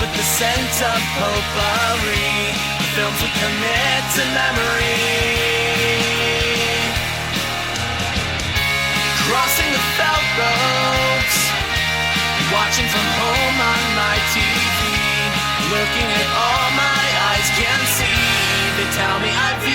with the scent of potpourri, films we commit to memory. Crossing the felt ropes, watching from home on my TV, looking at all my eyes can see. They tell me I view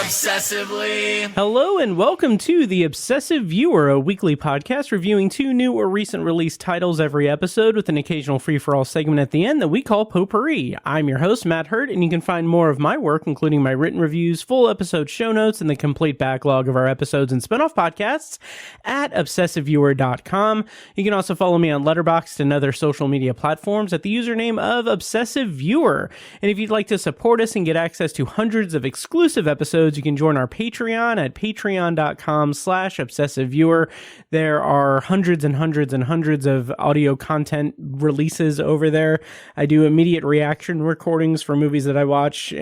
obsessively. Hello and welcome to The Obsessive Viewer, a weekly podcast reviewing 2 new or recent release titles every episode with an occasional free-for-all segment at the end that we call Potpourri. I'm your host, Matt Hurt, and you can find more of my work, including my written reviews, full episode show notes, and the complete backlog of our episodes and spin-off podcasts at ObsessiveViewer.com. You can also follow me on Letterboxd and other social media platforms at the username of Obsessive Viewer. And if you'd like to support us and get access to hundreds of exclusive episodes, you can join our Patreon at patreon.com/obsessiveviewer. There are hundreds and hundreds and hundreds of audio content releases over there. I do immediate reaction recordings for movies that I watch,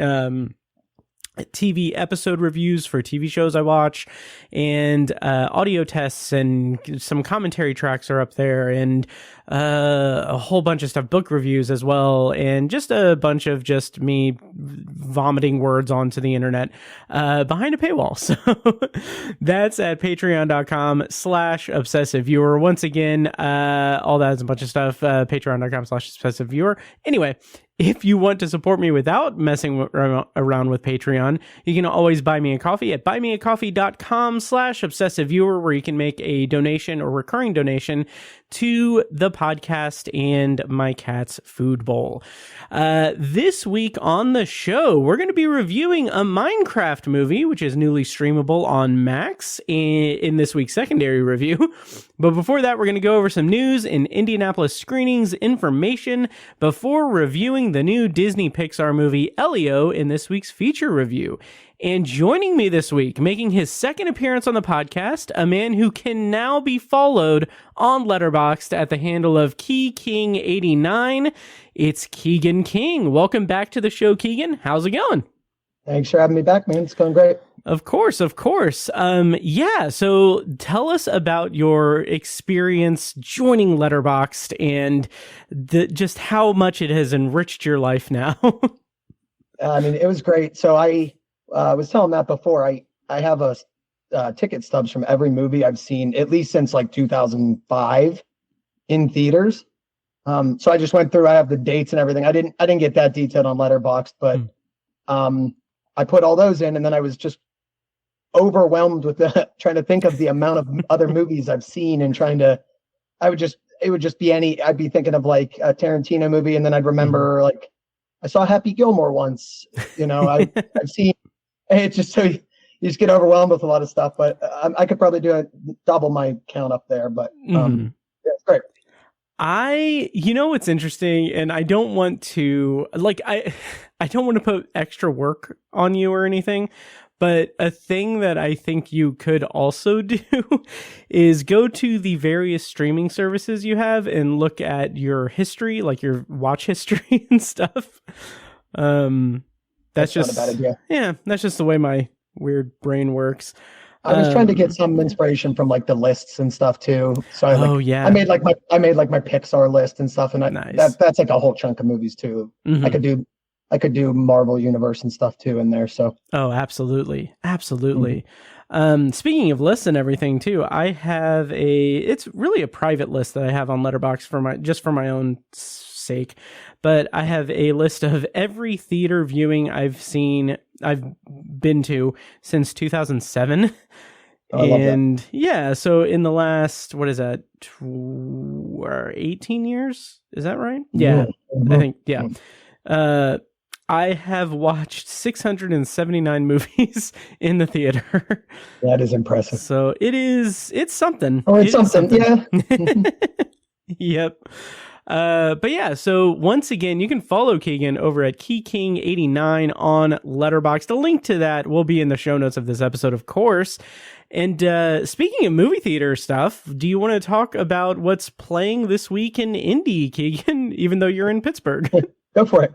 TV episode reviews for TV shows I watch, and audio tests, and some commentary tracks are up there, and a whole bunch of stuff, book reviews as well, and just a bunch of just me vomiting words onto the internet behind a paywall. So that's at patreon.com/obsessiveviewer. Once again, all that is a bunch of stuff, patreon.com/obsessiveviewer. Anyway, if you want to support me without messing around with Patreon, you can always buy me a coffee at buymeacoffee.com/obsessiveviewer, where you can make a donation or recurring donation to the podcast and my cat's food bowl. This week on the show, we're going to be reviewing a Minecraft movie, which is newly streamable on Max in this week's secondary review. But before that, we're going to go over some news and Indianapolis screenings information before reviewing the new Disney Pixar movie Elio in this week's feature review. And joining me this week, making his second appearance on the podcast, a man who can now be followed on Letterboxd at the handle of Keegan King 89. It's Keegan King. Welcome back to the show, Keegan. How's it going? Thanks for having me back, man. It's going great. Of course. Yeah, so tell us about your experience joining Letterboxd and just how much it has enriched your life now. I mean, it was great. So I was telling Matt before, I have a ticket stubs from every movie I've seen, at least since like 2005 in theaters. So I just went through, I have the dates and everything. I didn't get that detailed on Letterboxd, but I put all those in, and then I was just overwhelmed with trying to think of the amount of other movies I've seen, and it would just be I'd be thinking of like a Tarantino movie, and then I'd remember like I saw Happy Gilmore once, I've seen, it's just so you just get overwhelmed with a lot of stuff, but I could probably double my count up there, but yeah, it's great. What's interesting, and I don't want to I don't want to put extra work on you or anything, but a thing that I think you could also do is go to the various streaming services you have and look at your history, like your watch history and stuff. That's just not a bad idea. Yeah, that's just the way my weird brain works. I was trying to get some inspiration from like the lists and stuff too. So I made like my Pixar list and stuff, and that's like a whole chunk of movies too. Mm-hmm. I could do Marvel Universe and stuff too in there. So absolutely. Speaking of lists and everything too, I have it's really a private list that I have on Letterboxd for my own sake, but I have a list of every theater viewing I've been to since 2007. And yeah, so in the last, what is that, 18 years? Is that right? Yeah, mm-hmm. I think, yeah. I have watched 679 movies in the theater. That is impressive. So it's something. Oh, it's something. Yeah. Yep. But yeah, so once again, you can follow Keegan over at KeyKing89 on Letterboxd. The link to that will be in the show notes of this episode, of course. And speaking of movie theater stuff, do you want to talk about what's playing this week in Indy, Keegan, even though you're in Pittsburgh? Go for it.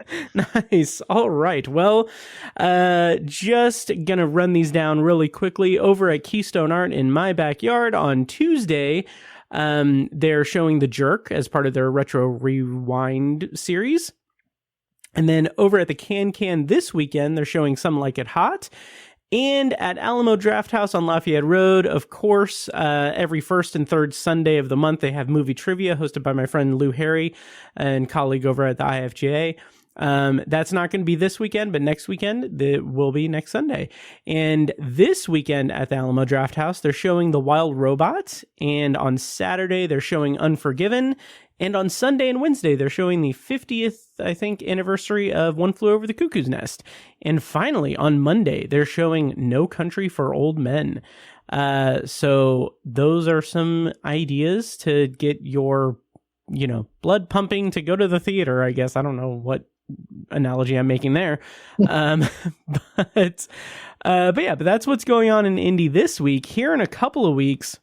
Nice. All right. Well, just going to run these down really quickly. Over at Keystone Art in my backyard on Tuesday, they're showing The Jerk as part of their Retro Rewind series. And then over at the Can this weekend, they're showing Some Like It Hot. And at Alamo Drafthouse on Lafayette Road, of course, every first and third Sunday of the month, they have movie trivia hosted by my friend Lou Harry and colleague over at the IFGA. That's not going to be this weekend, but next weekend, it will be next Sunday. And this weekend at the Alamo Drafthouse, they're showing The Wild Robot. And on Saturday, they're showing Unforgiven. And on Sunday and Wednesday, they're showing the 50th, I think, anniversary of One Flew Over the Cuckoo's Nest. And finally, on Monday, they're showing No Country for Old Men. So those are some ideas to get your, blood pumping to go to the theater, I guess. I don't know what analogy I'm making there. But that's what's going on in Indy this week. Here in a couple of weeks,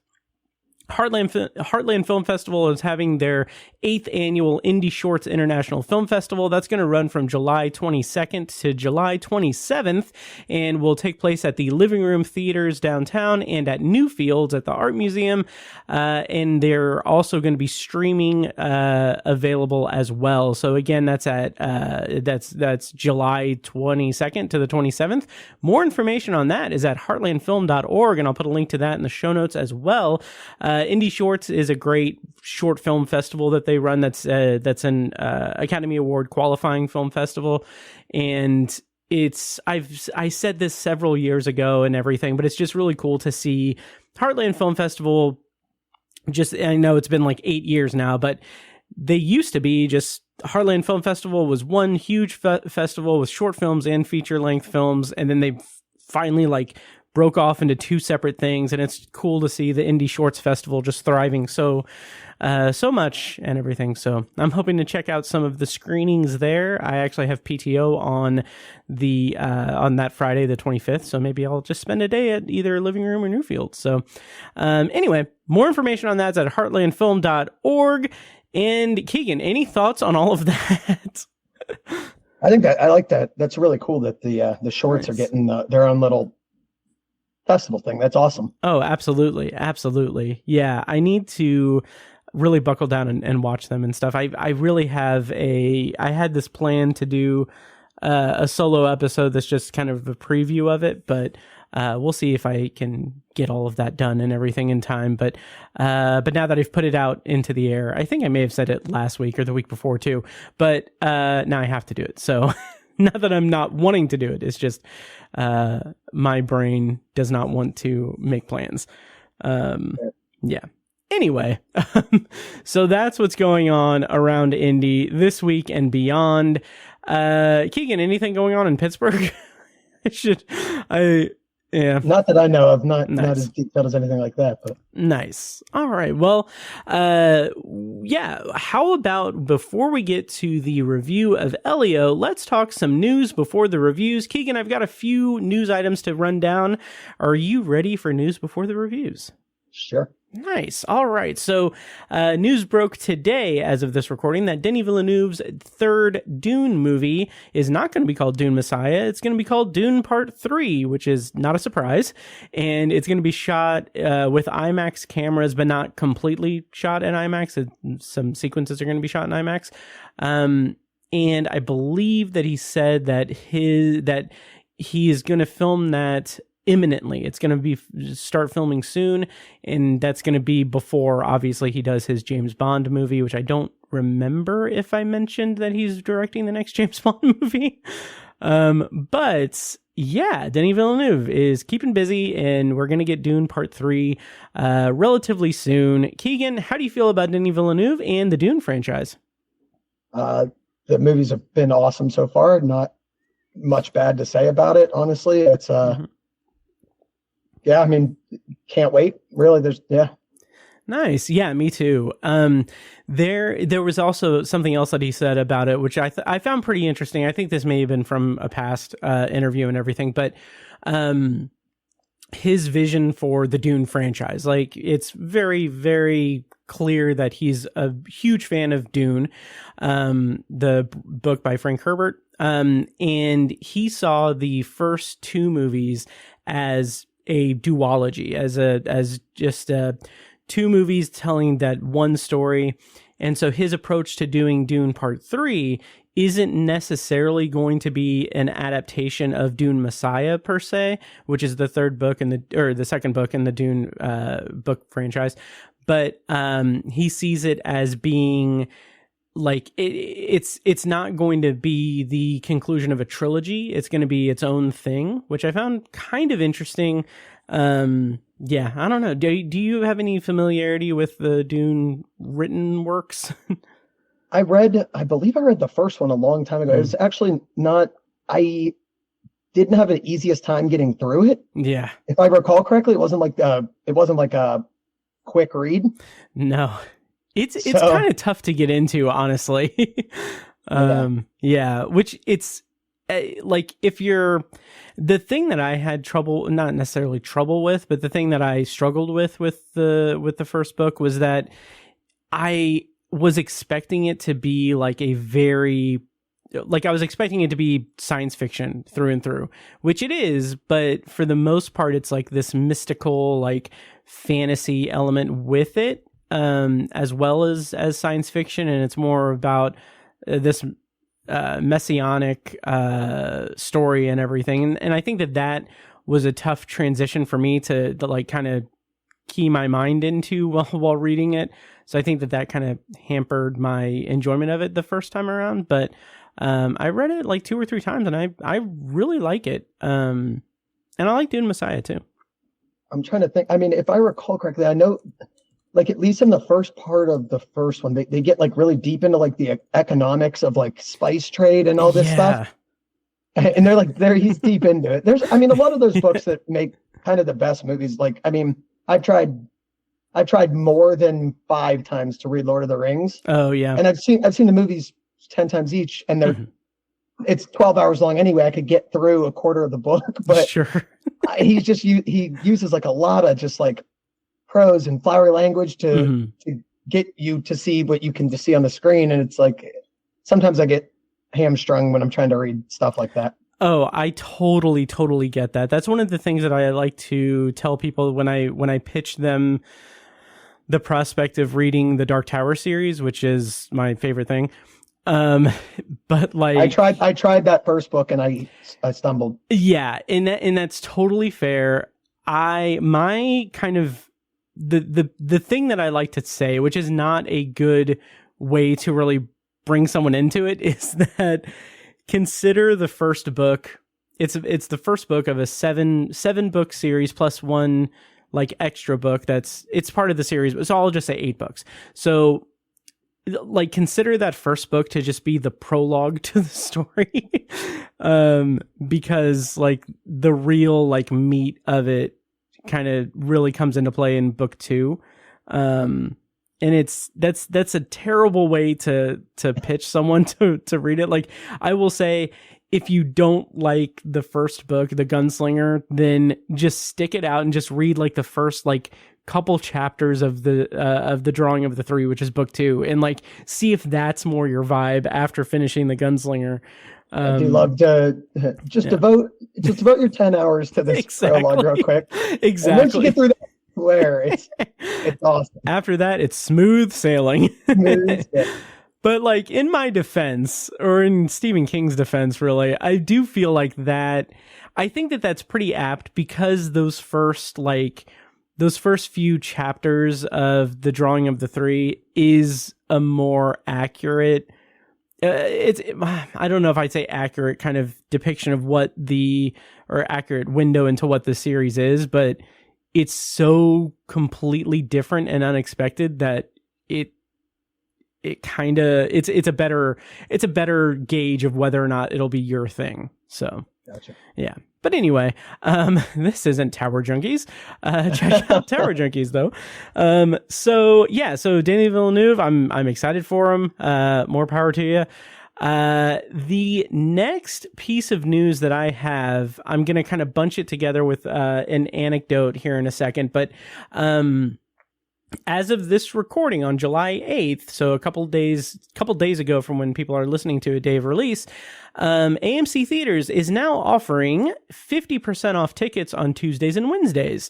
Heartland Film Festival is having their 8th annual Indie Shorts International Film Festival. That's going to run from July 22nd to July 27th and will take place at the Living Room Theaters downtown and at Newfields at the Art Museum. And they're also going to be streaming available as well. So again, that's at that's July 22nd to the 27th. More information on that is at heartlandfilm.org, and I'll put a link to that in the show notes as well. Indie Shorts is a great short film festival that they run. That's an Academy Award qualifying film festival, and I said this several years ago and everything, but it's just really cool to see Heartland Film Festival. I know it's been like 8 years now, but they used to be just Heartland Film Festival was one huge festival with short films and feature length films, and then they finally broke off into two separate things, and it's cool to see the Indie Shorts Festival just thriving so much and everything. So I'm hoping to check out some of the screenings there. I actually have PTO on that Friday, the 25th, so maybe I'll just spend a day at either Living Room or Newfield. So anyway, more information on that's at heartlandfilm.org. And Keegan, any thoughts on all of that? I like that. That's really cool that the shorts are getting their own little festival thing. That's awesome. Oh, absolutely. Yeah, I need to really buckle down and watch them and stuff. I really have I had this plan to do a solo episode that's just kind of a preview of it, but we'll see if I can get all of that done and everything in time. But now that I've put it out into the air, I think I may have said it last week or the week before too, but now I have to do it. So not that I'm not wanting to do it. It's just my brain does not want to make plans. Yeah. Anyway, so that's what's going on around Indy this week and beyond. Keegan, anything going on in Pittsburgh? Yeah. Not that I know of, not Nice. as detailed as anything like that, but Nice. All right. Well, yeah. How about before we get to the review of Elio, let's talk some news before the reviews. Keegan, I've got a few news items to run down. Are you ready for news before the reviews? sure. Nice. All right. So news broke today, as of this recording, that Denis Villeneuve's third Dune movie is not going to be called Dune Messiah. It's going to be called Dune Part 3, which is not a surprise. And it's going to be shot with IMAX cameras, but not completely shot in IMAX. Some sequences are going to be shot in IMAX. And I believe that he said that he is going to film that imminently. It's going to be start filming soon, and that's going to be before obviously he does his James Bond movie, which I don't remember if I mentioned that he's directing the next James Bond movie. But yeah, Denis Villeneuve is keeping busy, and we're going to get Dune Part 3 relatively soon. Keegan, how do you feel about Denis Villeneuve and the Dune franchise? The movies have been awesome so far. Not much bad to say about it, honestly. It's yeah, I mean, can't wait. Really, Nice. Yeah, me too. There was also something else that he said about it, which I found pretty interesting. I think this may have been from a past interview and everything, but his vision for the Dune franchise, like, it's very, very clear that he's a huge fan of Dune, the book by Frank Herbert, and he saw the first two movies as a duology, as just two movies telling that one story. And so his approach to doing Dune Part 3 isn't necessarily going to be an adaptation of Dune Messiah per se, which is the third book the second book in the Dune book franchise. But he sees it as being like it's not going to be the conclusion of a trilogy. It's going to be its own thing, which I found kind of interesting. Yeah, I don't know. Do you have any familiarity with the Dune written works? I believe I read the first one a long time ago. It was actually not, I didn't have the easiest time getting through it. Yeah. If I recall correctly, it wasn't like a quick read. No. It's kind of tough to get into, honestly. Yeah, which it's like if you're the thing that I had trouble, not necessarily trouble with, but the thing that I struggled with the first book was that I was expecting it to be like I was expecting it to be science fiction through and through, which it is, but for the most part, it's like this mystical, like fantasy element with it, as well as science fiction. And it's more about this messianic story and everything. And I think that was a tough transition for me to like kind of key my mind into while reading it. So I think that kind of hampered my enjoyment of it the first time around. But I read it like 2 or 3 times, and I really like it. And I like Dune Messiah too. I'm trying to think. I mean, if I recall correctly, I know, like at least in the first part of the first one, they get like really deep into like the economics of like spice trade and all this stuff. And he's deep into it. There's, I mean, a lot of those books that make kind of the best movies. Like, I mean, I've tried more than 5 times to read Lord of the Rings. Oh yeah. And I've seen the movies 10 times each, and it's 12 hours long anyway. I could get through a quarter of the book, but sure. he uses like a lot of just like prose and flowery language to get you to see what you can just see on the screen. And it's like, sometimes I get hamstrung when I'm trying to read stuff like that. Oh, I totally get that. That's one of the things that I like to tell people when I pitch them the prospect of reading the Dark Tower series, which is my favorite thing. But like I tried that first book and I stumbled. Yeah, and that's totally fair. My kind of the thing that I like to say, which is not a good way to really bring someone into it, is that consider the first book. It's the first book of a seven book series plus one like extra book it's part of the series, so I'll just say 8 books. So like consider that first book to just be the prologue to the story. Because like the real like meat of it kind of really comes into play in book 2. And that's a terrible way to pitch someone to read it. Like I will say, if you don't like the first book, The Gunslinger, then just stick it out and just read like the first like couple chapters of the Drawing of the Three, which is book 2, and like see if that's more your vibe after finishing The Gunslinger. I do love to devote your 10 hours to this prologue real quick. Exactly. And once you get through that square, it's awesome. After that, it's smooth sailing. But like in my defense, or in Stephen King's defense, really, I do feel like that. I think that's pretty apt because those first few chapters of the Drawing of the Three is a more accurate. I don't know if I'd say accurate kind of depiction of or accurate window into what the series is, but it's so completely different and unexpected that it's a better gauge of whether or not it'll be your thing. So gotcha. Yeah. But anyway, this isn't Tower Junkies. Check out Tower Junkies though. So Denis Villeneuve, I'm excited for him. More power to you. The next piece of news that I have, I'm going to kind of bunch it together with an anecdote here in a second, but as of this recording on July 8th, so a couple days ago from when people are listening to a day of release, AMC Theaters is now offering 50% off tickets on Tuesdays and Wednesdays.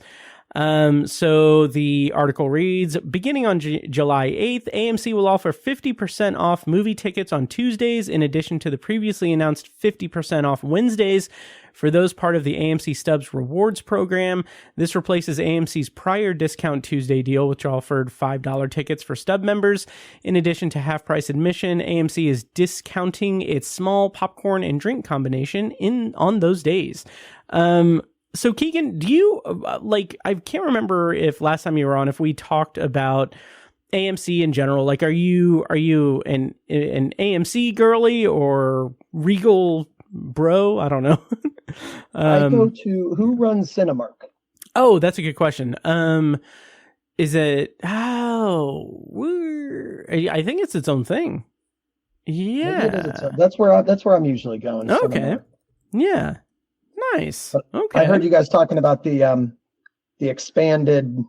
So the article reads, beginning on July 8th, AMC will offer 50% off movie tickets on Tuesdays, in addition to the previously announced 50% off Wednesdays for those part of the AMC Stubs Rewards program. This replaces AMC's prior Discount Tuesday deal, which offered $5 tickets for Stub members. In addition to half-price admission, AMC is discounting its small popcorn and drink combination on those days. So Keegan, do you, I can't remember if last time you were on, if we talked about AMC in general. Like, are you an AMC girly or Regal bro? I don't know. I go to, who runs Cinemark? Oh, that's a good question. Is it, I think it's its own thing. Yeah. That's where I'm usually going. Okay. Cinemark. Yeah. Nice. Okay. I heard you guys talking about the expanded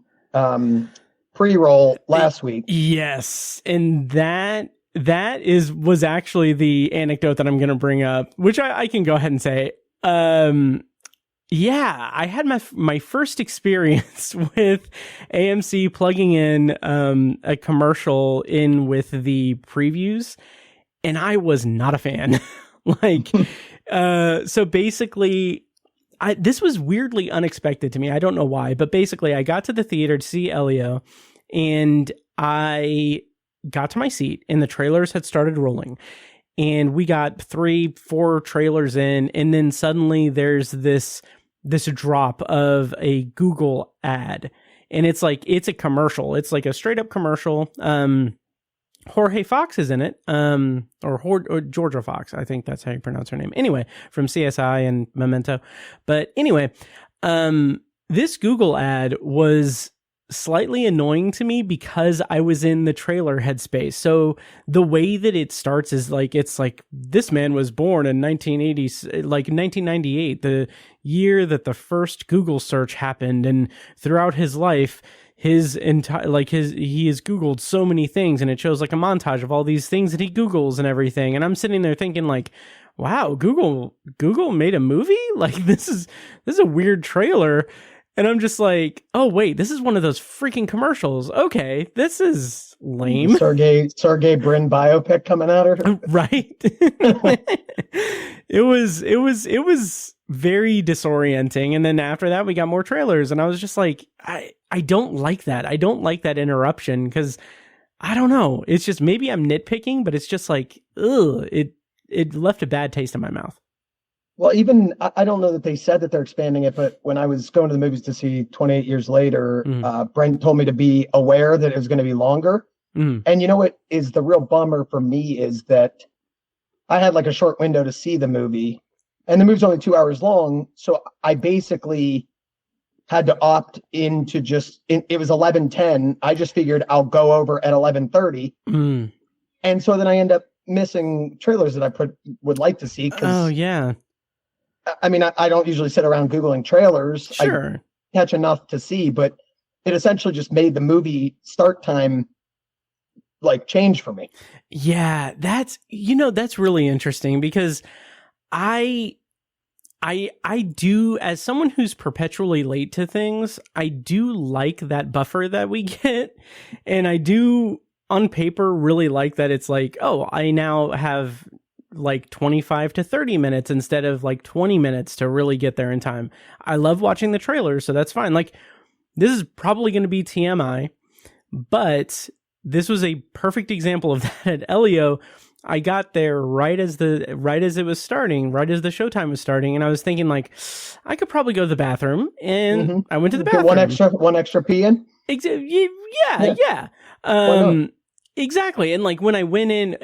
pre-roll last week. Yes, and that was actually the anecdote that I'm going to bring up, which I can go ahead and say. Yeah, I had my first experience with AMC plugging in a commercial in with the previews, and I was not a fan. So basically, this was weirdly unexpected to me. I don't know why, but basically I got to the theater to see Elio, and I got to my seat and the trailers had started rolling, and we got 3-4 trailers in, and then suddenly there's this drop of a Google ad, and it's a commercial. It's like a straight up commercial. Jorge Fox is in it, or Georgia Fox, I think that's how you pronounce her name. Anyway, from CSI and Memento. But anyway, this Google ad was slightly annoying to me because I was in the trailer headspace. So the way that it starts is it's like this man was born in 1998, the year that the first Google search happened, and throughout his life, he has Googled so many things, and it shows like a montage of all these things that he Googles and everything. And I'm sitting there thinking wow, Google made a movie? This is a weird trailer. And I'm just like, oh wait, this is one of those freaking commercials. Okay, this is lame. Sergey Brin biopic coming at her. Right. It was very disorienting. And then after that, we got more trailers, and I was just like, I don't like that. I don't like that interruption, because I don't know. It's just, maybe I'm nitpicking, but it's just like, ugh, it left a bad taste in my mouth. Well, even, I don't know that they said that they're expanding it, but when I was going to the movies to see 28 Years Later, Brent told me to be aware that it was going to be longer. And you know what is the real bummer for me is that I had a short window to see the movie, and the movie's only 2 hours long. So I basically had to opt into it was 11:10. I just figured I'll go over at 11:30. And so then I end up missing trailers that I would like to see. Oh yeah. I mean, I don't usually sit around Googling trailers. Sure. I catch enough to see, but it essentially just made the movie start time change for me. Yeah, that's really interesting, because I do, as someone who's perpetually late to things, I do like that buffer that we get. And I do, on paper, really like that it's I now have 25 to 30 minutes instead of 20 minutes to really get there in time. I love watching the trailers, so that's fine. This is probably going to be TMI, but this was a perfect example of that at Elio. I got there right as it was starting, right as the showtime was starting, and I was thinking I could probably go to the bathroom, and I went to the bathroom. One extra pee in? Yeah. Exactly. And when I went in,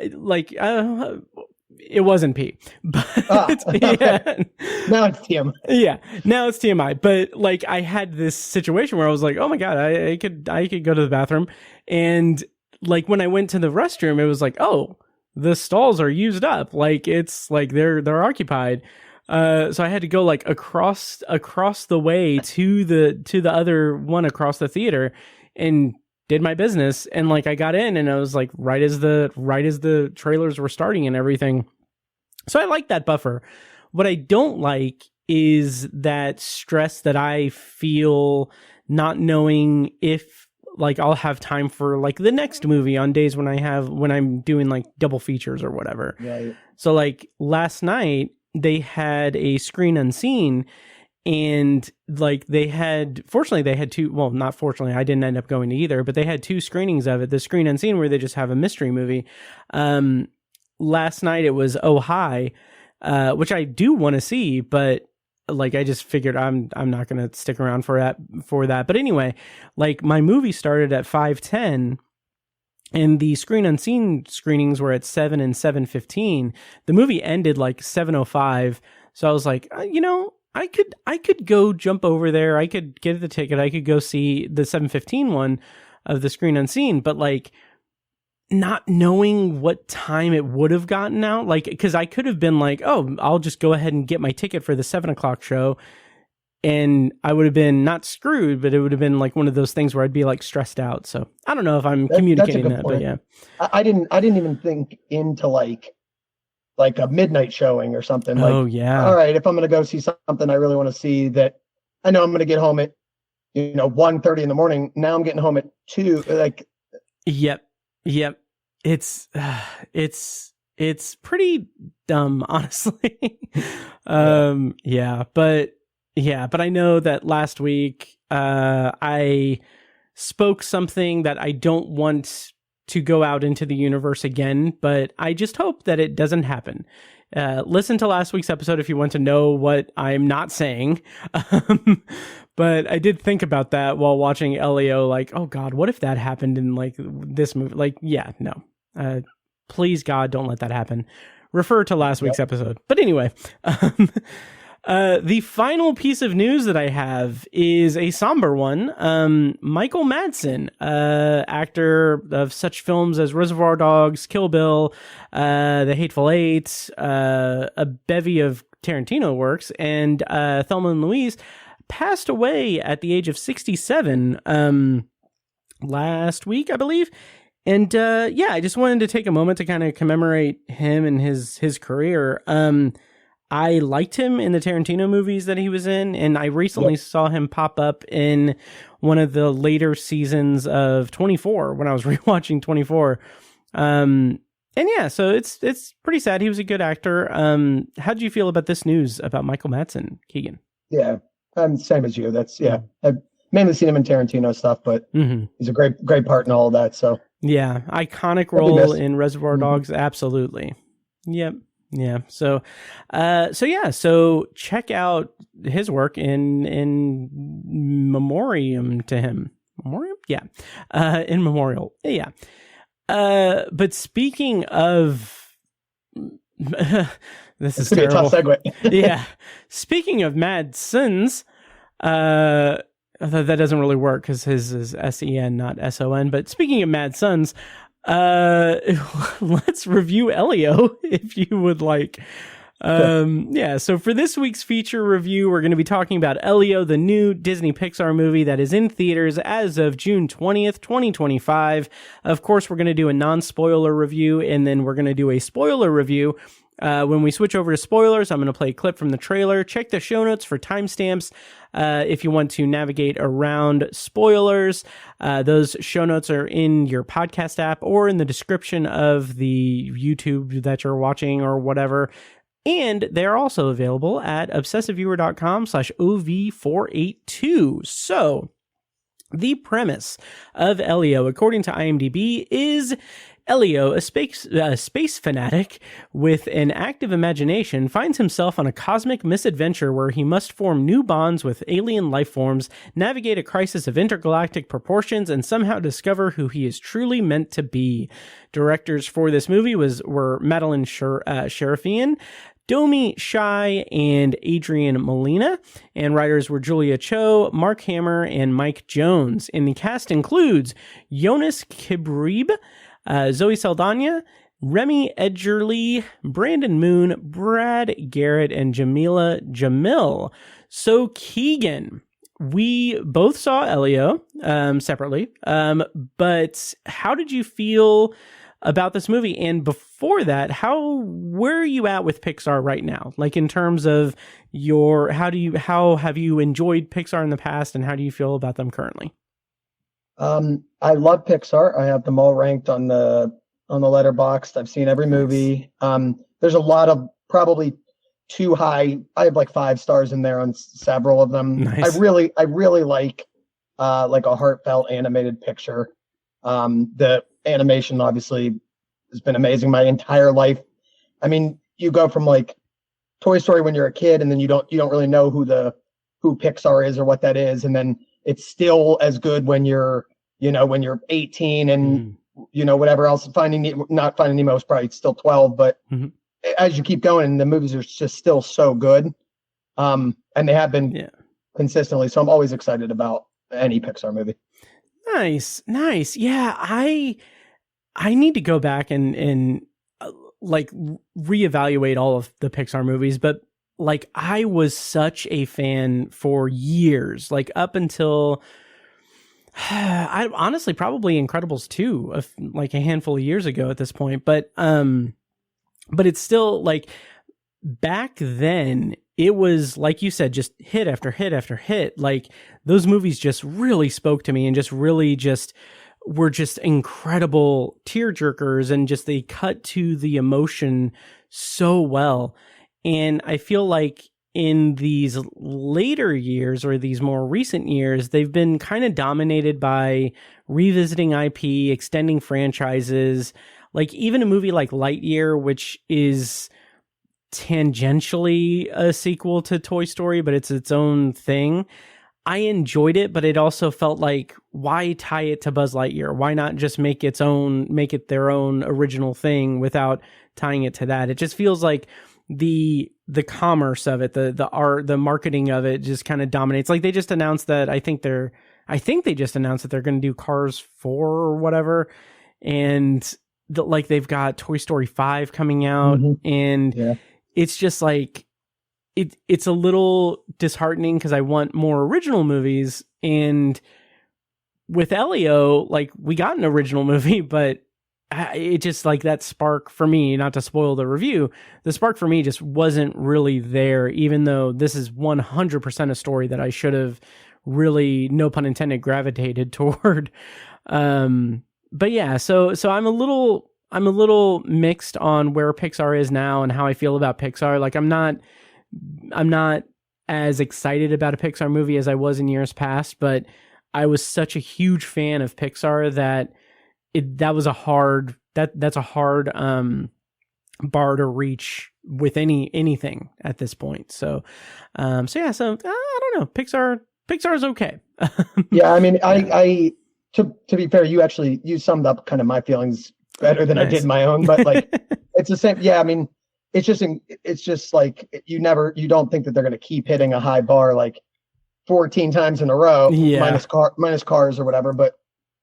it wasn't pee, but yeah. Now it's TMI. Yeah, now it's TMI. But I had this situation where I was like, oh my God, I could go to the bathroom. And when I went to the restroom, it was oh, the stalls are used up. It's they're occupied. So I had to go across the way to the other one across the theater, and did my business. And I got in, and I was right as the trailers were starting and everything. So I like that buffer. What I don't like is that stress that I feel not knowing if like I'll have time for like the next movie on days when I'm doing like double features or whatever. Right. So like last night they had a screen unseen, and like fortunately they had two, well, not fortunately, I didn't end up going to either, but they had two screenings of it. The screen unseen where they just have a mystery movie. Last night it was Oh Hi, which I do want to see, but like I just figured I'm not going to stick around for that. But anyway, like my movie started at 5:10 and the screen unseen screenings were at 7 and 7:15. The movie ended like 7:05. So I was like, I could go jump over there. I could get the ticket. I could go see the 7:15 one of the screen unseen, but like not knowing what time it would have gotten out, like, because I could have been like, oh, I'll just go ahead and get my ticket for the 7:00 show, and I would have been not screwed, but it would have been like one of those things where I'd be like stressed out. So I don't know if I'm communicating that, but yeah, I didn't even think into like a midnight showing or something. Like, oh yeah, all right, if I'm going to go see something I really want to see that I know I'm going to get home at 1:30 in the morning. Now I'm getting home at 2. Like, yep. It's pretty dumb, honestly. But I know that last week I spoke something that I don't want to go out into the universe again, but I just hope that it doesn't happen. Listen to last week's episode if you want to know what I'm not saying. But I did think about that while watching Elio, like, oh God, what if that happened in like this movie? Like, yeah, no. Please God, don't let that happen. Refer to last week's episode. But anyway, the final piece of news that I have is a somber one. Michael Madsen, actor of such films as Reservoir Dogs, Kill Bill, The Hateful Eight, a bevy of Tarantino works, and Thelma and Louise, passed away at the age of 67 last week, I believe. And I just wanted to take a moment to kind of commemorate him and his career. I liked him in the Tarantino movies that he was in, and I recently saw him pop up in one of the later seasons of 24 when I was rewatching 24. So it's pretty sad. He was a good actor. How did you feel about this news about Michael Madsen, Keegan? Yeah, same as you. I've mainly seen him in Tarantino stuff, but he's a great part in all of that. So yeah, iconic role in Reservoir Dogs, absolutely. Yep. Yeah. So check out his work in memoriam to him. Memoriam? Yeah. In memorial. Yeah. But speaking of this is terrible. A tough segue. Yeah. Speaking of Madsen's, that doesn't really work because his is SEN, not SON. But speaking of Mad Sons, let's review Elio if you would like. So for this week's feature review, we're going to be talking about Elio, the new Disney Pixar movie that is in theaters as of June 20th, 2025. Of course, we're going to do a non-spoiler review, and then we're going to do a spoiler review. When we switch over to spoilers, I'm going to play a clip from the trailer. Check the show notes for timestamps if you want to navigate around spoilers. Those show notes are in your podcast app or in the description of the YouTube that you're watching or whatever. And they're also available at obsessiveviewer.com/OV482. So the premise of Elio, according to IMDb, is Elio, a space fanatic with an active imagination, finds himself on a cosmic misadventure where he must form new bonds with alien life forms, navigate a crisis of intergalactic proportions, and somehow discover who he is truly meant to be. Directors for this movie were Madeline Sherifian, Domi Shai, and Adrian Molina, and writers were Julia Cho, Mark Hammer, and Mike Jones. And the cast includes Jonas Kibrib, Zoe Saldana, Remy Edgerly, Brandon Moon, Brad Garrett, and Jamila Jamil. So Keegan, we both saw Elio separately, but how did you feel about this movie. And before that, where are you at with Pixar right now? Like in terms of how have you enjoyed Pixar in the past, and how do you feel about them currently? I love Pixar. I have them all ranked on the Letterboxd. I've seen every movie. There's a lot of probably too high. I have like 5 stars in there on several of them. Nice. I really like a heartfelt animated picture. The animation obviously has been amazing my entire life. I mean, you go from like Toy Story when you're a kid, and then you don't really know who Pixar is or what that is, and then it's still as good when you're 18 and whatever else. Not Finding Nemo is probably still 12, but as you keep going, the movies are just still so good, and they have been consistently. So I'm always excited about any Pixar movie. Nice. Yeah, I need to go back and like reevaluate all of the Pixar movies, but like I was such a fan for years, like up until I honestly probably Incredibles 2, like a handful of years ago at this point, but it's still like back then it was, like you said, just hit after hit after hit. Like those movies just really spoke to me and just really were just incredible tearjerkers, and just they cut to the emotion so well. And I feel like in these later years, or these more recent years, they've been kind of dominated by revisiting IP, extending franchises. Like even a movie like Lightyear, which is tangentially a sequel to Toy Story, but it's its own thing. I enjoyed it, but it also felt like, why tie it to Buzz Lightyear? Why not just make it their own original thing without tying it to that? It just feels like the commerce of it, the art, the marketing of it just kind of dominates. Like they just announced that I think they just announced that they're going to do Cars 4 or whatever, and like they've got Toy Story 5 coming out, and it's just like it's a little disheartening because I want more original movies. And with Elio, like we got an original movie, but it just like that spark for me, not to spoil the review, the spark for me just wasn't really there, even though this is 100% a story that I should have really, no pun intended, gravitated toward. But yeah, so I'm a little mixed on where Pixar is now and how I feel about Pixar. Like I'm not as excited about a Pixar movie as I was in years past, but I was such a huge fan of Pixar that that's a hard bar to reach with anything at this point. So I don't know. Pixar's okay. Yeah, I mean, I to be fair, you summed up kind of my feelings better than I did my own, but like it's the same. Yeah, I mean, it's just like you don't think that they're going to keep hitting a high bar like 14 times in a row, minus Cars or whatever. But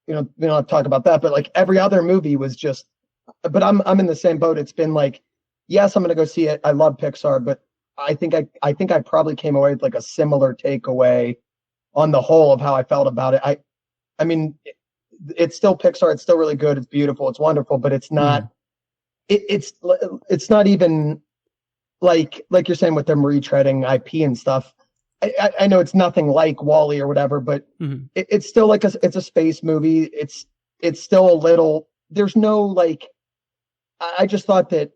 we don't have to talk about that. But like every other movie was just. But I'm in the same boat. It's been like, yes, I'm going to go see it. I love Pixar, but I think I probably came away with like a similar takeaway on the whole of how I felt about it. I mean, it's still Pixar. It's still really good. It's beautiful. It's wonderful. But it's not. It's not even like you're saying with them retreading IP and stuff. I know it's nothing like WALL-E or whatever, but it's still like it's a space movie. It's still a little. There's no like. I just thought that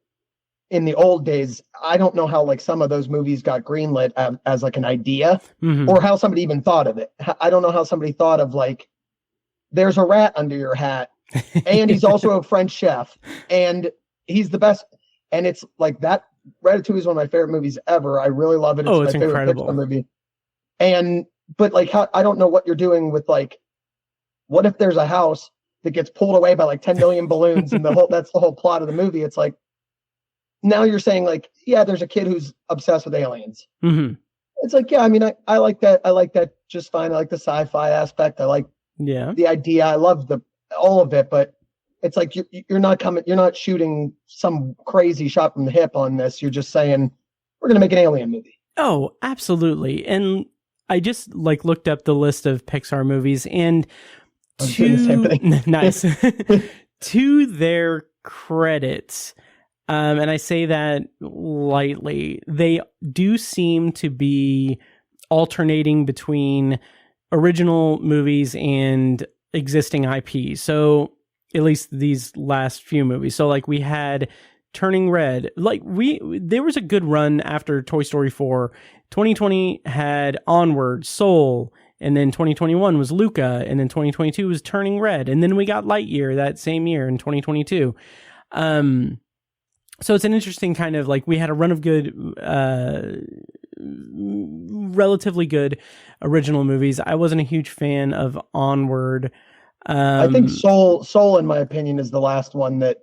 in the old days, I don't know how like some of those movies got greenlit as like an idea, or how somebody even thought of it. I don't know how somebody thought of like, there's a rat under your hat, and he's also a French chef, and he's the best. And it's like that. Ratatouille is one of my favorite movies ever. I really love it. It's my incredible. favorite Pixar movie. But like, I don't know what you're doing with like, what if there's a house that gets pulled away by like 10 million balloons and that's the whole plot of the movie. It's like, now you're saying like, yeah, there's a kid who's obsessed with aliens. It's like, yeah, I mean, I like that. I like that just fine. I like the sci-fi aspect. I like the idea. I love all of it, but it's like, you're not shooting some crazy shot from the hip on this. You're just saying, we're going to make an alien movie. Oh, absolutely. And I just like looked up the list of Pixar movies, and nice. To their credit, and I say that lightly, they do seem to be alternating between original movies and existing IP. So at least these last few movies. So like we had Turning Red. Like there was a good run after Toy Story 4. 2020 had Onward, Soul, and then 2021 was Luca, and then 2022 was Turning Red, and then we got Lightyear that same year in 2022. So it's an interesting kind of like we had a run of good, relatively good original movies. I wasn't a huge fan of Onward. I think Soul, in my opinion, is the last one that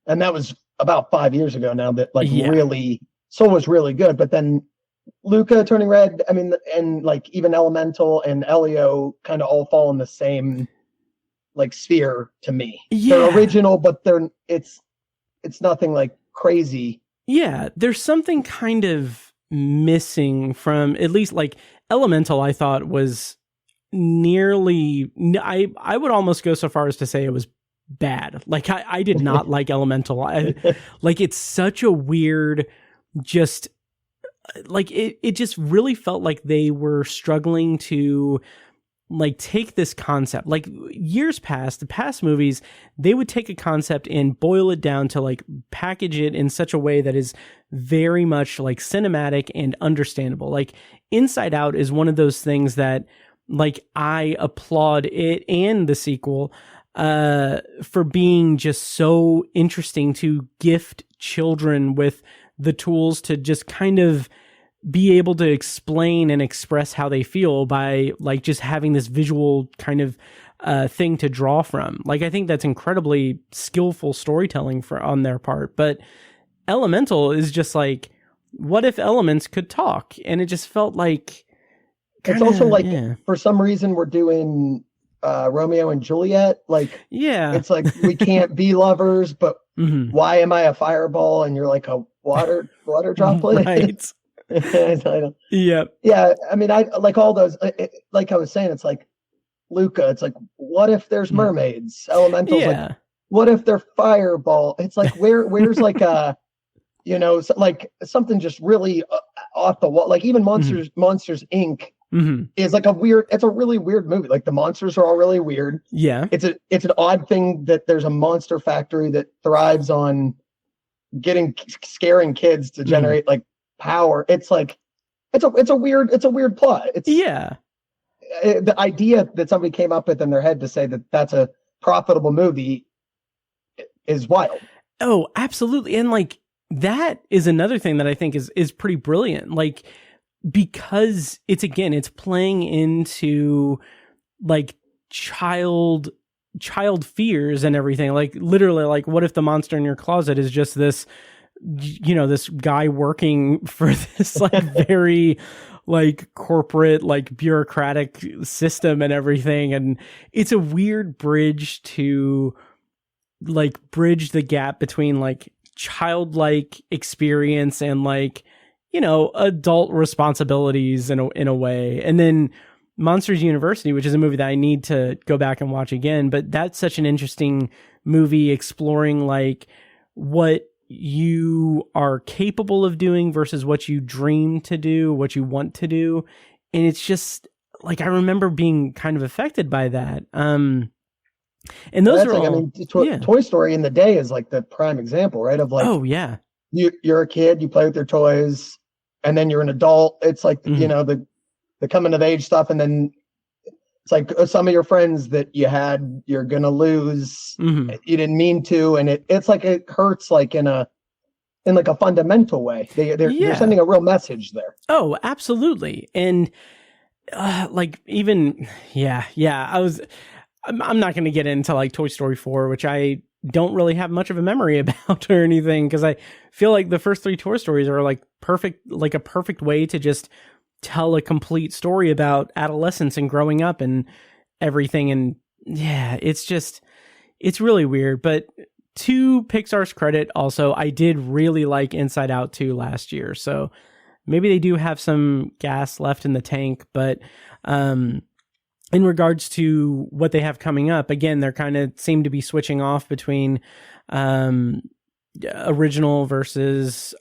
was about 5 years ago now. That really Soul was really good, but then Luca, Turning Red, I mean, and like even Elemental and Elio kind of all fall in the same like sphere to me. Yeah. They're original, but it's nothing like crazy. Yeah, there's something kind of missing from at least like Elemental. I thought was nearly. I would almost go so far as to say it was bad. Like I did not like Elemental. Like it's such a weird, just like it just really felt like they were struggling to like take this concept. Like years past, the past movies, they would take a concept and boil it down to like package it in such a way that is very much like cinematic and understandable. Like Inside Out is one of those things that like I applaud it and the sequel for being just so interesting to gift children with the tools to just kind of be able to explain and express how they feel by like just having this visual kind of thing to draw from. Like I think that's incredibly skillful storytelling on their part. But Elemental is just like, what if elements could talk? And it just felt like it's also like for some reason we're doing Romeo and Juliet. Like it's like we can't be lovers, but why am I a fireball and you're like a water droplet? Right. Yeah. I mean, I like all those. Like I was saying, it's like Luca. It's like, what if there's mermaids? Elementals. Like, what if they're fireball? It's like where's like a, like something just really off the wall. Like even Monsters Inc. is like it's a really weird movie. Like the monsters are all really weird. Yeah. It's an odd thing that there's a monster factory that thrives on scaring kids to generate like power. It's like it's a weird plot. It's the idea that somebody came up with in their head to say that that's a profitable movie is wild. Oh, absolutely. And like that is another thing that I think is pretty brilliant. Like because it's playing into like child fears and everything. Like literally, like what if the monster in your closet is just this this guy working for this like very like corporate, like bureaucratic system and everything. And it's a weird bridge to like bridge the gap between like childlike experience and like, adult responsibilities in a way. And then Monsters University, which is a movie that I need to go back and watch again, but that's such an interesting movie exploring like what you are capable of doing versus what you dream to do, what you want to do. And it's just like, I remember being kind of affected by that. And those are all, Toy Story in the day is like the prime example, right? Of like, oh yeah, you're a kid, you play with your toys, and then you're an adult. It's like, the coming of age stuff. And then it's like some of your friends that you're going to lose. You didn't mean to. And it's like, it hurts like in like a fundamental way. They're sending a real message there. Oh, absolutely. And like even, I'm not going to get into like Toy Story 4, which I don't really have much of a memory about or anything. Cause I feel like the first 3 Toy Stories are like a perfect way to just tell a complete story about adolescence and growing up and everything. And it's really weird. But to Pixar's credit, also, I did really like Inside Out 2 last year. So maybe they do have some gas left in the tank, but in regards to what they have coming up, again, they're kind of seem to be switching off between original versus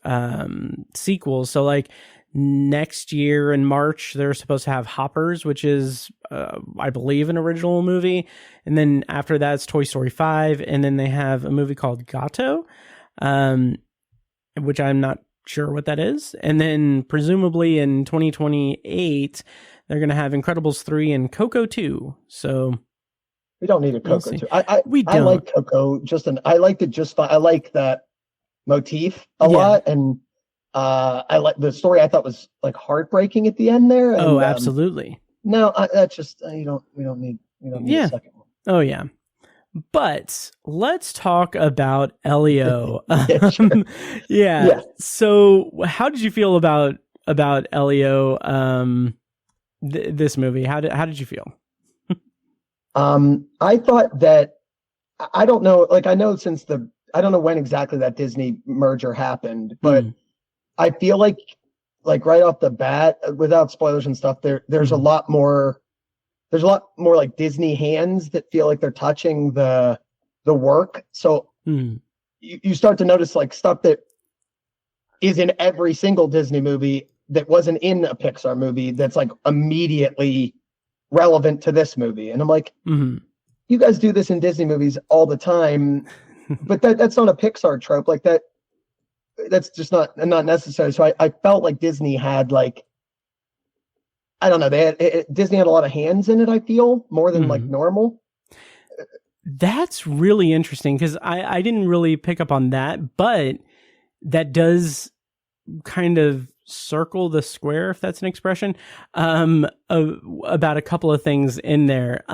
sequels. So like next year in March, they're supposed to have Hoppers, which is, I believe, an original movie. And then after that, it's Toy Story 5. And then they have a movie called Gato, which I'm not sure what that is. And then presumably in 2028, they're going to have Incredibles 3 and Coco 2. So we don't need a Coco 2. I don't. like Coco. I liked it just fine. I like that motif a lot. And I like the story. I thought was like heartbreaking at the end there. And, absolutely. No, that's just, we don't need a second one. Oh yeah. But let's talk about Elio. Yeah, sure. Yeah. So how did you feel about Elio, this movie? How did you feel? I thought that, I don't know, like I don't know when exactly that Disney merger happened, but I feel like right off the bat, without spoilers and stuff, there's a lot more like Disney hands that feel like they're touching the work. So you start to notice like stuff that is in every single Disney movie that wasn't in a Pixar movie that's like immediately relevant to this movie. And I'm like, you guys do this in Disney movies all the time, but that's not a Pixar trope. Like that's just not necessary. So I felt like Disney had like, I don't know, Disney had a lot of hands in it, I feel, more than like normal. That's really interesting because I didn't really pick up on that, but that does kind of circle the square, if that's an expression, about a couple of things in there.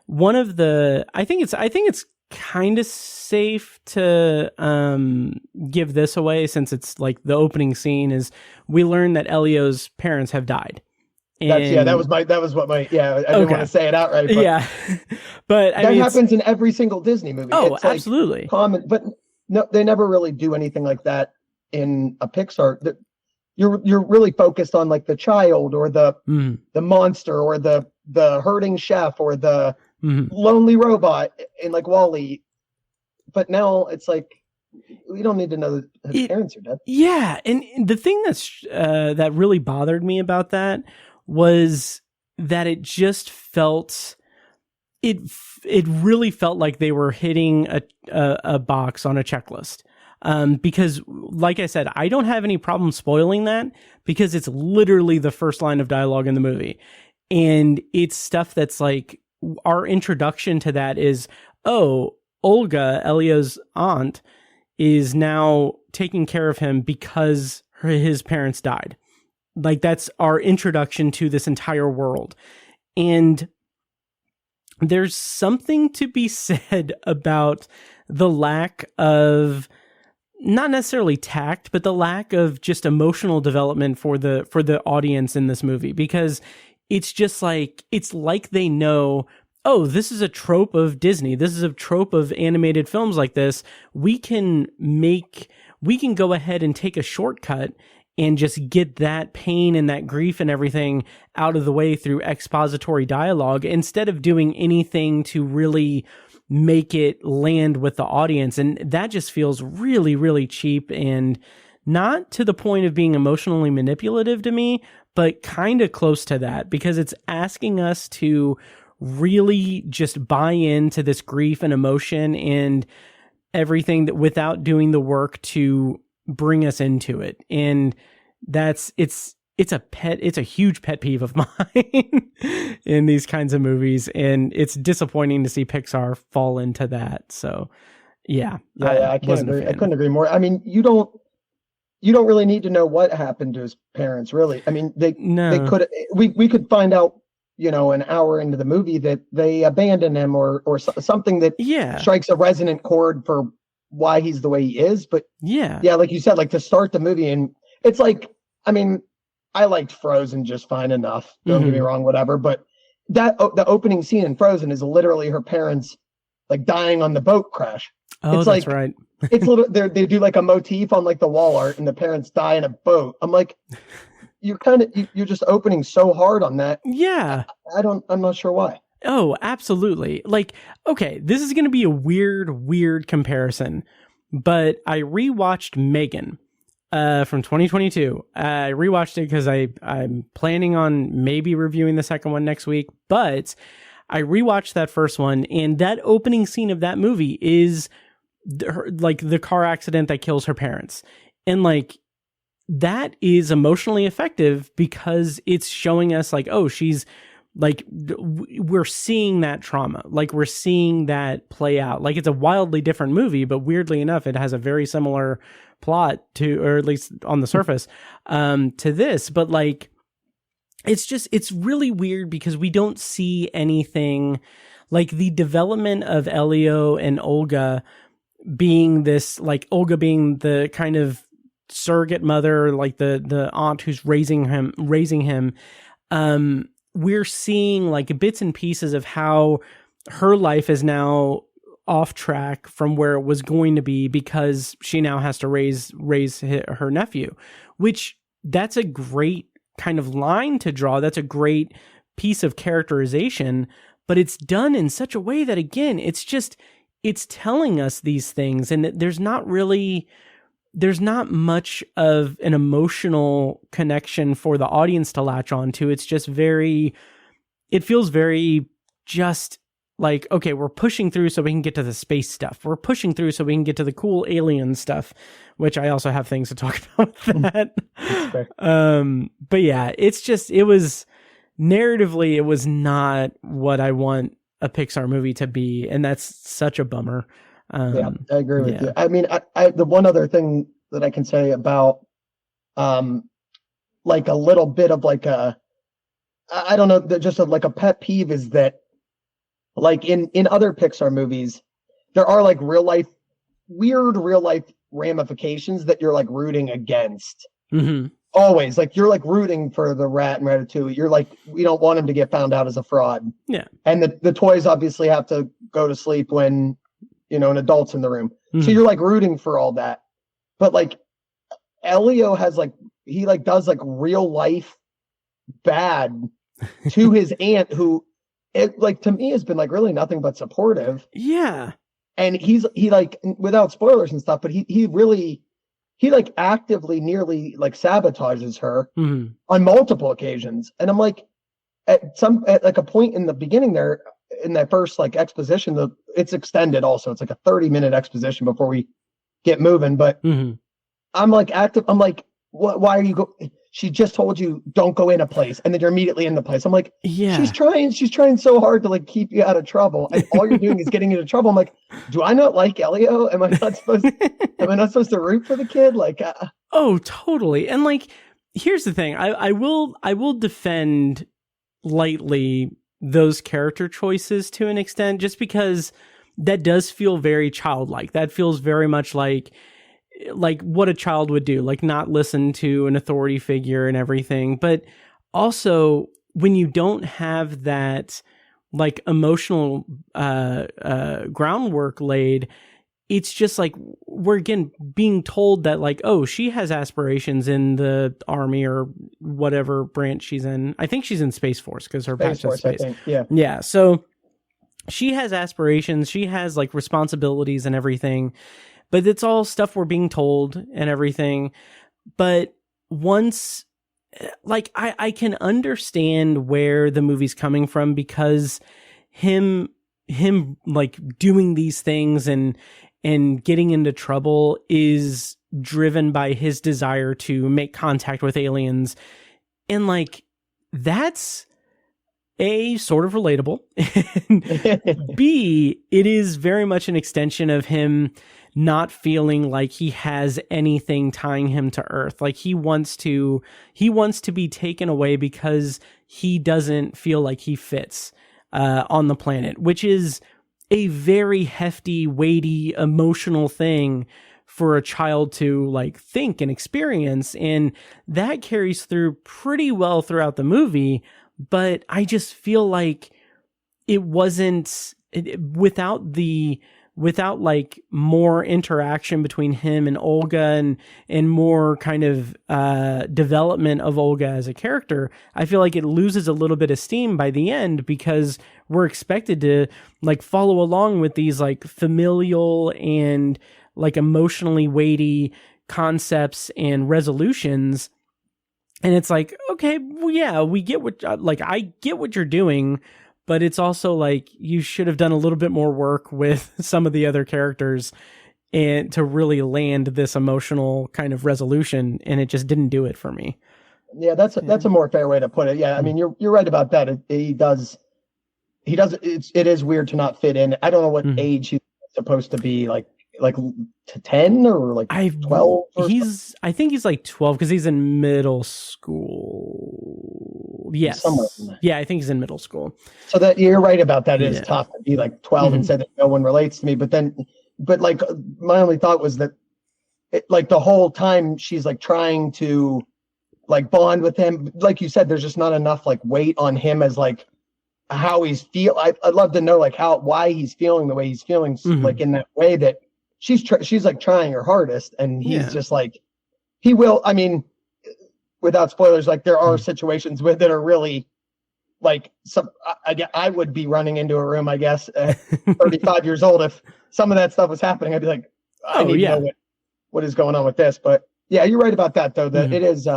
One of the, I think it's kind of safe to give this away since it's like the opening scene is we learn that Elio's parents have died. I didn't want to say it outright. But but that happens in every single Disney movie. Oh, it's absolutely. Like common, but no, they never really do anything like that in a Pixar. You're really focused on like the child or the monster or the hurting chef or the lonely robot in like WALL-E. But now it's like we don't need to know that his parents are dead. Yeah, and the thing that really bothered me about that was that it just felt it really felt like they were hitting a box on a checklist. Because like I said, I don't have any problem spoiling that because it's literally the first line of dialogue in the movie. And it's stuff that's like our introduction to that is, oh, Olga, Elio's aunt, is now taking care of him because his parents died. Like that's our introduction to this entire world. And there's something to be said about the lack of, not necessarily tact, but the lack of just emotional development for the audience in this movie, because it's just like, it's like they know, oh, this is a trope of Disney. This is a trope of animated films like this. We can go ahead and take a shortcut and just get that pain and that grief and everything out of the way through expository dialogue instead of doing anything to really make it land with the audience. And that just feels really, really cheap and not to the point of being emotionally manipulative to me, but kind of close to that, because it's asking us to really just buy into this grief and emotion and everything that without doing the work to bring us into it. And it's a huge pet peeve of mine in these kinds of movies. And it's disappointing to see Pixar fall into that. So I couldn't agree more. I mean, you don't really need to know what happened to his parents, really. I mean, we could find out, an hour into the movie that they abandoned him or something that strikes a resonant chord for why he's the way he is. But like you said, like to start the movie, and it's like, I mean, I liked Frozen just fine enough. Don't get me wrong, whatever. But the opening scene in Frozen is literally her parents like dying on the boat crash. Oh, it's that's like, right. It's they do like a motif on like the wall art, and the parents die in a boat. I'm like, you're just opening so hard on that. Yeah. I'm not sure why. Oh, absolutely. Like, okay, this is going to be a weird comparison, but I rewatched Megan from 2022. I rewatched it because I'm planning on maybe reviewing the second one next week, but I rewatched that first one, and that opening scene of that movie is like the car accident that kills her parents. And like, that is emotionally effective because it's showing us like, oh, she's like, we're seeing that trauma. Like, we're seeing that play out. Like, it's a wildly different movie, but weirdly enough, it has a very similar plot to, or at least on the surface, to this. But like, it's really weird because we don't see anything like the development of Elio and Olga being this, like Olga being the kind of surrogate mother, like the aunt who's raising him. We're seeing like bits and pieces of how her life is now off track from where it was going to be because she now has to raise her nephew, which that's a great kind of line to draw. That's a great piece of characterization, but it's done in such a way that, again, it's telling us these things, and there's not much of an emotional connection for the audience to latch onto. It's just it feels very just like, okay, we're pushing through so we can get to the space stuff. We're pushing through so we can get to the cool alien stuff, which I also have things to talk about with that. But yeah, narratively, it was not what I want a Pixar movie to be. And that's such a bummer. Yeah, I agree with you. I mean, the one other thing that I can say about, like a little bit of like I don't know, like a pet peeve is that, like in other Pixar movies, there are like weird real life ramifications that you're like rooting against. Mm-hmm. Always, like you're like rooting for the rat and Ratatouille. You're like, we don't want him to get found out as a fraud. Yeah, and the toys obviously have to go to sleep when, an adult's in the room. Mm-hmm. So you're like rooting for all that. But like Elio has like, he like does like real life bad to his aunt, who it like to me has been like really nothing but supportive. Yeah. And he like, without spoilers and stuff, but he like actively nearly like sabotages her on multiple occasions. And I'm like, at like a point in the beginning there, in that first like exposition, it's extended also. It's like a 30-minute exposition before we get moving. But I'm like I'm like, why are you she just told you don't go in a place, and then you're immediately in the place. I'm like, yeah, she's trying so hard to like keep you out of trouble, and all you're doing is getting into trouble. I'm like, do I not like Elio? Am I not supposed to root for the kid? Like, oh, totally. And like, here's the thing. I will defend lightly those character choices to an extent, just because that does feel very childlike. That feels very much like what a child would do, like not listen to an authority figure and everything. But also, when you don't have that like emotional groundwork laid, it's just like we're again being told that like, oh, she has aspirations in the army or whatever branch she's in. I think she's in Space Force because her patch is space. Yeah. So she has aspirations. She has like responsibilities and everything. But it's all stuff we're being told and everything. But once, like, I can understand where the movie's coming from, because him like doing these things and getting into trouble is driven by his desire to make contact with aliens. And like, that's A, sort of relatable. And B, it is very much an extension of him not feeling like he has anything tying him to Earth. Like he wants to be taken away because he doesn't feel like he fits on the planet, which is a very hefty, weighty, emotional thing for a child to like think and experience. And that carries through pretty well throughout the movie. But I just feel like it wasn't without the without like more interaction between him and Olga and more kind of development of Olga as a character, I feel like it loses a little bit of steam by the end, because we're expected to like follow along with these like familial and like emotionally weighty concepts and resolutions. And it's like, okay, well, yeah, we get what, like, I get what you're doing, but it's also like you should have done a little bit more work with some of the other characters and to really land this emotional kind of resolution, and it just didn't do it for me. Yeah, that's a more fair way to put it. Yeah, I mean, you're right about that. It is weird to not fit in. I don't know what age he's supposed to be, like to 10 or like 12. I think he's like 12 because he's in middle school. Yes. Yeah, I think he's in middle school. So that you're right about that. It is tough to be like 12 and say that no one relates to me. But like my only thought was that like the whole time she's like trying to like bond with him. Like you said, there's just not enough like weight on him as like how he's I'd love to know like why he's feeling the way he's feeling, like in that way that she's like trying her hardest, and he's just like, he will. I mean, without spoilers, like there are situations that are really like I would be running into a room, I guess, at 35 years old. If some of that stuff was happening, I'd be like, I need to know what is going on with this. But yeah, you're right about that though, that it is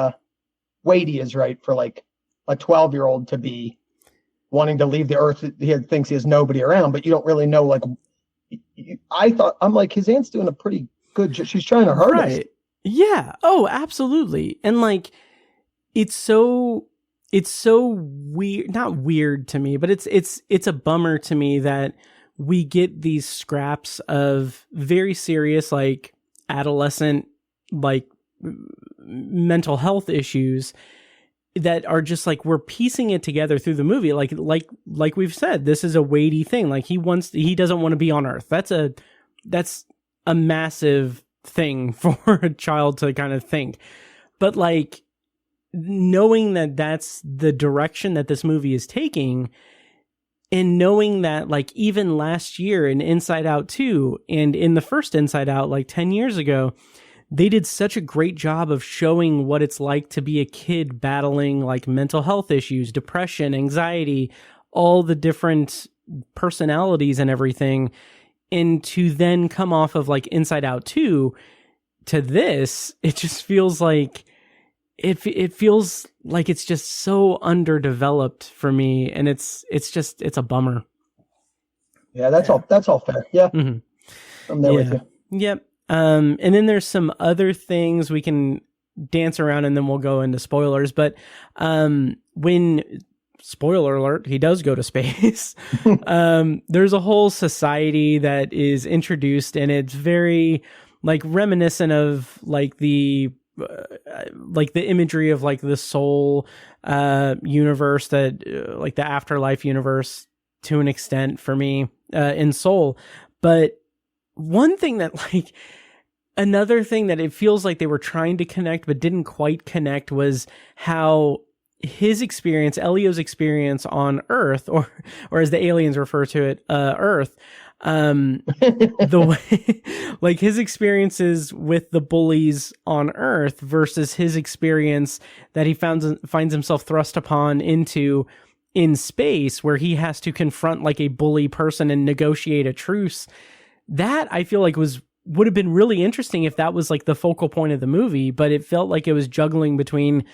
weighty is right for like a 12-year-old to be wanting to leave the earth. He thinks he has nobody around, but you don't really know. Like, I'm like, his aunt's doing a pretty good job. She's trying her hardest. Right. Yeah. Oh, absolutely. And like, it's so weird, not weird to me, but it's a bummer to me that we get these scraps of very serious, like adolescent, like mental health issues that are just like, we're piecing it together through the movie. Like we've said, this is a weighty thing. Like he doesn't want to be on Earth. That's a massive thing for a child to kind of think. But like, knowing that that's the direction that this movie is taking, and knowing that like even last year in Inside Out 2 and in the first Inside Out, like 10 years ago, they did such a great job of showing what it's like to be a kid battling like mental health issues, depression, anxiety, all the different personalities and everything. And to then come off of like Inside Out 2 to this, it just feels like it feels like it's just so underdeveloped for me. And it's a bummer. Yeah, that's all fair. Yeah. Mm-hmm. I'm there with you. Yep. And then there's some other things we can dance around, and then we'll go into spoilers. But when, spoiler alert, he does go to space, there's a whole society that is introduced, and it's very like reminiscent of like the imagery of like the soul universe, that like the afterlife universe to an extent for me in Soul. But one thing that like, another thing that it feels like they were trying to connect but didn't quite connect was how his experience, Elio's experience on Earth, or as the aliens refer to it, Earth, the way like his experiences with the bullies on Earth versus his experience that he finds himself thrust upon into in space, where he has to confront like a bully person and negotiate a truce. That I feel like would have been really interesting if that was like the focal point of the movie, but it felt like it was juggling between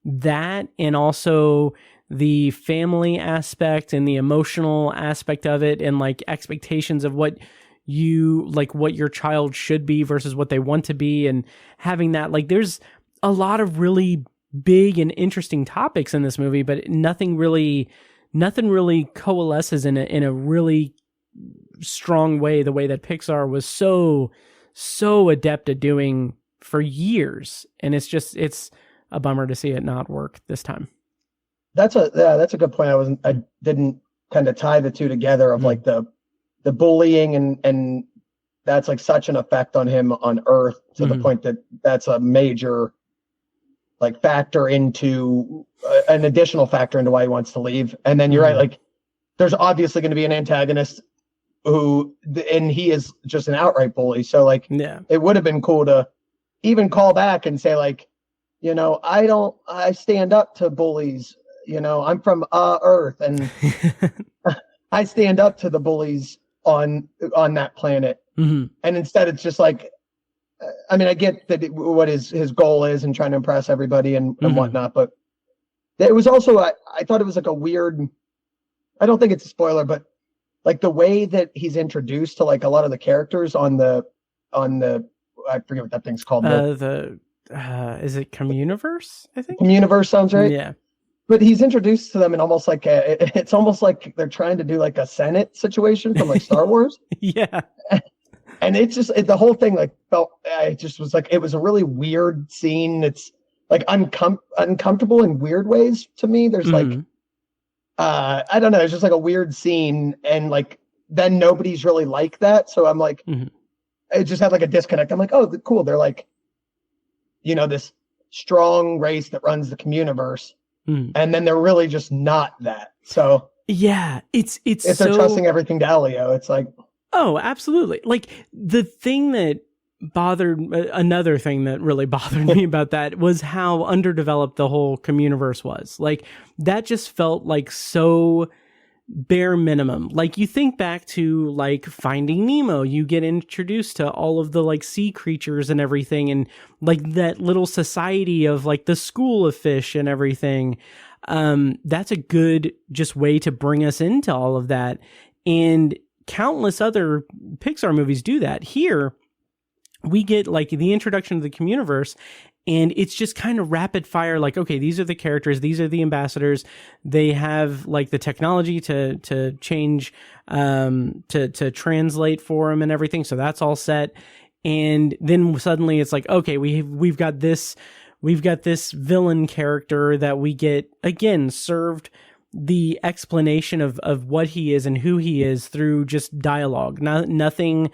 that and also the family aspect and the emotional aspect of it, and like expectations of what your child should be versus what they want to be, and having that, like, there's a lot of really big and interesting topics in this movie, but nothing really coalesces in a really strong way, the way that Pixar was so adept at doing for years. And it's a bummer to see it not work this time. That's a good point. I didn't kind of tie the two together of like the bullying and that's like such an effect on him on Earth to the point that that's a major like factor into an additional factor into why he wants to leave. And then you're right, like there's obviously going to be an antagonist and he is just an outright bully. So like, Yeah. it would have been cool to even call back and say like, I stand up to bullies. I'm from Earth, and I stand up to the bullies on that planet. Mm-hmm. And instead, it's just like, I mean, I get that what his goal is and trying to impress everybody and whatnot, but it was also, I thought it was like a weird, I don't think it's a spoiler, but like the way that he's introduced to like a lot of the characters on the, I forget what that thing's called. Is it Communiverse? I think Communiverse sounds right. Yeah. But he's introduced to them in almost like it's almost like they're trying to do like a Senate situation from like Star Wars. Yeah. And it's just, the whole thing like felt, I just was like, it was a really weird scene. It's like uncomfortable in weird ways to me. There's like, I don't know. It's just like a weird scene. And like, then nobody's really like that. So I'm like, it just had like a disconnect. I'm like, oh, cool. They're like, this strong race that runs the Communiverse. And then they're really just not that. So yeah, it's if they're trusting everything to Elio, it's like, oh, absolutely. Like another thing that really bothered me about that was how underdeveloped the whole Communiverse was. Like that just felt like so bare minimum. Like you think back to like Finding Nemo, you get introduced to all of the like sea creatures and everything, and like that little society of like the school of fish and everything. That's a good just way to bring us into all of that. And countless other Pixar movies do that. Here we get like the introduction to the Communiverse, and it's just kind of rapid fire. Like, okay, these are the characters. These are the ambassadors. They have like the technology to change, to translate for them and everything. So that's all set. And then suddenly it's like, okay, we've got this villain character that we get again served the explanation of what he is and who he is through just dialogue. Nothing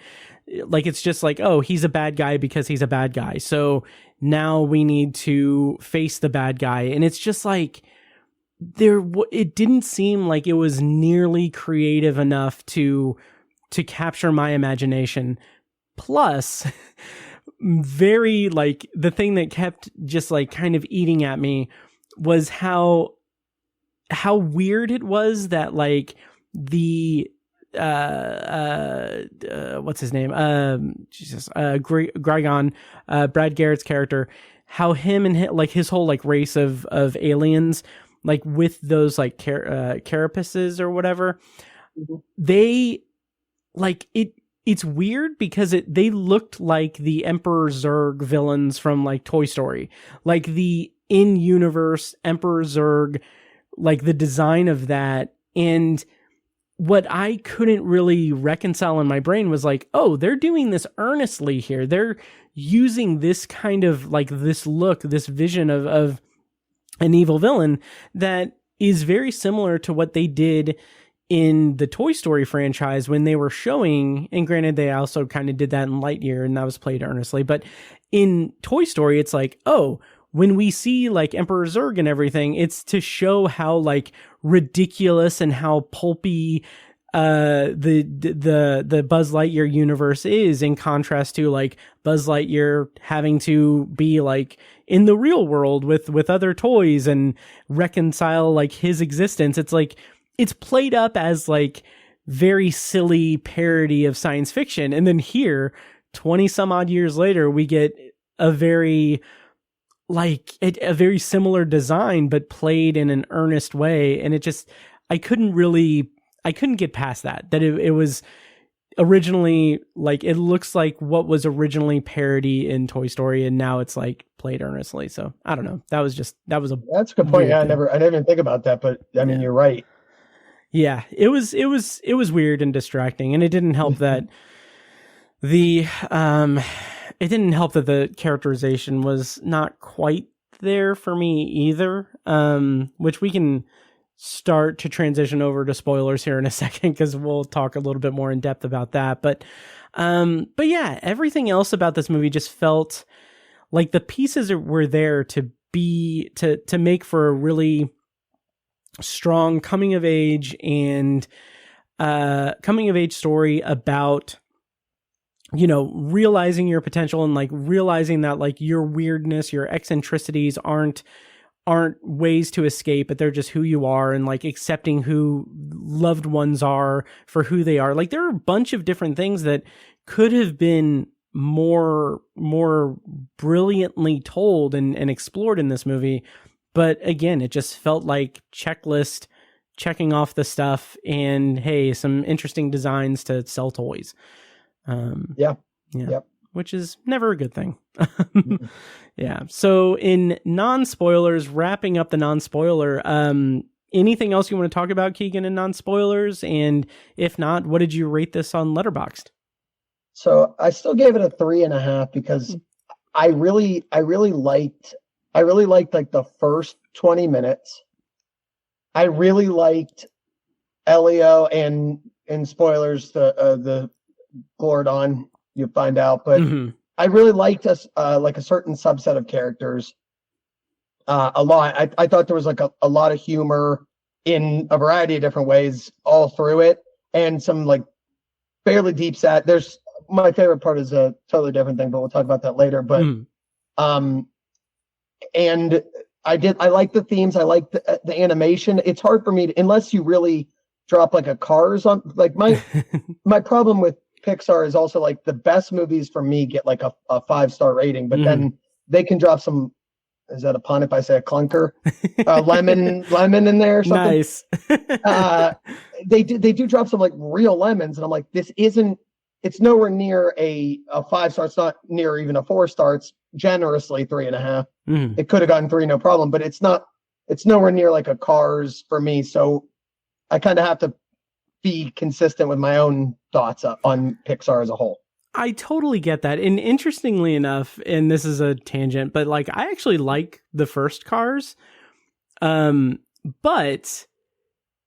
like, it's just like, oh, he's a bad guy because he's a bad guy. So now we need to face the bad guy. And it's just like, it didn't seem like it was nearly creative enough to capture my imagination. Plus, very like the thing that kept just like kind of eating at me was how weird it was that like the what's his name? Grigon, Brad Garrett's character, how him and like his whole like race of aliens, like with those like carapaces or whatever, they like it. It's weird because they looked like the Emperor Zurg villains from like Toy Story, like the in-universe Emperor Zurg, like the design of that. And what I couldn't really reconcile in my brain was like, oh, they're doing this earnestly here. They're using this kind of like this look, this vision of an evil villain that is very similar to what they did in the Toy Story franchise when they were showing, and granted, they also kind of did that in Lightyear and that was played earnestly, but in Toy Story, it's like, oh, when we see like Emperor Zurg and everything, it's to show how like ridiculous and how pulpy the Buzz Lightyear universe is, in contrast to like Buzz Lightyear having to be like in the real world with other toys and reconcile like his existence. It's like, it's played up as like very silly parody of science fiction. And then here, 20 some odd years later, we get a very similar design, but played in an earnest way. And it just, I couldn't get past that it was originally like, it looks like what was originally parody in Toy Story. And now it's like played earnestly. So I don't know. That's a good point. Yeah. I didn't even think about that, but I mean, you're right. Yeah, it was weird and distracting, and it didn't help that the characterization was not quite there for me either. Which we can start to transition over to spoilers here in a second, because we'll talk a little bit more in depth about that. But yeah, everything else about this movie just felt like the pieces were there to make for a really strong coming of age and coming of age story about, you know, realizing your potential and like realizing that like your weirdness, your eccentricities aren't ways to escape, but they're just who you are, and like accepting who loved ones are for who they are. Like there are a bunch of different things that could have been more brilliantly told and explored in this movie. But again, it just felt like checklist, checking off the stuff, and hey, some interesting designs to sell toys. Yeah. Which is never a good thing. Yeah. So in non-spoilers, wrapping up the non-spoiler, anything else you want to talk about, Keegan, in non-spoilers? And if not, what did you rate this on Letterboxd? So I still gave it a 3.5 because I really liked like the first 20 minutes. I really liked Elio and spoilers, the Glordon, you find out, but I really liked us like a certain subset of characters a lot. I thought there was like a lot of humor in a variety of different ways all through it, and some like fairly deep set. There's my favorite part is a totally different thing, but we'll talk about that later. But and I like the themes. I like the animation. It's hard for me to, unless you really drop like a Cars on, like my problem with Pixar is also like the best movies for me get like a 5-star rating, but then they can drop some, is that a pun if I say a clunker? Lemon in there or something. Nice. They do drop some like real lemons, and I'm like, it's nowhere near a 5-star. It's not near even a 4-star. It's generously 3.5. It could have gotten 3, no problem, but it's nowhere near like a Cars for me. So I kind of have to be consistent with my own thoughts on Pixar as a whole. I totally get that. And interestingly enough, and this is a tangent, but like I actually like the first Cars. But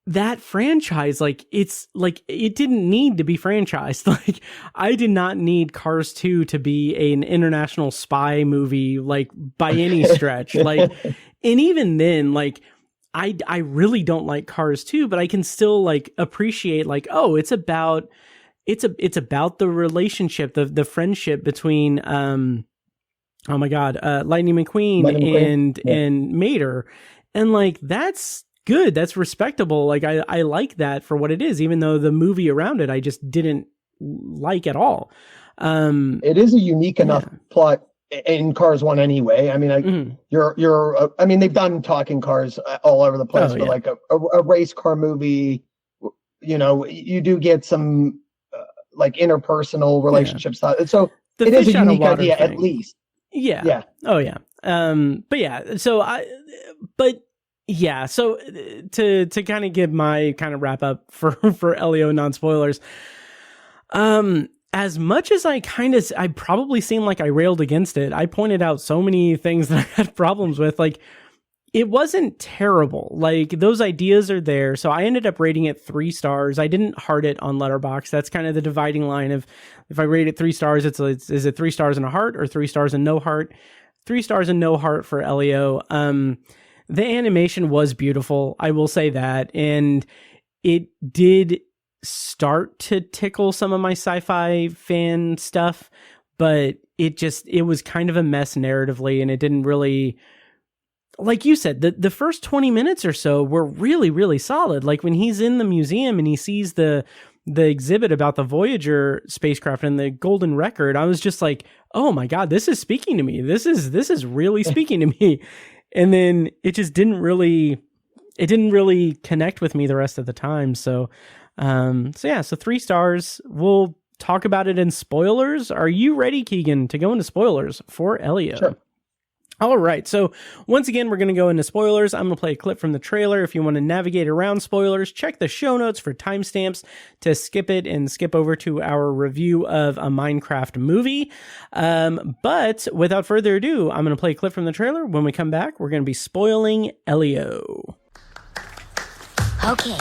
that franchise, like it's like it didn't need to be franchised. Like I did not need Cars 2 to be an international spy movie, like by any stretch. Like, and even then, like I really don't like Cars 2, but I can still like appreciate like, oh, it's about the relationship, the friendship between Lightning McQueen and Mater. And like that's good, that's respectable. Like I like that for what it is, even though the movie around it I just didn't like at all. It is a unique enough plot in Cars 1 anyway. I mean, I mean, they've done talking cars all over the place, but like a race car movie, you know, you do get some like interpersonal relationships. So it is a unique idea thing. At least. Yeah. Yeah. Oh yeah. But yeah, so so to kind of give my kind of wrap up for Elio non-spoilers, as much as I probably seem like I railed against it, I pointed out so many things that I had problems with. Like, it wasn't terrible. Like, those ideas are there. So I ended up rating it 3 stars. I didn't heart it on Letterboxd. That's kind of the dividing line of if I rate it 3 stars, is it 3 stars and a heart or 3 stars and no heart? 3 stars and no heart for Elio. The animation was beautiful. I will say that. And it did start to tickle some of my sci-fi fan stuff, but it was kind of a mess narratively, and it didn't really, like you said, the first 20 minutes or so were really, really solid. Like when he's in the museum and he sees the exhibit about the Voyager spacecraft and the golden record, I was just like, oh my God, this is speaking to me. This is really speaking to me. And then it just didn't really connect with me the rest of the time. So 3 stars. We'll talk about it in spoilers. Are you ready, Keegan, to go into spoilers for Elio? Sure. All right. So once again, we're going to go into spoilers. I'm going to play a clip from the trailer. If you want to navigate around spoilers, check the show notes for timestamps to skip it and skip over to our review of a Minecraft movie. But without further ado, I'm going to play a clip from the trailer. When we come back, we're going to be spoiling Elio. Okay,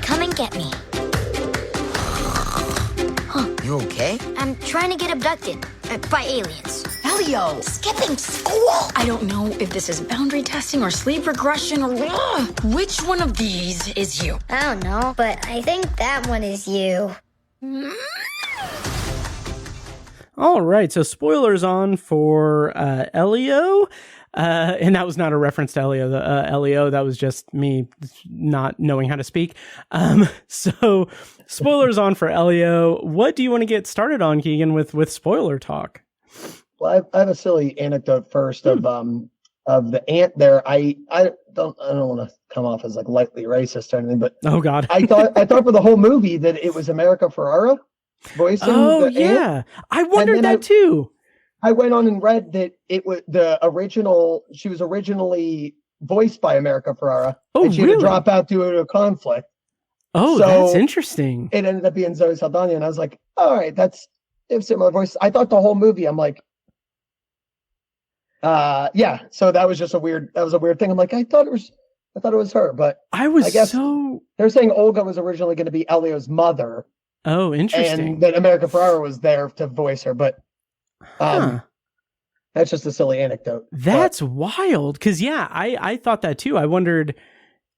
come and get me. You okay? I'm trying to get abducted by aliens. Elio! Skipping school. I don't know if this is boundary testing or sleep regression or... Which one of these is you? I don't know, but I think that one is you. All right, so spoilers on for Elio. And that was not a reference to Elio. Elio, that was just me not knowing how to speak. So spoilers on for Elio. What do you want to get started on, Keegan, with spoiler talk? Well, I have a silly anecdote first of the ant there. I don't want to come off as like lightly racist or anything, but Oh God. I thought for the whole movie that it was America Ferrera voicing the ant. I wondered that too. I went on and read that it was she was originally voiced by America Ferrera. Oh, and she had to drop out due to a conflict. Oh, So that's interesting. It ended up being Zoe Saldana, and I was like, all right, it's similar voice. I thought the whole movie, I'm like, yeah. So that was a weird thing. I'm like, I thought it was her, but I guess they're saying Olga was originally going to be Elio's mother. Oh, interesting. And that America Ferrera was there to voice her, but that's just a silly anecdote. That's wild. Because I thought that too. I wondered.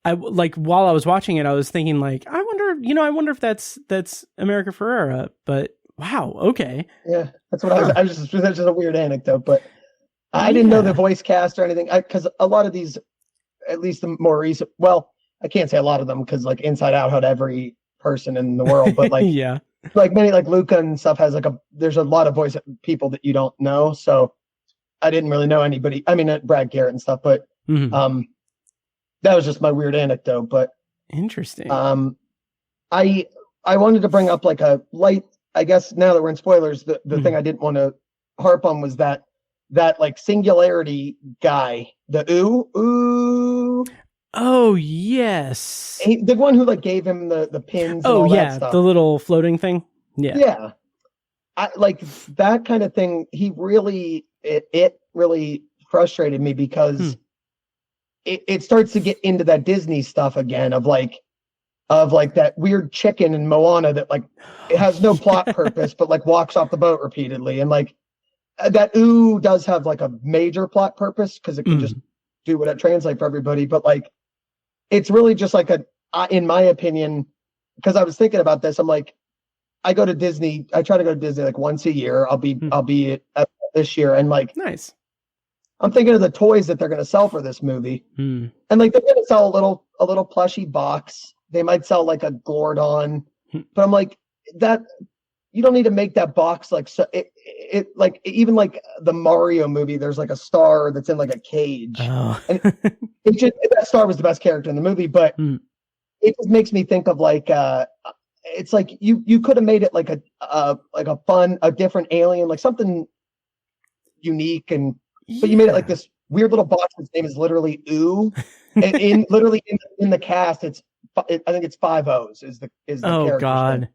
While I was watching it, I was thinking like, I wonder if that's America Ferrera. But wow, okay. Yeah, that's what that's just a weird anecdote. But I didn't know the voice cast or anything, because a lot of these, at least the more recent. Well, I can't say a lot of them because like Inside Out had every person in the world, but like yeah. Like many, like Luca and stuff has there's a lot of voice people that you don't know. So I didn't really know anybody. I mean, Brad Garrett and stuff, but that was just my weird anecdote. But interesting. I wanted to bring up like a light, I guess now that we're in spoilers, the thing I didn't want to harp on was that like singularity guy, the ooh. Oh yes, the one who like gave him the pins. Oh and all yeah, that stuff. the little floating thing. Yeah, I like that kind of thing. He really it really frustrated me because it starts to get into that Disney stuff again of like that weird chicken in Moana that like it has no plot purpose but like walks off the boat repeatedly, and like that ooh does have like a major plot purpose because it can just do what it translates for everybody, but like it's really just like in my opinion, because I was thinking about this, I'm like, I try to go to Disney like once a year. I'll be at this year, and like nice. I'm thinking of the toys that they're going to sell for this movie, and like they're going to sell a little plushy box. They might sell like a Gordon, but I'm like that. You don't need to make that box like so. It like even like the Mario movie. There's like a star that's in like a cage, and it just that star was the best character in the movie. But it just makes me think of like it's like you could have made it like a fun, a different alien, like something unique, but you made it like this weird little box. Its name is literally Ooh, and in the cast, I think it's 5 O's is the character's God. name.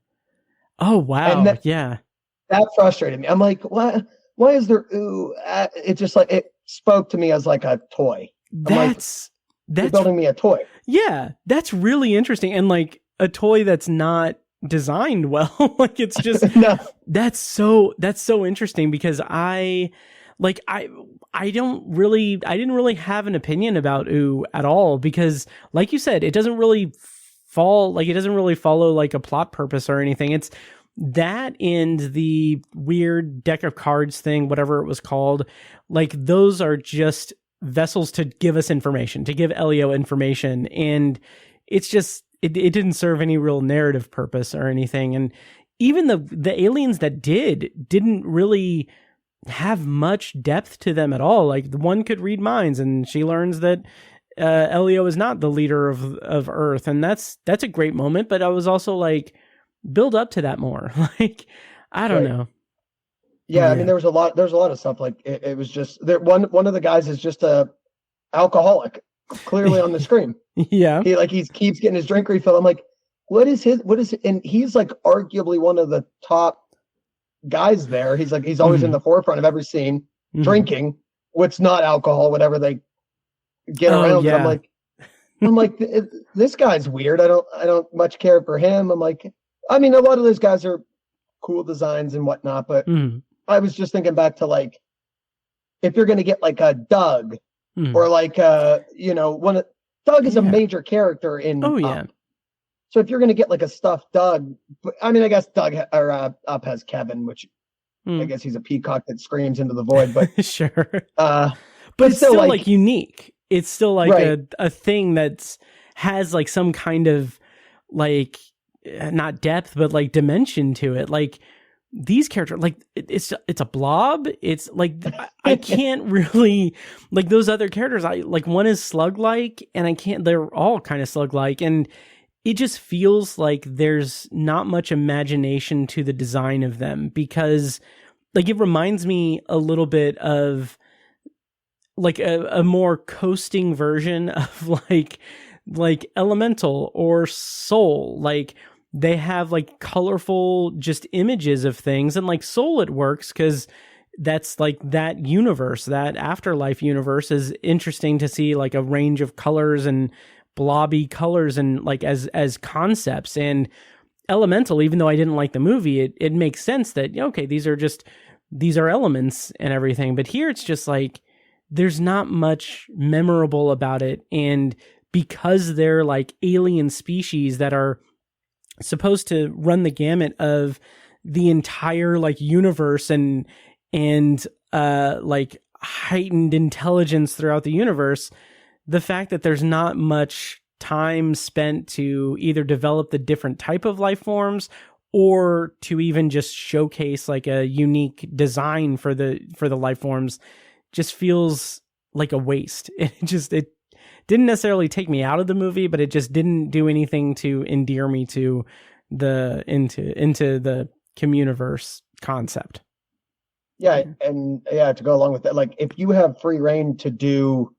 Oh wow! That frustrated me. I'm like, what? Why is there ooh? It just like it spoke to me as like a toy. That's building me a toy. Yeah, that's really interesting, and like a toy that's not designed well. Like it's just no. That's so interesting because I didn't really have an opinion about ooh at all because, like you said, it doesn't really follow like a plot purpose or anything. It's that and the weird deck of cards thing, whatever it was called. Like those are just vessels to give us information, to give Elio information. And it's just, it didn't serve any real narrative purpose or anything. And even the aliens that didn't really have much depth to them at all. Like the one could read minds and she learns that Elio is not the leader of Earth, and that's a great moment. But I was also like, build up to that more. Like, I don't know. Yeah, I mean, there's a lot of stuff. Like it was just there. One of the guys is just a alcoholic, clearly on the screen. Yeah, he keeps getting his drink refill. I'm like, what is and he's like arguably one of the top guys there. He's always in the forefront of every scene, drinking what's not alcohol, whatever they get around. Yeah. I'm like, this guy's weird. I don't much care for him. I'm like, I mean, a lot of those guys are cool designs and whatnot, but I was just thinking back to like if you're going to get like a Doug or like Doug is a major character in. Oh yeah. So if you're going to get like a stuffed Doug, I mean, I guess Doug or Up has Kevin, which I guess he's a peacock that screams into the void. But sure. But it's still like unique. It's still like right. a thing that's has like some kind of like not depth, but like dimension to it. Like these characters, like it's a blob. It's like I can't really like those other characters. I like one is slug like, and I can't. They're all kind of slug like, and it just feels like there's not much imagination to the design of them because like it reminds me a little bit of like a more coasting version of like Elemental or Soul. Like they have like colorful just images of things, and like Soul it works because that's like that universe, that afterlife universe is interesting to see like a range of colors and blobby colors and like as concepts. And Elemental, even though I didn't like the movie, it makes sense that okay, these are elements and everything. But here it's just like there's not much memorable about it, and because they're like alien species that are supposed to run the gamut of the entire like universe and like heightened intelligence throughout the universe, the fact that there's not much time spent to either develop the different type of life forms or to even just showcase like a unique design for the life forms just feels like a waste. It didn't necessarily take me out of the movie, but it just didn't do anything to endear me to into the Communiverse concept. Yeah, and to go along with that, like if you have free reign to do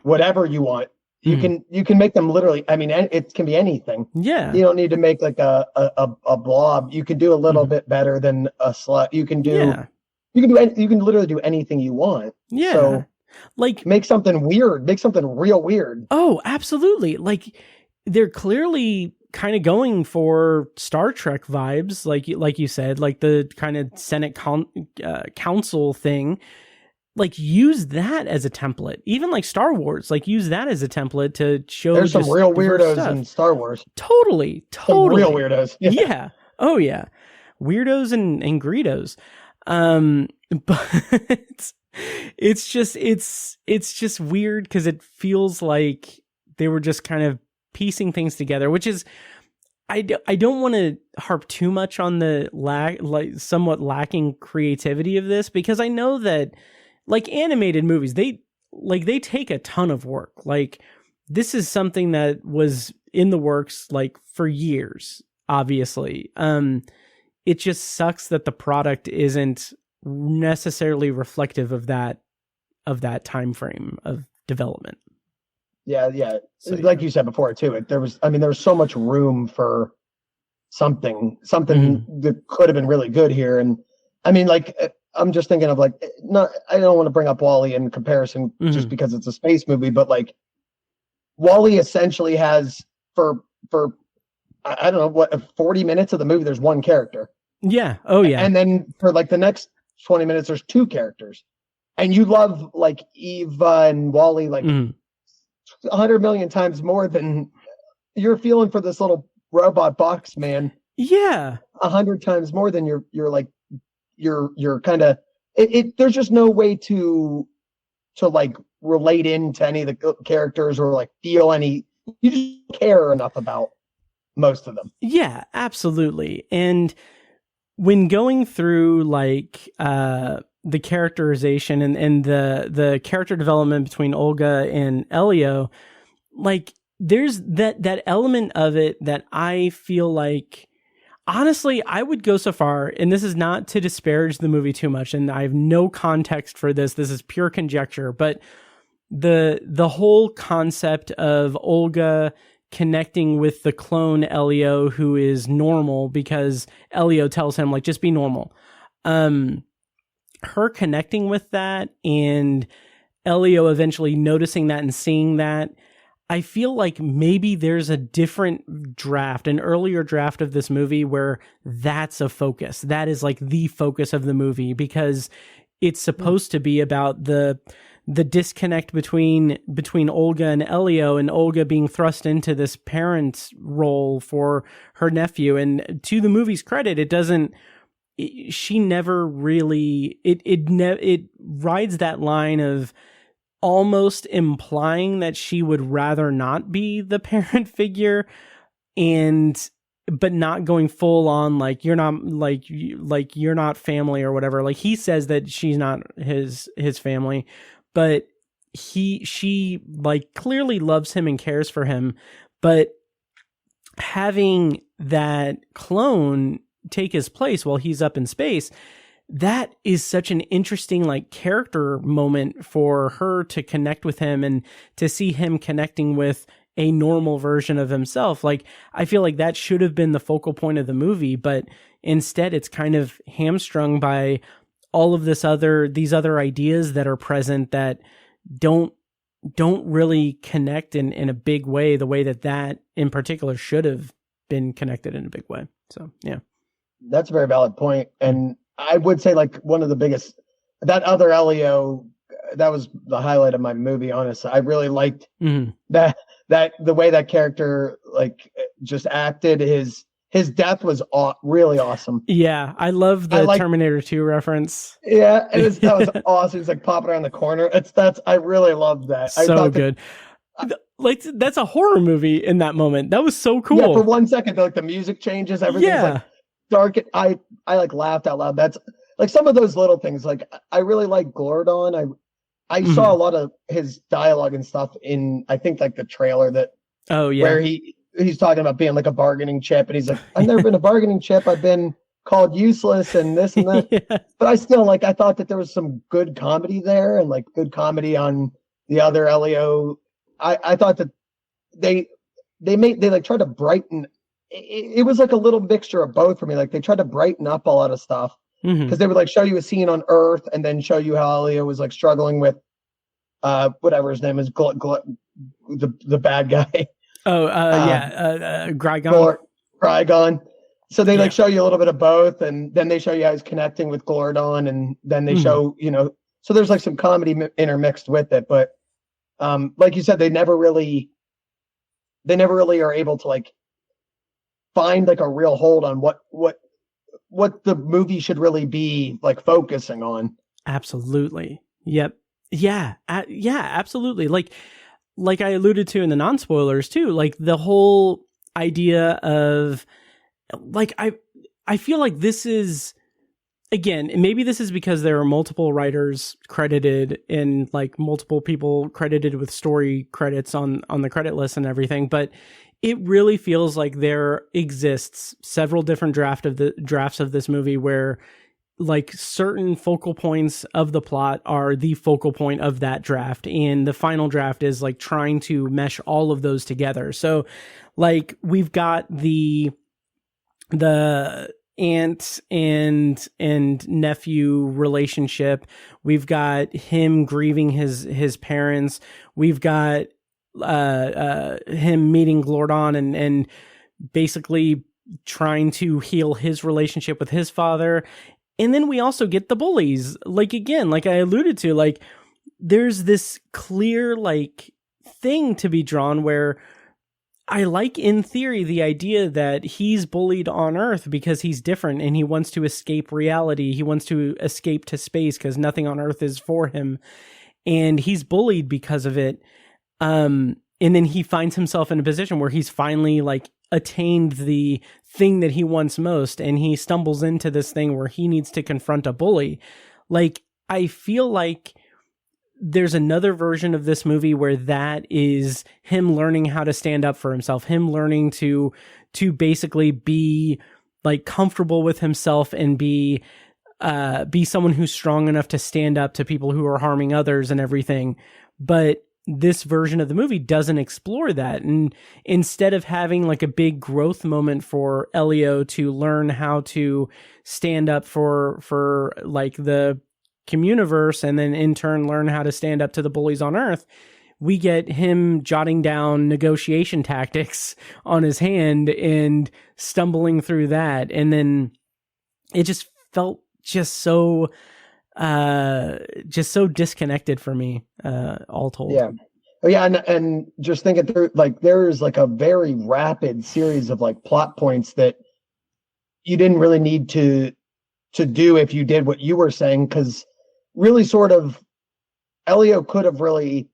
whatever you want, you can make them literally. I mean, it can be anything. Yeah, you don't need to make like a blob. You can do a little bit better than a slut. You can do. You can literally do anything you want. Yeah. So like make something weird, make something real weird. Oh, absolutely. Like they're clearly kind of going for Star Trek vibes, like you said, like the kind of Senate council thing. Like use that as a template. Even like Star Wars, like use that as a template to show. There's some real weirdos stuff. In Star Wars. Totally. Some real weirdos. Yeah. Oh yeah. Weirdos and greedos. But it's just weird because it feels like they were just kind of piecing things together, which is I don't want to harp too much on the somewhat lacking creativity of this, because I know that like animated movies, they take a ton of work. Like this is something that was in the works like for years, obviously. It just sucks that the product isn't necessarily reflective of that time frame of development. Yeah. So, like you said before too, there was so much room for something that could have been really good here. And I mean, like, I'm just thinking of like, I don't want to bring up WALL-E in comparison just because it's a space movie, but like WALL-E essentially has for I don't know what 40 minutes of the movie, there's one character. Yeah. Oh yeah. And then for like the next 20 minutes, there's two characters, and you love like Eva and WALL-E like 100 million times more than you're feeling for this little robot box man. Yeah. 100 times more than you're kind of it. There's just no way to like relate into any of the characters or like feel any. You just care enough about most of them. Yeah, absolutely. And when going through like the characterization and the character development between Olga and Elio, like there's that element of it that I feel like, honestly, I would go so far, and this is not to disparage the movie too much, and I have no context for this. This is pure conjecture, but the whole concept of Olga connecting with the clone Elio, who is normal because Elio tells him like, just be normal. Her connecting with that and Elio eventually noticing that and seeing that, I feel like maybe there's a different draft, an earlier draft of this movie where that's a focus. That is like the focus of the movie, because it's supposed to be about the disconnect between Olga and Elio, and Olga being thrust into this parent role for her nephew. And to the movie's credit, she never really, it rides that line of almost implying that she would rather not be the parent figure, but not going full on like you're not family or whatever. Like, he says that she's not his family, but she like clearly loves him and cares for him. But having that clone take his place while he's up in space, that is such an interesting like character moment for her to connect with him and to see him connecting with a normal version of himself. Like, I feel like that should have been the focal point of the movie, but instead it's kind of hamstrung by all of these other ideas that are present that don't really connect in a big way, the way that in particular should have been connected in a big way. So, yeah. That's a very valid point. And I would say like one of the biggest, that other Elio, that was the highlight of my movie, honestly. I really liked that the way that character like just acted. His death was really awesome. Yeah, I love the Terminator 2 reference. Yeah, that was awesome. He's like popping around the corner. I really loved that. So good. Like, that's a horror movie in that moment. That was so cool. Yeah, for 1 second, like the music changes, everything's like dark. I like laughed out loud. That's like some of those little things. Like, I really like Glordon. I saw a lot of his dialogue and stuff in, I think, like the trailer where he's talking about being like a bargaining chip, and he's like, I've never been a bargaining chip. I've been called useless and this and that. Yeah. But I still I thought that there was some good comedy there, and like good comedy on the other Elio. I thought that they like tried to brighten. It was like a little mixture of both for me. Like, they tried to brighten up a lot of stuff. Because they would like show you a scene on Earth and then show you how Elio was like struggling with whatever his name is, the bad guy. Grygon. So they like show you a little bit of both, and then they show you how he's connecting with Glordon, and then they show, so there's like some comedy intermixed with it. But like you said, they never really are able to like find like a real hold on what the movie should really be like focusing on. Absolutely. Yep. Yeah. Absolutely. Like I alluded to in the non-spoilers too, like the whole idea of like, I feel like this is, again, maybe this is because there are multiple writers credited and like multiple people credited with story credits on the credit list and everything, but it really feels like there exists several different drafts of this movie where like certain focal points of the plot are the focal point of that draft, and the final draft is like trying to mesh all of those together. So like we've got the aunt and nephew relationship, we've got him grieving his parents, we've got him meeting Glordon and basically trying to heal his relationship with his father. And then we also get the bullies. Like, again, like I alluded to, like there's this clear like thing to be drawn where I like, in theory, the idea that he's bullied on Earth because he's different and he wants to escape reality. He wants to escape to space because nothing on Earth is for him. And he's bullied because of it. And then he finds himself in a position where he's finally like attained the thing that he wants most, and he stumbles into this thing where he needs to confront a bully. Like, I feel like there's another version of this movie where that is him learning how to stand up for himself, him learning to basically be like comfortable with himself and be someone who's strong enough to stand up to people who are harming others and everything. But this version of the movie doesn't explore that. And instead of having like a big growth moment for Elio to learn how to stand up for like the communiverse and then in turn learn how to stand up to the bullies on Earth, we get him jotting down negotiation tactics on his hand and stumbling through that. And then it just felt just so just so disconnected for me, all told. Yeah. Oh yeah, and just thinking through, like, there's like a very rapid series of like plot points that you didn't really need to do if you did what you were saying, because really sort of Elio could have really,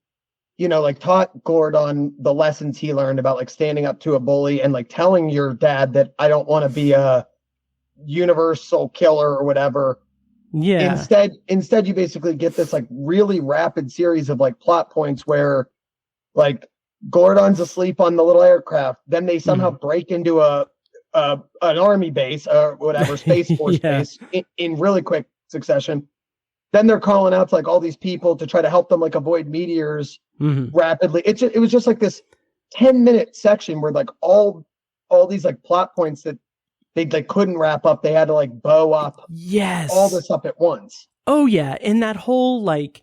like taught Gordon the lessons he learned about like standing up to a bully and like telling your dad that I don't want to be a universal killer or whatever. Yeah. Instead you basically get this like really rapid series of like plot points where like Gordon's asleep on the little aircraft, then they somehow break into an army base or whatever, Space Force base in really quick succession. Then they're calling out to like all these people to try to help them like avoid meteors rapidly. It was just like this 10-minute section where like all these like plot points that they like couldn't wrap up. They had to like bow up all this up at once. Oh yeah. And that whole like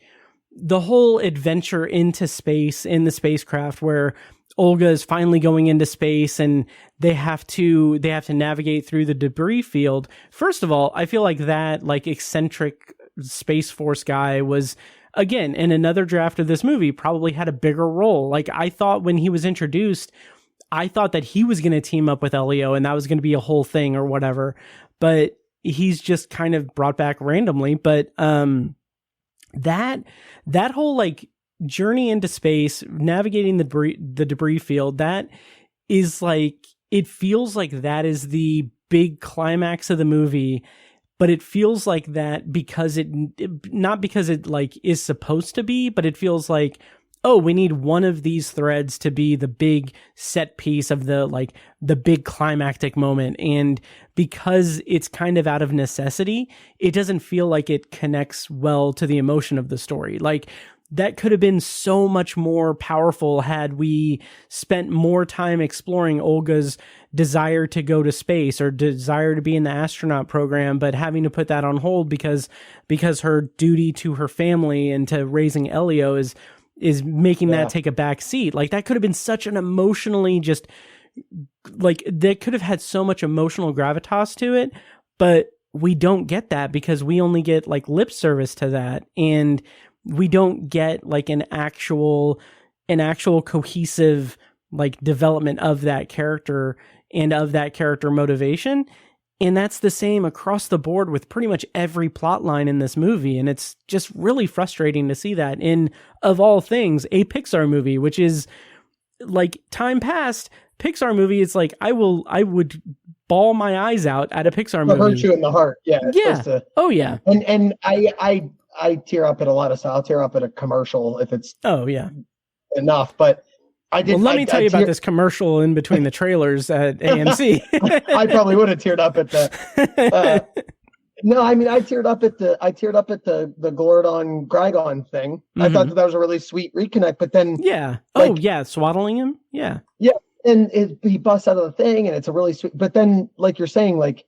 the whole adventure into space in the spacecraft where Olga is finally going into space and they have to navigate through the debris field. First of all, I feel like that like eccentric Space Force guy was, again, in another draft of this movie, probably had a bigger role. Like I thought when he was introduced, I thought that he was going to team up with Elio and that was going to be a whole thing or whatever, but he's just kind of brought back randomly. But that whole like journey into space, navigating the debris field, that is like, it feels like that is the big climax of the movie, but it feels like that because not because it like is supposed to be, but it feels like, oh, we need one of these threads to be the big set piece of the big climactic moment. And because it's kind of out of necessity, it doesn't feel like it connects well to the emotion of the story. Like that could have been so much more powerful had we spent more time exploring Olga's desire to go to space or desire to be in the astronaut program, but having to put that on hold because her duty to her family and to raising Elio is making that take a back seat. Like that could have been such an emotionally just like that could have had so much emotional gravitas to it, but we don't get that because we only get like lip service to that. And we don't get like an actual cohesive like development of that character and of that character motivation. And that's the same across the board with pretty much every plot line in this movie. And it's just really frustrating to see that in, of all things, a Pixar movie, which is like time past Pixar movie. It's like, I would bawl my eyes out at a Pixar movie. Hurt you in the heart. Yeah. Yeah. Oh yeah. And I tear up at a lot of stuff. I'll tear up at a commercial if it's enough, but I did. Well, let me tell you about this commercial in between the trailers at AMC. I probably would have teared up at the. No, I mean I teared up at the Gordon Grygon thing. I thought that was a really sweet reconnect, but then swaddling him, yeah, and he busts out of the thing, and it's a really sweet. But then, like you're saying, like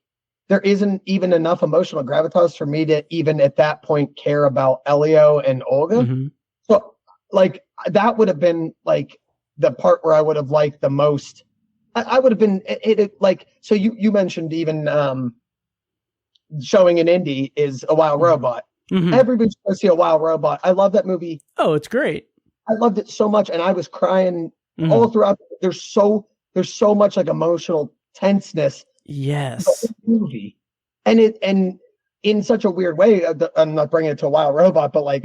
there isn't even enough emotional gravitas for me to even at that point care about Elio and Olga. So, like that would have been like the part where I would have liked the most. I would have been it like, so you mentioned even showing in Indy is A Wild Robot. Everybody's supposed to see A Wild Robot. I love that movie. Oh, it's great. I loved it so much, and I was crying all throughout. There's so much like emotional tenseness. Yes. In the movie, and in such a weird way. I'm not bringing it to A Wild Robot, but like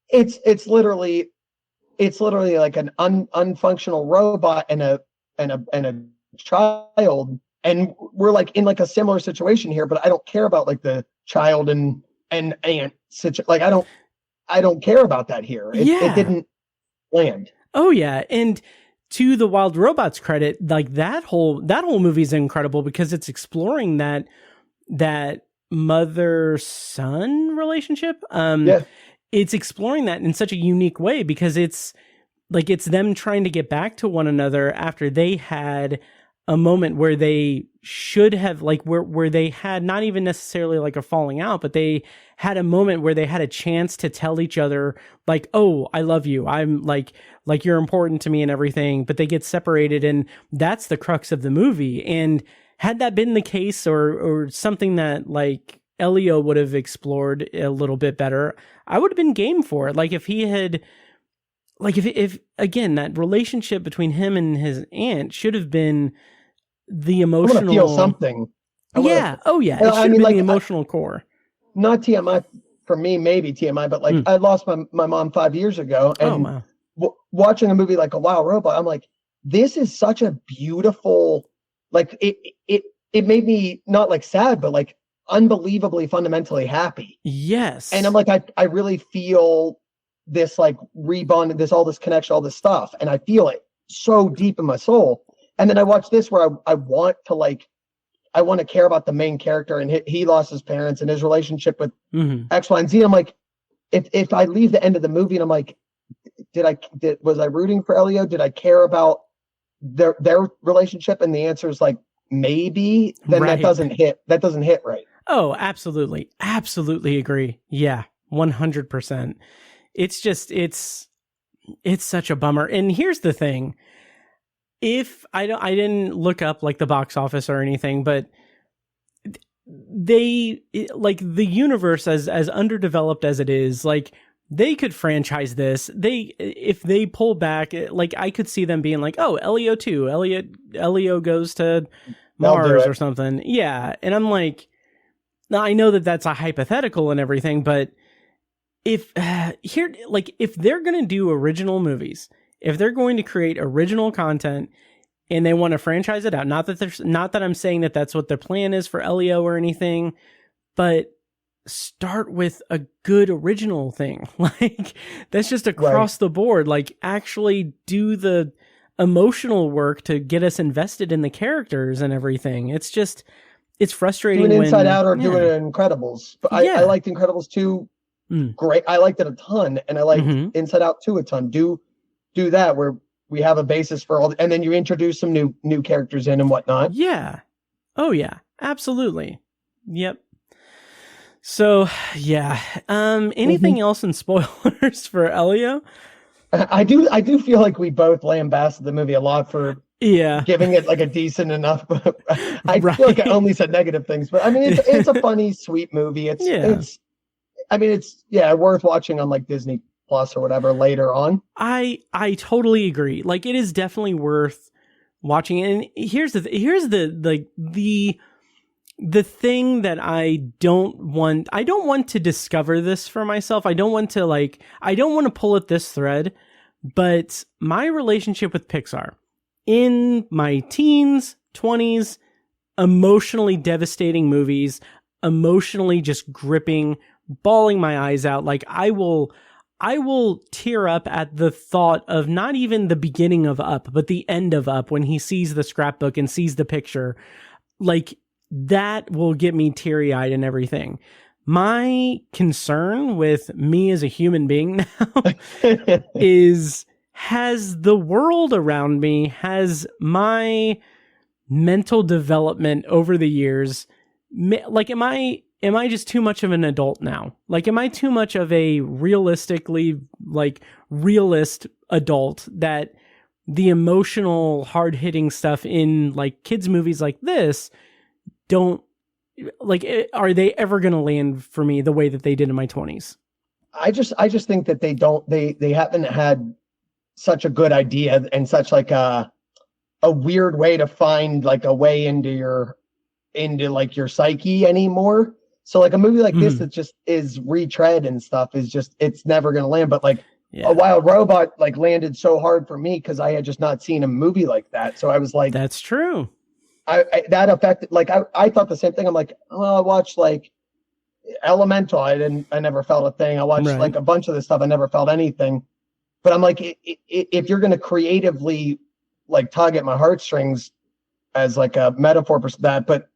it's literally like an unfunctional robot and a child, and we're like in like a similar situation here, but I don't care about like the child and aunt situation. Like I don't care about that here. It didn't land. Oh yeah, and to the Wild Robot's credit, like that whole movie is incredible because it's exploring that mother-son relationship. It's exploring that in such a unique way because it's them trying to get back to one another after they had a moment where they should have like where they had not even necessarily like a falling out, but they had a moment where they had a chance to tell each other like, oh, I love you. I'm like you're important to me and everything, but they get separated, and that's the crux of the movie. And had that been the case or something that like Elio would have explored a little bit better, I would have been game for it. Like if he had, like if again, that relationship between him and his aunt should have been the emotional. I want to feel something. Yeah. Oh yeah. It should have been the emotional core. Not TMI for me, maybe TMI, but like I lost my mom 5 years ago, and watching a movie like A Wild Robot, I'm like, this is such a beautiful, like it made me not like sad, but like unbelievably fundamentally happy. Yes. And I'm like, I really feel this like rebond, all this connection, all this stuff. And I feel it so deep in my soul. And then I watch this where I want to care about the main character, and he lost his parents and his relationship with X, Y, and Z. I'm like, if I leave the end of the movie and I'm like, was I rooting for Elio? Did I care about their relationship? And the answer is like, maybe. Then that doesn't hit right. Oh, absolutely. Absolutely agree. Yeah. 100%. It's just, it's such a bummer. And here's the thing. If I didn't look up like the box office or anything, but they like the universe as underdeveloped as it is, like they could franchise this. If they pull back, like I could see them being like, oh, Elio 2, Elio goes to Mars or something. Yeah. And I'm like, now I know that that's a hypothetical and everything, but if they're going to do original movies, if they're going to create original content and they want to franchise it out, not that I'm saying that that's what their plan is for Elio or anything, but start with a good original thing. Like that's just across the board. Like actually do the emotional work to get us invested in the characters and everything. It's just, it's frustrating. Do an Inside Out or do it in Incredibles. But I liked Incredibles 2. Great. I liked it a ton, and I liked Inside Out 2 a ton. Do that where we have a basis for all, and then you introduce some new characters in and whatnot. Yeah. Oh yeah. Absolutely. Yep. So yeah. Anything else in spoilers for Elio? I do feel like we both lambasted the movie a lot for giving it like a decent enough. I feel like I only said negative things, but I mean it's a funny, sweet movie. It's worth watching on like Disney Plus or whatever later on. I totally agree. Like it is definitely worth watching. And here's the thing that I don't want to discover this for myself. I don't want to pull at this thread, but my relationship with Pixar in my teens, 20s, emotionally devastating movies, emotionally just gripping, bawling my eyes out. Like I will tear up at the thought of not even the beginning of Up, but the end of Up when he sees the scrapbook and sees the picture. Like that will get me teary-eyed and everything. My concern with me as a human being now has the world around me, has my mental development over the years, like am I just too much of an adult now? Like, am I too much of a realist adult that the emotional, hard-hitting stuff in like kids' movies like this don't, like, are they ever going to land for me the way that they did in my 20s? I just think that they haven't had such a good idea and such like a weird way to find like a way into like your psyche anymore. So like a movie like this that just is retread and stuff is just, it's never going to land. But like A Wild Robot like landed so hard for me because I had just not seen a movie like that. So I was like, that's true. That affected, like I thought the same thing. I'm like, oh, I watched like Elemental. I never felt a thing. I watched like a bunch of this stuff. I never felt anything. But I'm like, if you're going to creatively like tug at my heartstrings as like a metaphor for that, but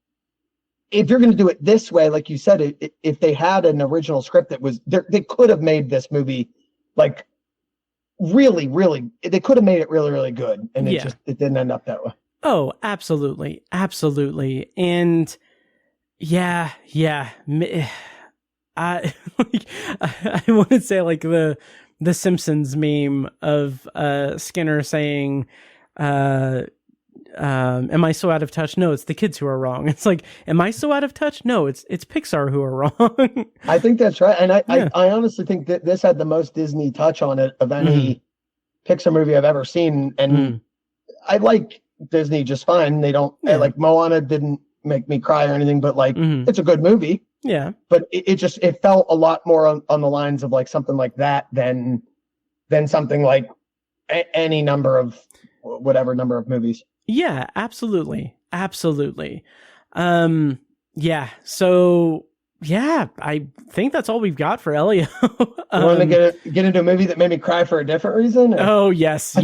if you're going to do it this way, like you said, if they had an original script that was there, they could have made this movie like really, really, they could have made it really, really good. And it didn't end up that way. Oh, absolutely. Absolutely. And I want to say like the Simpsons meme of Skinner saying, am I so out of touch? No, it's the kids who are wrong. It's like, am I so out of touch? No, it's Pixar who are wrong. I think that's right. And I honestly think that this had the most Disney touch on it of any Pixar movie I've ever seen. And I like Disney just fine. They don't like Moana didn't make me cry or anything, but like it's a good movie. Yeah. But it felt a lot more on the lines of like something like that than something like any number of whatever number of movies. Yeah, absolutely. Absolutely. Yeah. So yeah, I think that's all we've got for Elio. Want to get into a movie that made me cry for a different reason? Or? Oh, yes.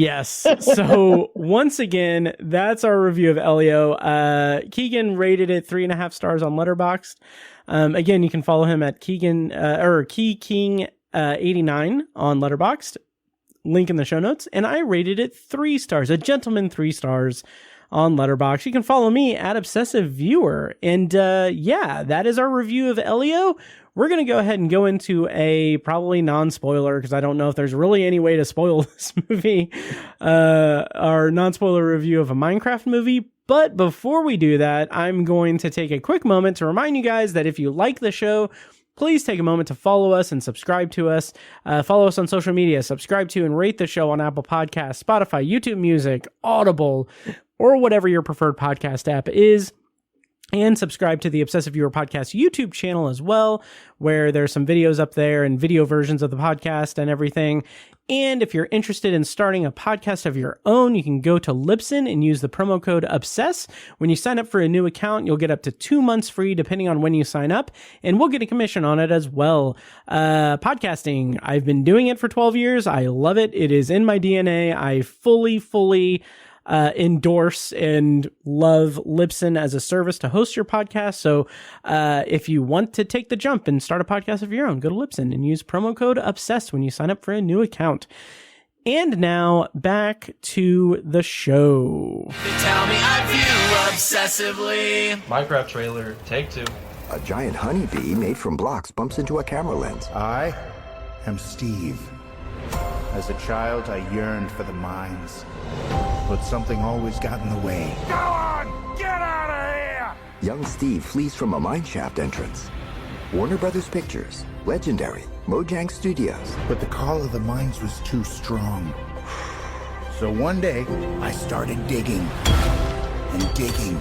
So once again, that's our review of Elio. Keegan rated it 3.5 stars on Letterboxd. Again, you can follow him at Keegan, or Key King, 89 on Letterboxd. Link in the show notes. And I rated it 3 stars, a gentleman 3 stars on Letterboxd. You can follow me at Obsessive Viewer. And yeah, that is our review of Elio. We're going to go ahead and go into a probably non-spoiler, because I don't know if there's really any way to spoil this movie, our non-spoiler review of a Minecraft movie. But before we do that, I'm going to take a quick moment to remind you guys that if you like the show, please take a moment to follow us and subscribe to us. Follow us on social media, subscribe to and rate the show on Apple Podcasts, Spotify, YouTube Music, Audible, or whatever your preferred podcast app is. And subscribe to the Obsessive Viewer Podcast YouTube channel as well, where there's some videos up there and video versions of the podcast and everything. And if you're interested in starting a podcast of your own, you can go to Libsyn and use the promo code OBSESS. When you sign up for a new account, you'll get up to 2 months free, depending on when you sign up, and we'll get a commission on it as well. Podcasting, I've been doing it for 12 years. I love it. It is in my DNA. I fully endorse and love Libsyn as a service to host your podcast. So if you want to take the jump and start a podcast of your own, go to Libsyn and use promo code OBSESS when you sign up for a new account. And now back to the show. They tell me I view obsessively. Minecraft trailer, take 2. A giant honeybee made from blocks bumps into a camera lens. I am Steve. As a child, I yearned for the mines, but something always got in the way. Go on! Get out of here! Young Steve flees from a mineshaft entrance. Warner Brothers Pictures, Legendary, Mojang Studios. But the call of the mines was too strong. So one day, I started digging and digging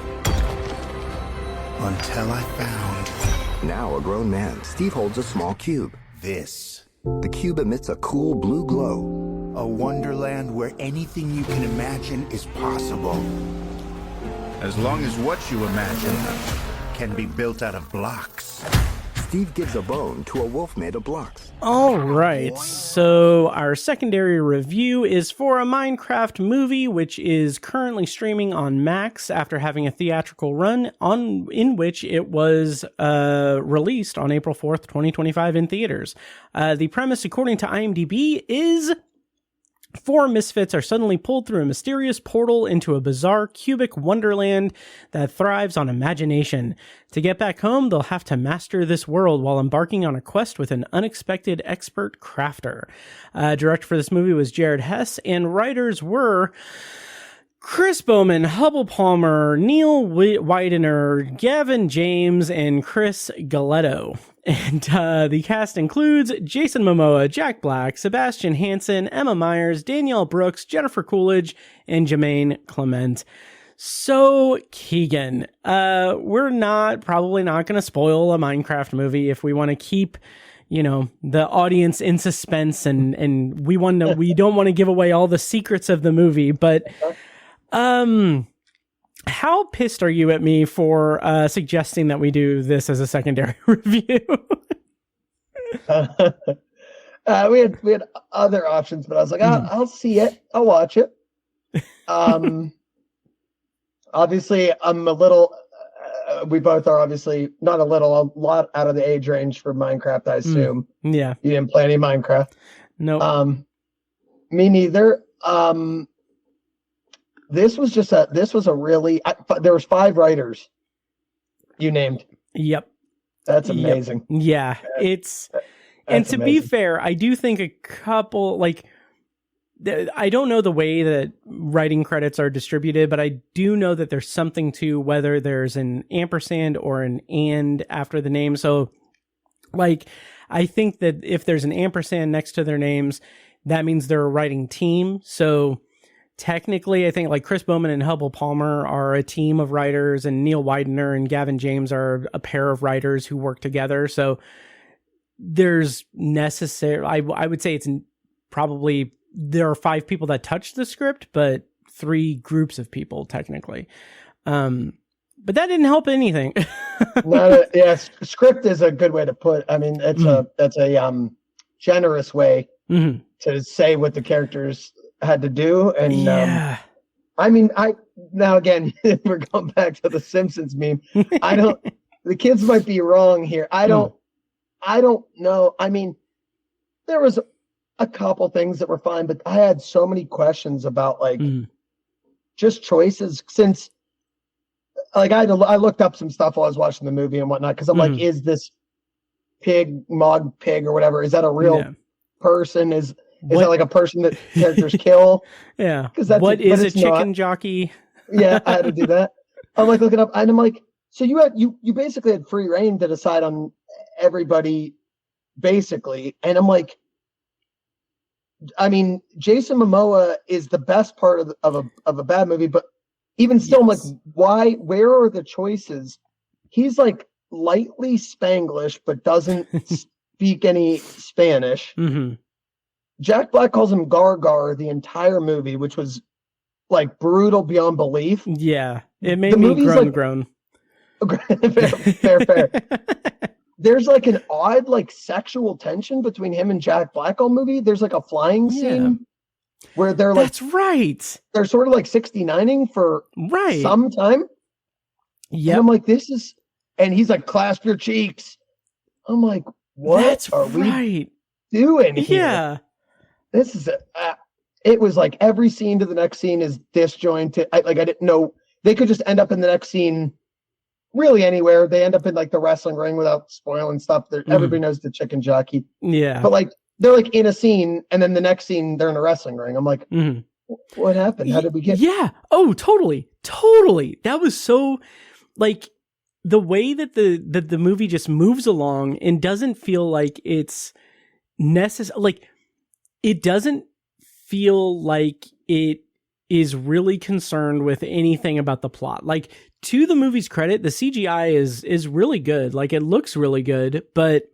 until I found... Now a grown man, Steve holds a small cube. This. The cube emits a cool blue glow. A wonderland where anything you can imagine is possible. As long as what you imagine can be built out of blocks. Steve gives a bone to a wolf made of blocks. All right, so our secondary review is for a Minecraft movie, which is currently streaming on Max after having a theatrical run in which it was released on April 4th, 2025 in theaters. The premise, according to IMDb, is 4 misfits are suddenly pulled through a mysterious portal into a bizarre cubic wonderland that thrives on imagination. To get back home, they'll have to master this world while embarking on a quest with an unexpected expert crafter. Director for this movie was Jared Hess, and writers were Chris Bowman, Hubble Palmer, Neil Widener, Gavin James, and Chris Galetto. And the cast includes Jason Momoa, Jack Black, Sebastian Hansen, Emma Myers, Danielle Brooks, Jennifer Coolidge, and Jermaine Clement. So, Keegan, we're probably not going to spoil a Minecraft movie if we want to keep, the audience in suspense, and we don't want to give away all the secrets of the movie, but how pissed are you at me for suggesting that we do this as a secondary review? We had other options, but I was like, I'll see it. I'll watch it. Obviously, I'm a little. We both are obviously not a lot out of the age range for Minecraft, I assume. Yeah. You didn't play any Minecraft. No. Me neither. This was a really, there was 5 writers you named. Yep. That's amazing. Yep. Yeah. And to be fair, I do think a couple, I don't know the way that writing credits are distributed, but I do know that there's something to whether there's an ampersand or an and after the name. So like, I think that if there's an ampersand next to their names, that means they're a writing team. So technically, I think like Chris Bowman and Hubble Palmer are a team of writers, and Neil Widener and Gavin James are a pair of writers who work together. So there's I would say it's probably, there are 5 people that touch the script, but 3 groups of people technically. But that didn't help anything. Script is a good way to put. I mean, that's a generous way to say what the characters had to do. And I mean, now again, we're going back to the Simpsons meme. The kids might be wrong here. I don't know. I mean, there was a couple things that were fine, but I had so many questions about like just choices, since like I looked up some stuff while I was watching the movie and whatnot, because I'm like, is this Mog Pig or whatever, is that a real person? Is that like a person that characters kill? Yeah. What is a chicken jockey? Yeah, I had to do that. I'm like looking up, and I'm like, so you basically had free reign to decide on everybody, basically. And I'm like, I mean, Jason Momoa is the best part of a bad movie, but even still, I'm like, why? Where are the choices? He's like lightly Spanglish, but doesn't speak any Spanish. Jack Black calls him Gar the entire movie, which was like brutal beyond belief. Yeah, it made me groan. Fair. There's like an odd like sexual tension between him and Jack Black all movie. There's like a flying scene where they're like, that's right. They're sort of like 69ing for some time. Yeah. And I'm like, and he's like, clasp your cheeks. I'm like, what we doing here? Yeah. This is it was like every scene to the next scene is disjointed. I didn't know they could just end up in the next scene really anywhere. They end up in like the wrestling ring without spoiling stuff. Everybody knows the chicken jockey. Yeah. But like they're like in a scene, and then the next scene they're in a wrestling ring. I'm like, what happened? How did we get? Yeah. Oh, totally. That was so like the way that the movie just moves along and doesn't feel like it's necessary. Like it doesn't feel like it is really concerned with anything about the plot. Like, to the movie's credit, the CGI is really good. Like, it looks really good, but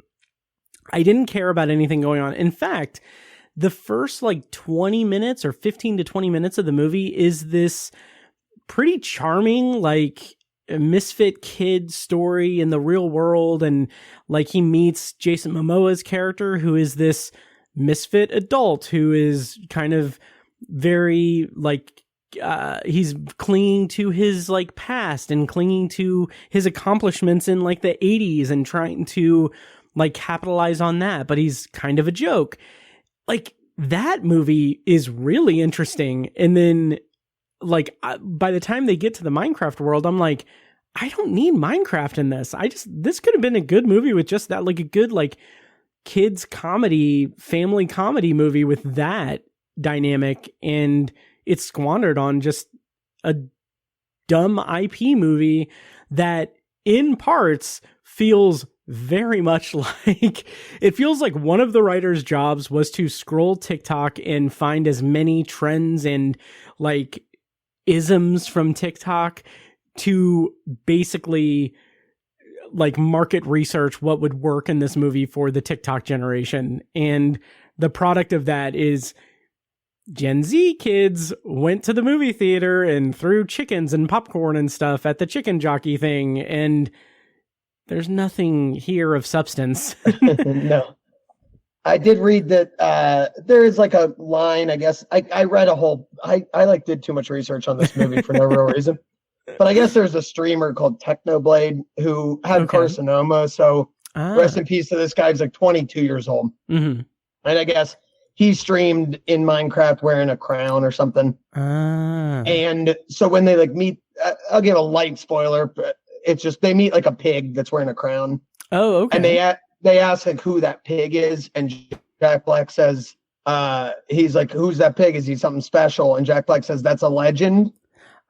I didn't care about anything going on. In fact, the first like 20 minutes or 15 to 20 minutes of the movie is this pretty charming, like, misfit kid story in the real world. And like, he meets Jason Momoa's character, who is this misfit adult who is kind of very like, he's clinging to his like past and clinging to his accomplishments in like the 80s and trying to like capitalize on that, but he's kind of a joke. Like, that movie is really interesting. And then like by the time they get to the Minecraft world, I'm like, I don't need Minecraft in this. This could have been a good movie with just that, like a good like kids comedy, family comedy movie with that dynamic, and it's squandered on just a dumb IP movie that in parts feels very much like, it feels like one of the writer's jobs was to scroll TikTok and find as many trends and like isms from TikTok to basically like market research what would work in this movie for the TikTok generation. And the product of that is Gen Z kids went to the movie theater and threw chickens and popcorn and stuff at the chicken jockey thing, and there's nothing here of substance. No. I did read that there is like a line, I guess. I read a whole, I like did too much research on this movie for no real reason. But I guess there's a streamer called Technoblade who had carcinoma. So rest in peace to this guy. He's like 22 years old. Mm-hmm. And I guess he streamed in Minecraft wearing a crown or something. And so when they like meet, I'll give a light spoiler, but it's just they meet like a pig that's wearing a crown. Oh, okay. And they ask like who that pig is, and Jack Black says, he's like, "Who's that pig? Is he something special?" And Jack Black says, "That's a legend."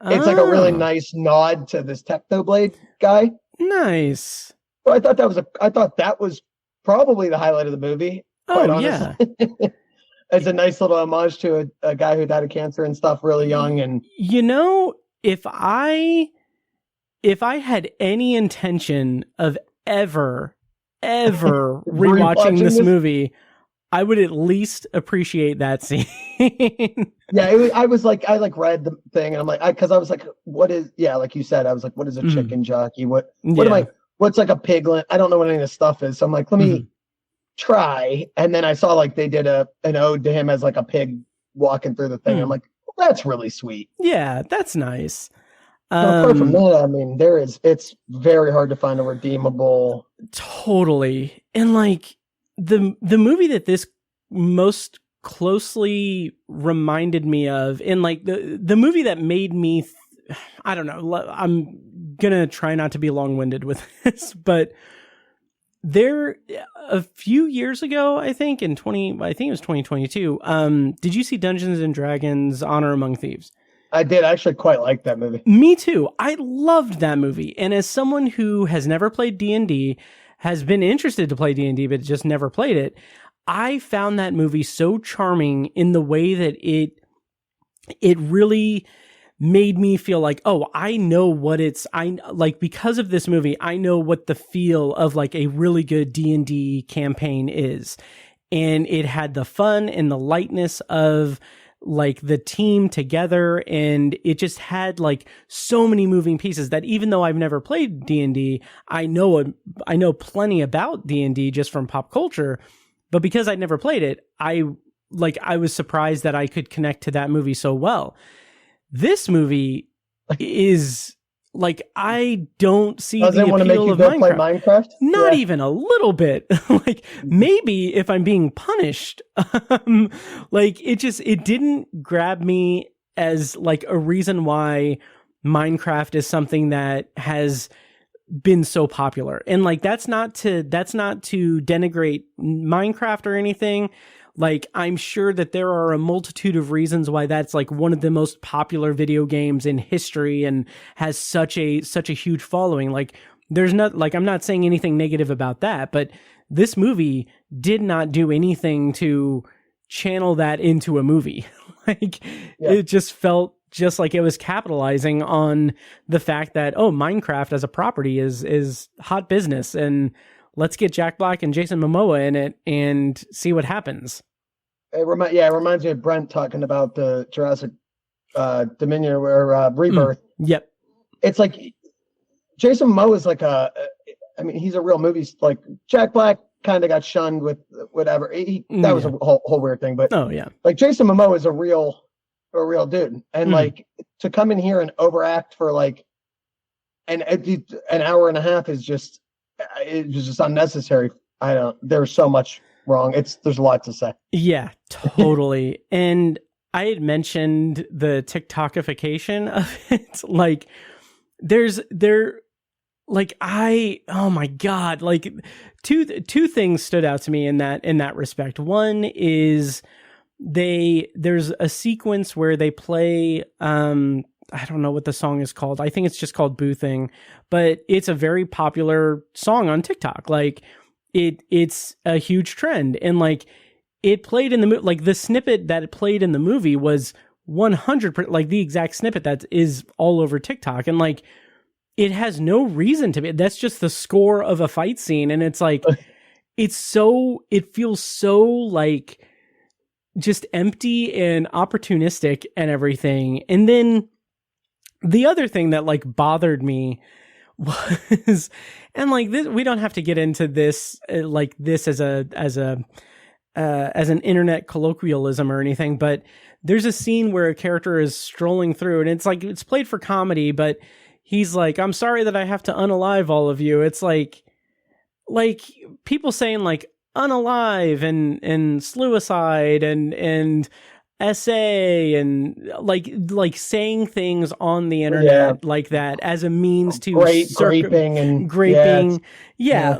It's like a really nice nod to this Technoblade guy. Nice. Well, I thought that was probably the highlight of the movie. Quite honestly. Yeah. It's a nice little homage to a guy who died of cancer and stuff really young. And if I had any intention of ever rewatching this movie, I would at least appreciate that scene. Yeah, I read the thing and I'm like, because I was like, what is, like you said, I was like, what is a chicken jockey? What am I, what's like a piglet? I don't know what any of this stuff is. So I'm like, let me try. And then I saw like they did an ode to him as like a pig walking through the thing. I'm like, well, that's really sweet. Yeah, that's nice. Apart from that, I mean, it's very hard to find a redeemable. Totally. And like the movie that this most closely reminded me of, and like the movie that made me, I don't know, I'm gonna try not to be long-winded with this, but a few years ago, I think it was 2022. Did you see Dungeons and Dragons: Honor Among Thieves? I did actually quite like that movie. Me too. I loved that movie. And as someone who has never played D&D, has been interested to play D&D, but just never played it, I found that movie so charming in the way that it really made me feel like, oh, I know what because of this movie, I know what the feel of like a really good D&D campaign is. And it had the fun and the lightness of like the team together, and it just had like so many moving pieces that even though I've never played D&D, I know plenty about D&D just from pop culture, but because I'd never played it, I was surprised that I could connect to that movie so well. This movie is like, I don't see the appeal want to make you of go Minecraft. Play Minecraft. Not even a little bit. Like maybe if I'm being punished, like it didn't grab me as like a reason why Minecraft is something that has been so popular. And like that's not to denigrate Minecraft or anything. Like, I'm sure that there are a multitude of reasons why that's like one of the most popular video games in history and has such a huge following. Like, there's not, like, I'm not saying anything negative about that, but this movie did not do anything to channel that into a movie. It just felt just like it was capitalizing on the fact that, oh, Minecraft as a property is hot business, and let's get Jack Black and Jason Momoa in it and see what happens. It reminds me of Brent talking about the Jurassic Dominion or Rebirth. Yep. It's like Jason Momoa is like he's a real movie. Like Jack Black kind of got shunned with whatever. That was a whole weird thing. But like Jason Momoa is a real dude, and like to come in here and overact for like an hour and a half is just. It was just unnecessary. There's so much wrong. There's a lot to say. Yeah, totally. And I had mentioned the TikTokification of it. Like oh my God, like two things stood out to me in that respect. One is there's a sequence where they play, I don't know what the song is called. I think it's just called Boo Thing, but it's a very popular song on TikTok. Like it's a huge trend, and like it played in the movie. Like the snippet that it played in the movie was 100%, like the exact snippet that is all over TikTok, and like it has no reason to be. That's just the score of a fight scene, and it's like it feels so like just empty and opportunistic and everything, and then. The other thing that like bothered me was, and like this, we don't have to get into this like this as an internet colloquialism or anything, but there's a scene where a character is strolling through, and it's like it's played for comedy, but he's like, "I'm sorry that I have to unalive all of you." It's like people saying like unalive and sluicide and essay and like saying things on the internet like that as a means to graping.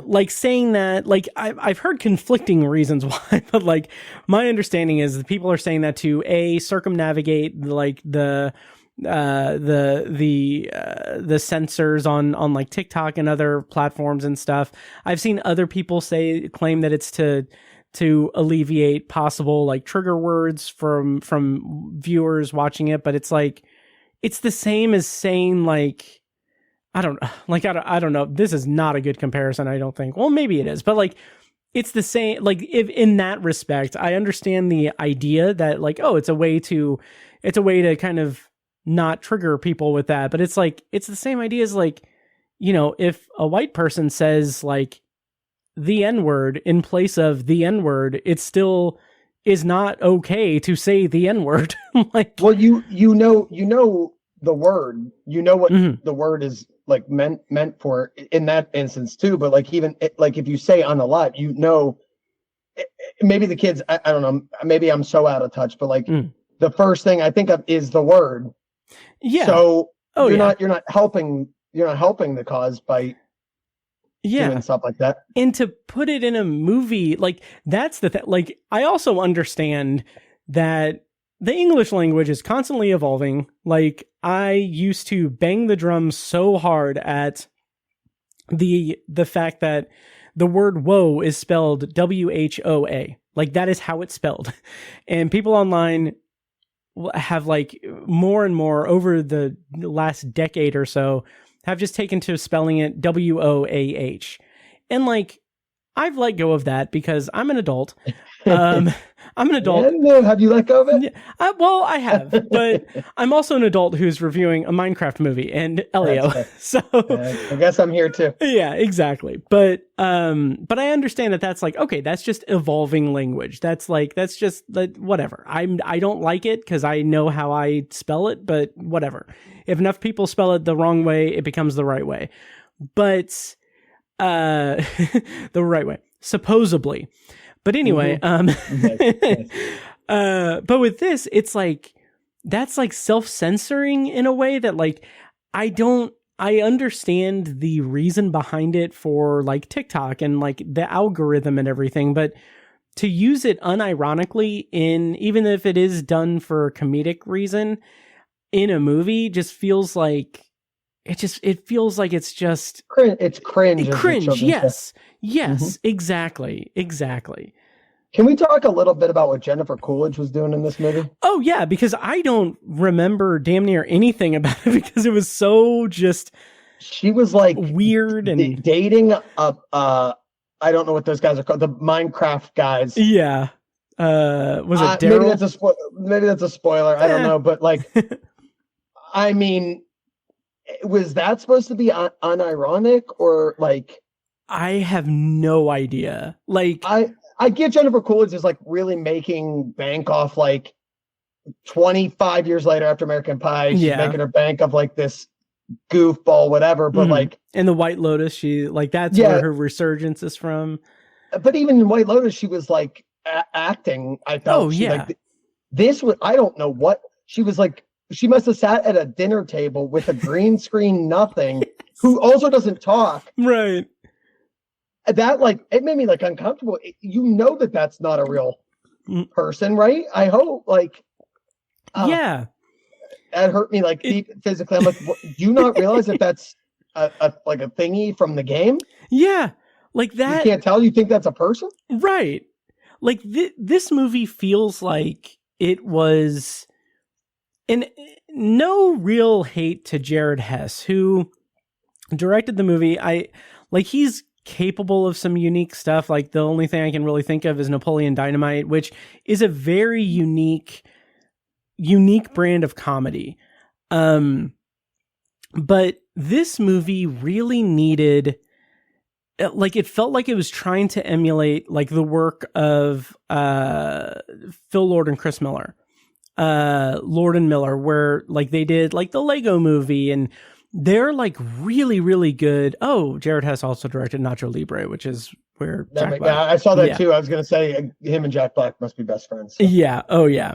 Like saying that, like I've heard conflicting reasons why, but like my understanding is that people are saying that to circumnavigate like the censors on like TikTok and other platforms and stuff. I've seen other people claim that it's to alleviate possible like trigger words from viewers watching it, but it's like it's the same as saying like I don't know. This is not a good comparison, I don't think. Well, maybe it is, but like it's the same. Like if in that respect, I understand the idea that like, oh, it's a way to kind of not trigger people with that, but it's like it's the same idea as like, you know, if a white person says like the N-word in place of the N-word, it still is not okay to say the N-word. Like, well, you know the word, you know what the word is like meant for in that instance too. But like even like if you say on a lot, you know, maybe the kids, I don't know, maybe I'm so out of touch, but like the first thing I think of is the word. Yeah. So you're not helping the cause by doing stuff like that. And to put it in a movie, like that's the thing. Like I also understand that the English language is constantly evolving. Like I used to bang the drums so hard at the fact that the word whoa is spelled WHOA. Like that is how it's spelled. And people online have like more and more over the last decade or so have just taken to spelling it WOAH. And like, I've let go of that because I'm an adult. I'm an adult. Yeah, no, have you let go of it? Yeah, well, I have, but I'm also an adult who's reviewing a Minecraft movie and Elio. So I guess I'm here too. Yeah, exactly. But I understand that that's like, okay, that's just evolving language. That's just like, whatever. I don't like it because I know how I spell it, but whatever. If enough people spell it the wrong way, it becomes the right way. But the right way, supposedly. But anyway, but with this, it's like, that's like self-censoring in a way that like, I understand the reason behind it for like TikTok and like the algorithm and everything, but to use it unironically even if it is done for a comedic reason in a movie just feels like, it feels like it's just it's cringe. Cringe, yes. Yes, exactly. Can we talk a little bit about what Jennifer Coolidge was doing in this movie? Oh yeah, because I don't remember damn near anything about it because it was so just. She was like weird and dating I don't know what those guys are called, the Minecraft guys. Yeah. Was it Daryl? Maybe that's a spoiler. I don't know, but like, I mean, was that supposed to be unironic or like? I have no idea. Like I get Jennifer Coolidge is like really making bank off like 25 years later after American Pie. She's making her bank of like this goofball, whatever. But like in the White Lotus, she like that's where her resurgence is from. But even in White Lotus, she was like acting. I thought. Oh yeah. Like, this was I don't know what she was like. She must have sat at a dinner table with a green screen, nothing. Who also doesn't talk. Right. That like it made me like uncomfortable. You know that's not a real person, right? I hope like that hurt me like deep physically. I'm like, do you not realize that that's a like a thingy from the game? Yeah, like that. You can't tell. You think that's a person, right? Like this movie feels like it was, and no real hate to Jared Hess who directed the movie. He's capable of some unique stuff. Like the only thing I can really think of is Napoleon Dynamite, which is a very unique brand of comedy. But this movie really needed, like, it felt like it was trying to emulate like the work of Phil Lord and Chris Miller, Lord and Miller, where like they did like the Lego Movie, and they're like really, really good. Oh, Jared Hess also directed Nacho Libre, which is where Jack Black. I saw that too. I was going to say him and Jack Black must be best friends. So. Yeah. Oh yeah.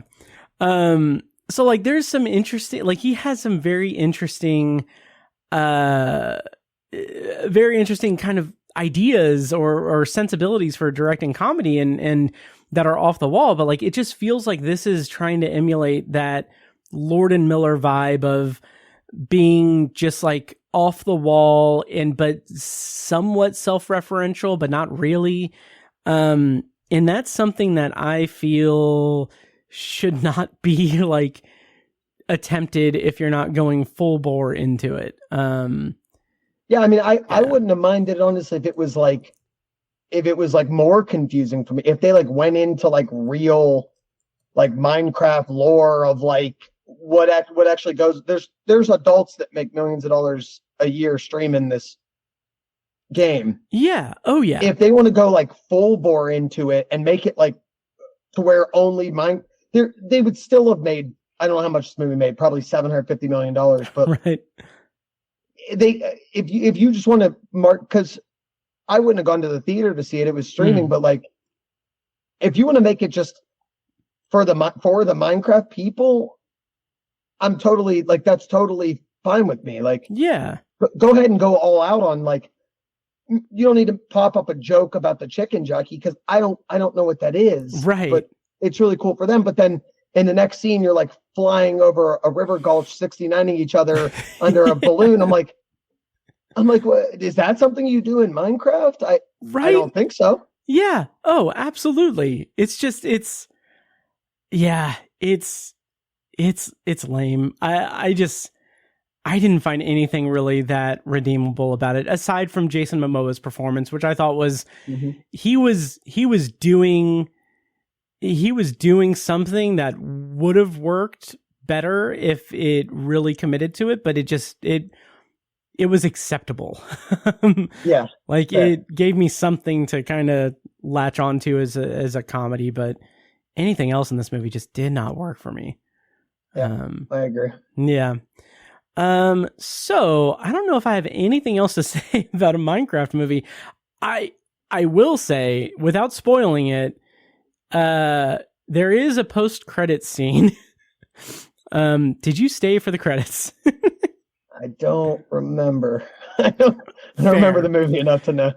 So like there's some interesting, like he has some very interesting kind of ideas or sensibilities for directing comedy and that are off the wall, but like it just feels like this is trying to emulate that Lord and Miller vibe of being just like off the wall but somewhat self-referential, but not really. And that's something that I feel should not be like attempted if you're not going full bore into it. Yeah, I mean, I wouldn't have minded, honestly, if it was like more confusing for me. If they like went into like real like Minecraft lore of like what actually goes. There's adults that make millions of dollars a year streaming this game. Yeah. Oh yeah. If they want to go like full bore into it and make it like to where only they would still have made, I don't know how much this movie made, probably $750 million, but right. If you just want to mark, because I wouldn't have gone to the theater to see it. It was streaming, but like, if you want to make it just for the Minecraft people, I'm totally like, that's totally fine with me. Like, yeah, go ahead and go all out on like, you don't need to pop up a joke about the chicken jockey because I don't know what that is. Right. But it's really cool for them. But then in the next scene, you're like flying over a river gulch, 69ing each other under a balloon. I'm like, what is that something you do in Minecraft? I don't think so. Yeah. Oh, absolutely. It's just, it's lame. I didn't find anything really that redeemable about it, aside from Jason Momoa's performance, which I thought was, he was doing something that would have worked better if it really committed to it, but it was acceptable. Yeah. Like it gave me something to kind of latch onto as a comedy, but anything else in this movie just did not work for me. Yeah, I agree. Yeah. So I don't know if I have anything else to say about a Minecraft movie. I will say, without spoiling it, there is a post-credit scene. Did you stay for the credits? I don't remember. I don't remember the movie enough to know.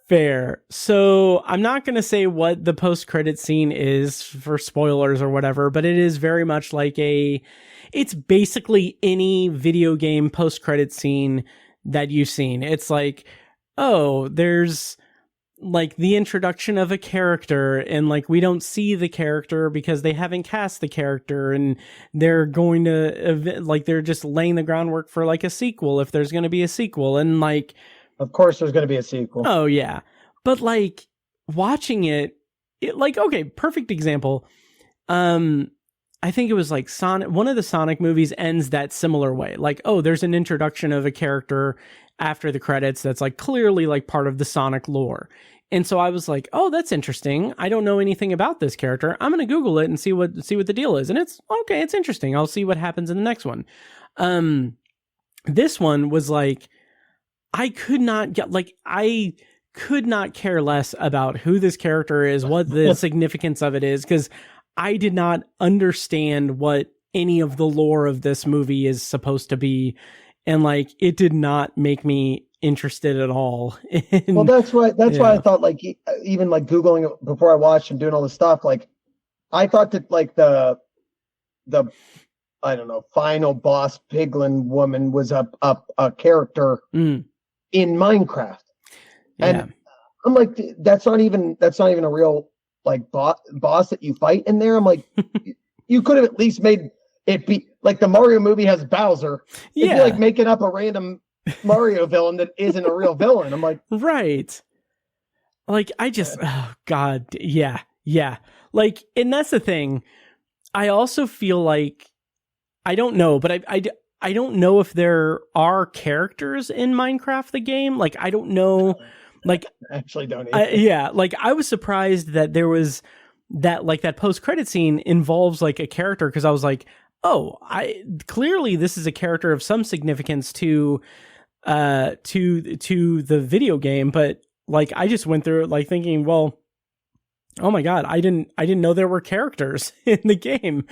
Fair. So I'm not going to say what the post-credit scene is for spoilers or whatever, but it is very much like it's basically any video game post-credit scene that you've seen. It's like, oh, there's like the introduction of a character and like we don't see the character because they haven't cast the character and they're going to like they're just laying the groundwork for like a sequel if there's going to be a sequel. And like, of course there's going to be a sequel. Oh yeah. But like watching it like, okay, perfect example. I think it was like Sonic, one of the Sonic movies ends that similar way. Like, oh, there's an introduction of a character after the credits that's like clearly like part of the Sonic lore. And so I was like, oh, that's interesting. I don't know anything about this character. I'm going to Google it and see what the deal is. And it's okay. It's interesting. I'll see what happens in the next one. This one was like, I could not care less about who this character is, what the significance of it is, because I did not understand what any of the lore of this movie is supposed to be. And like, it did not make me interested at all. Well, that's why I thought like, even like Googling it before I watched and doing all this stuff, like I thought that like the I don't know, final boss piglin woman was a character in Minecraft. Yeah. And I'm like, that's not even a real like boss that you fight in there. I'm like, you could have at least made it be like the Mario movie has Bowser. Yeah. It'd be like making up a random Mario villain that isn't a real villain. I'm like, right. Like I just, oh God. Yeah. Yeah. Like, and that's the thing. I also feel like, I don't know, but I don't know if there are characters in Minecraft, the game. Like, I don't know. Like, I actually don't. Yeah. Like I was surprised that there was that, like that post-credit scene involves like a character. Cause I was like, oh, clearly this is a character of some significance to the video game. But like, I just went through it like thinking, well, Oh my God. I didn't know there were characters in the game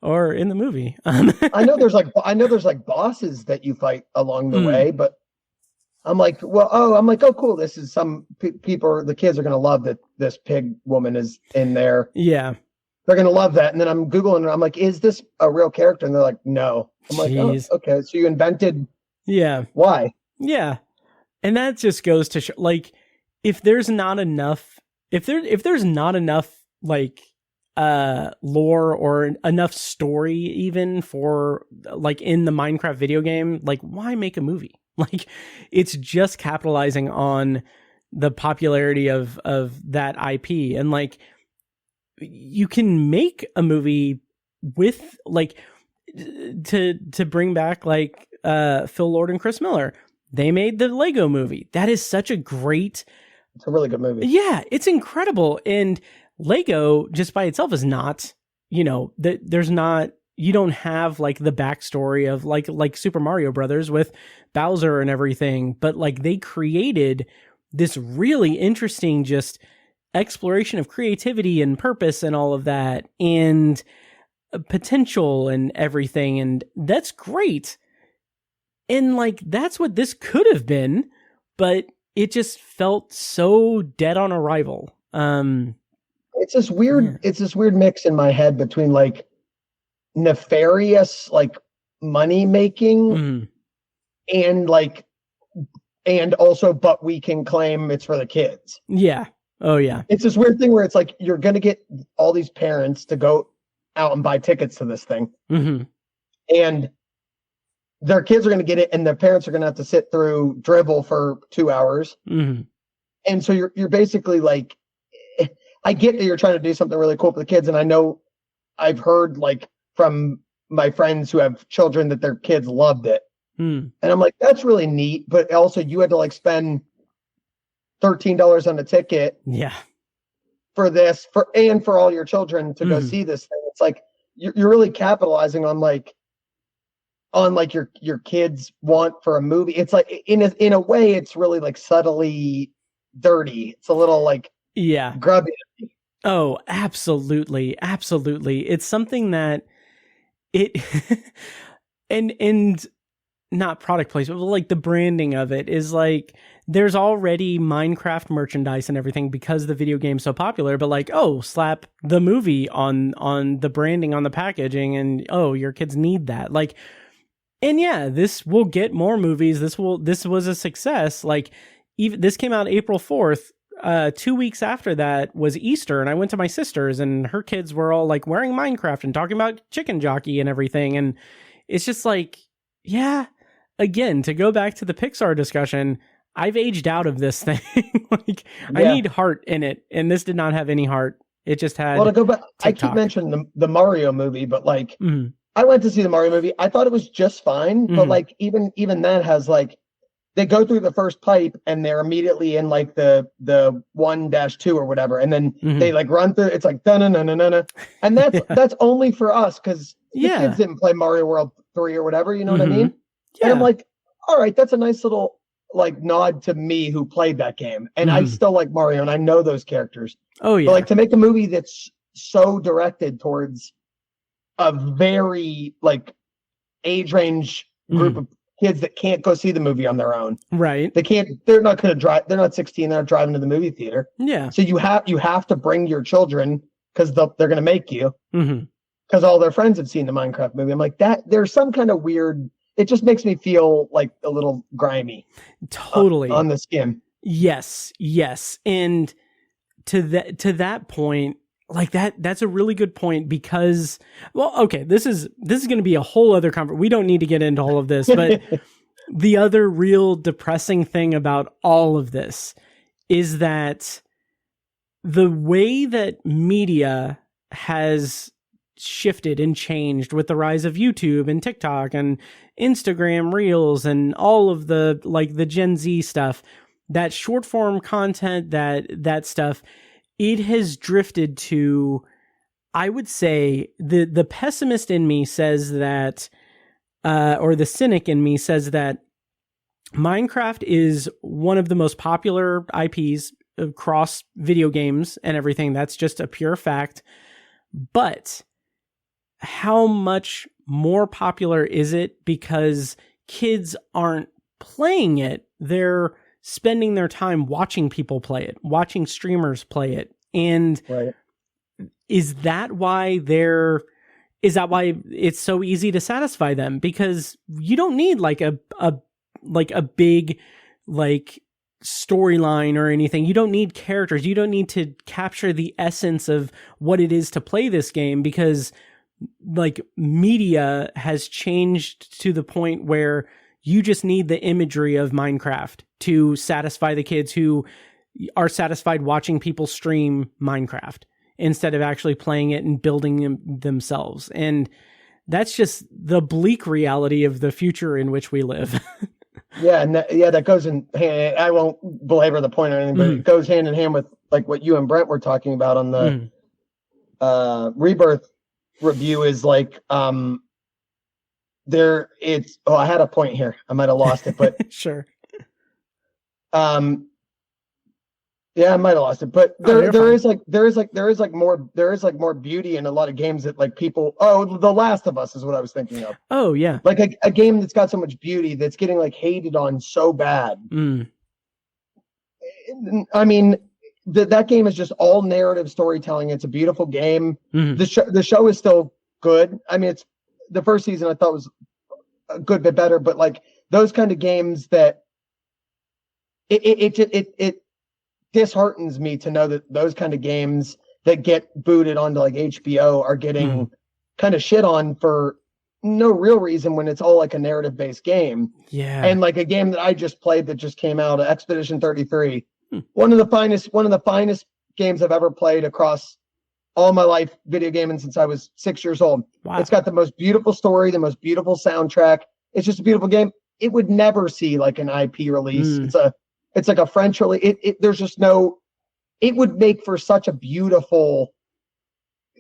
or in the movie. I know there's like bosses that you fight along the way, but I'm like, oh, cool. This is some people, the kids are going to love that this pig woman is in there. Yeah. They're going to love that. And then I'm Googling and I'm like, is this a real character? And they're like, no. I'm like, oh, okay. So you invented. Yeah. Why? Yeah. And that just goes to show, like, if there's not enough, if there's not enough like lore or enough story even for like in the Minecraft video game, like why make a movie? Like it's just capitalizing on the popularity of that IP. And like you can make a movie with like to bring back like Phil Lord and Chris Miller. They made the Lego movie. That is such a great. It's a really good movie. Yeah, it's incredible. And Lego just by itself is not, you know, there's not, you don't have like the backstory of like Super Mario Brothers with Bowser and everything, but like they created this really interesting just exploration of creativity and purpose and all of that and potential and everything. And that's great. And like, that's what this could have been, but it just felt so dead on arrival. It's this weird mix in my head between like nefarious, like money making and like, and also, but we can claim it's for the kids. Yeah. Oh yeah. It's this weird thing where it's like, you're going to get all these parents to go out and buy tickets to this thing. And their kids are going to get it and their parents are going to have to sit through dribble for 2 hours. And so you're basically like, I get that you're trying to do something really cool for the kids. And I know I've heard like from my friends who have children that their kids loved it. And I'm like, that's really neat. But also you had to like spend $13 on a ticket. Yeah. For this, for all your children to go see this thing. It's like, you're really capitalizing on your kids' want for a movie. It's like in a way, it's really like subtly dirty. It's a little like grubby. Oh, absolutely, absolutely. It's something that it and not product placement, but like the branding of it is like there's already Minecraft merchandise and everything because the video game's so popular, but like, oh, slap the movie on the branding on the packaging and oh, your kids need that. Like, and yeah, this will get more movies. This was a success. Like even this came out April 4th. 2 weeks after that was Easter, and I went to my sister's and her kids were all like wearing Minecraft and talking about Chicken Jockey and everything. And it's just like, yeah, again, to go back to the Pixar discussion, I've aged out of this thing. Like I need heart in it. And this did not have any heart. It just had, to go back, TikTok. I keep mentioning the Mario movie, but like I went to see the Mario movie. I thought it was just fine, but like even that has like, they go through the first pipe and they're immediately in like the 1-2 or whatever. And then they like run through, it's like, da-na-na-na-na-na. And that's only for us. Cause the kids didn't play Mario World 3 or whatever. You know what I mean? Yeah. And I'm like, all right, that's a nice little like nod to me who played that game. And I still like Mario and I know those characters. Oh yeah. But like to make a movie that's so directed towards a very like age range group of kids that can't go see the movie on their own. Right. They're not going to drive. They're not 16. They're not driving to the movie theater. Yeah. So you have to bring your children because they're going to make you because all their friends have seen the Minecraft movie. I'm like that. There's some kind of weird, it just makes me feel like a little grimy. Totally. On the skin. Yes. Yes. And to that point, like that's a really good point because, well, okay, this is going to be a whole other conversation. We don't need to get into all of this, but the other real depressing thing about all of this is that the way that media has shifted and changed with the rise of YouTube and TikTok and Instagram Reels and all of the like the Gen Z stuff, that short form content, that stuff, it has drifted to, I would say, the pessimist in me says that, or the cynic in me says that Minecraft is one of the most popular IPs across video games and everything. That's just a pure fact. But how much more popular is it because kids aren't playing it? They're spending their time watching people play it, watching streamers play it. And Right. is that why it's so easy to satisfy them? Because you don't need like a big like storyline or anything. You don't need characters. You don't need to capture the essence of what it is to play this game, because like media has changed to the point where you just need the imagery of Minecraft to satisfy the kids who are satisfied watching people stream Minecraft instead of actually playing it and building themselves. And that's just the bleak reality of the future in which we live. Yeah, and that goes in hand. I won't belabor the point or anything, but it goes hand in hand with like what you and Brent were talking about on the Rebirth review. Is like I had a point here. I might have lost it, but sure. Yeah, I might have lost it, but there is more beauty in a lot of games that like people. Oh, The Last of Us is what I was thinking of. Oh yeah, like a game that's got so much beauty that's getting like hated on so bad. I mean, that game is just all narrative storytelling. It's a beautiful game. The show is still good. I mean, it's the first season I thought was a good bit better, but like those kind of games that it disheartens me to know that those kind of games that get booted onto like HBO are getting kind of shit on for no real reason when it's all like a narrative based game. Yeah. And like a game that I just played that just came out, Expedition 33, one of the finest games I've ever played across all my life, video gaming since I was 6 years old. Wow. It's got the most beautiful story, the most beautiful soundtrack. It's just a beautiful game. It would never see like an IP release. It's like a French release. There's just no. It would make for such a beautiful.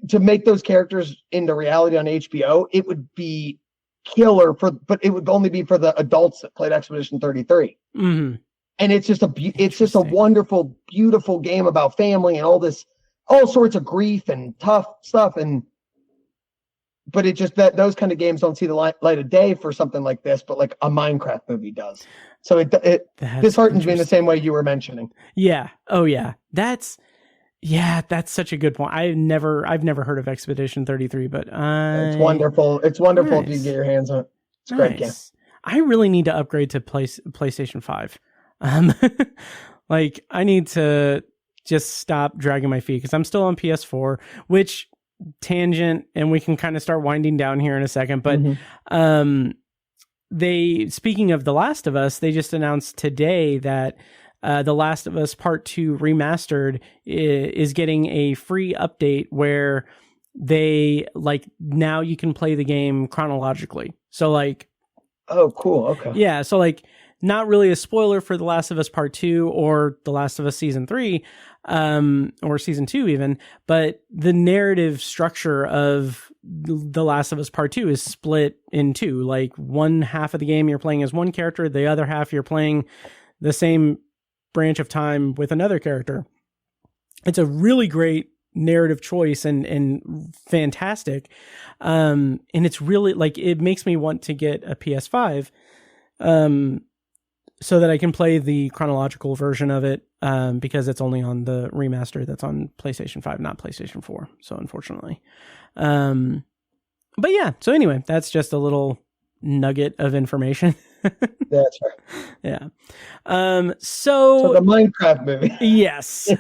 To make those characters into reality on HBO, it would be killer but it would only be for the adults that played Expedition 33. And it's just a wonderful, beautiful game about family and all sorts of grief and tough stuff. But it just those kind of games don't see the light of day for something like this, but like a Minecraft movie does. So it disheartens me in the same way you were mentioning. Yeah. Oh yeah. That's such a good point. I've never heard of Expedition 33, but it's wonderful. It's wonderful if you get your hands on it. It's a great game. I really need to upgrade to PlayStation 5. Like I need to just stop dragging my feet because I'm still on PS4, which tangent, and we can kind of start winding down here in a second, but speaking of The Last of Us, they just announced today that The Last of Us Part 2 Remastered is getting a free update where they like now you can play the game chronologically. So like, oh cool, okay. Yeah, so like not really a spoiler for The Last of Us Part 2 or The Last of Us Season 3, or Season 2 even, but the narrative structure of The Last of Us Part 2 is split in two. Like one half of the game you're playing as one character, the other half you're playing the same branch of time with another character. It's a really great narrative choice and fantastic. And it's really like, it makes me want to get a PS5, so that I can play the chronological version of it, because it's only on the remaster that's on PlayStation 5, not PlayStation 4. So unfortunately, but yeah. So anyway, that's just a little nugget of information. That's right. Yeah. So the Minecraft movie. Yes.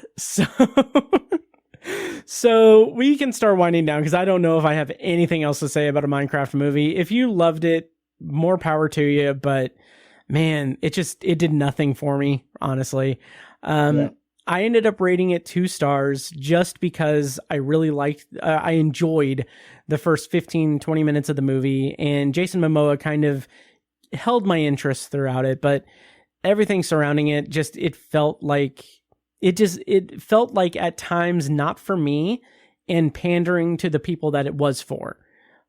So we can start winding down because I don't know if I have anything else to say about a Minecraft movie. If you loved it, more power to you, but man, it did nothing for me, honestly. I ended up rating it 2 stars just because I really I enjoyed the first 15-20 minutes of the movie, and Jason Momoa kind of held my interest throughout it, but everything surrounding it it felt like at times not for me and pandering to the people that it was for.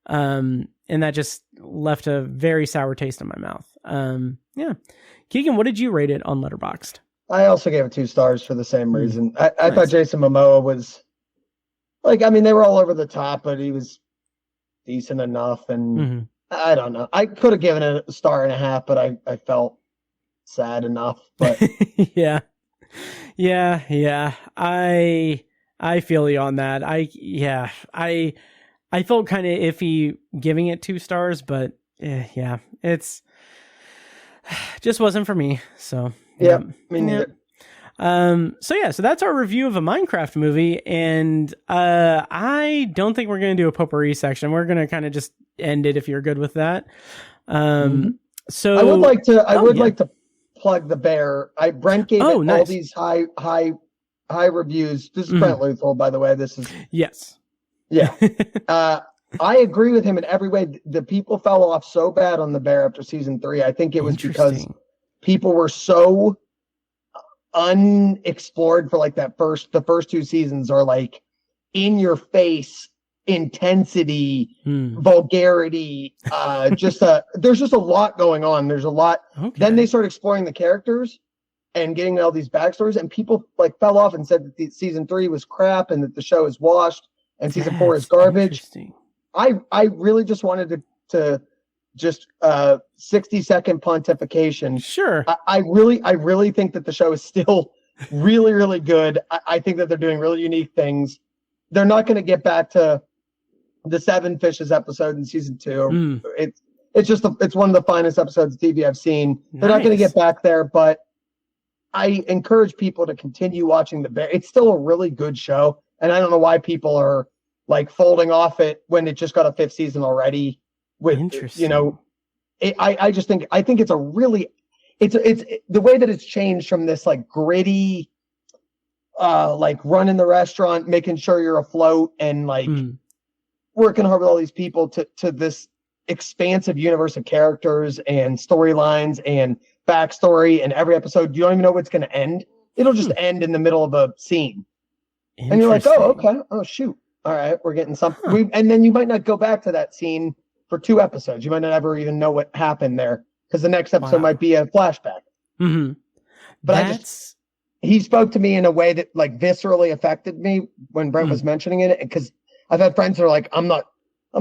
And that just left a very sour taste in my mouth. Yeah. Keegan, what did you rate it on Letterboxd? I also gave it 2 stars for the same reason. I Nice. thought Jason Momoa was like, I mean, they were all over the top, but he was decent enough. And I don't know. I could have given it a 1.5 stars, but I felt sad enough. But yeah. I feel you on that. I felt kind of iffy giving it 2 stars, but it's just wasn't for me. So yeah, me neither. So that's our review of a Minecraft movie, and I don't think we're going to do a potpourri section. We're going to kind of just end it if you're good with that. So I would like to plug the bear. Brent gave it all these high reviews. This is Brent Luthel, by the way. This is yeah. I agree with him in every way. The people fell off so bad on the bear after season 3. I think it was because people were so unexplored for like the first 2 seasons are like in your face intensity, vulgarity, there's just a lot going on. There's a lot. Then they start exploring the characters and getting all these backstories, and people like fell off and said that the season 3 was crap and that the show is washed and season 4 is garbage. I really just wanted to just 60-second pontification. Sure. I really think that the show is still really, really good. I think that they're doing really unique things. They're not going to get back to the 7 Fishes episode in season 2. It's one of the finest episodes of TV I've seen. They're not going to get back there, but I encourage people to continue watching the bear. It's still a really good show, and I don't know why people are like folding off it when it just got a 5th season already. Interesting. I think it's a really, it's the way that it's changed from this like gritty, like running the restaurant, making sure you're afloat and like working hard with all these people to this expansive universe of characters and storylines and backstory, and every episode you don't even know what's going to end. It'll just end in the middle of a scene, and you're like, oh, okay, oh shoot, all right, we're getting something. And then you might not go back to that scene for 2 episodes. You might not ever even know what happened there because the next episode might be a flashback. But he spoke to me in a way that like viscerally affected me when Brent was mentioning it, because I've had friends that are like, I'm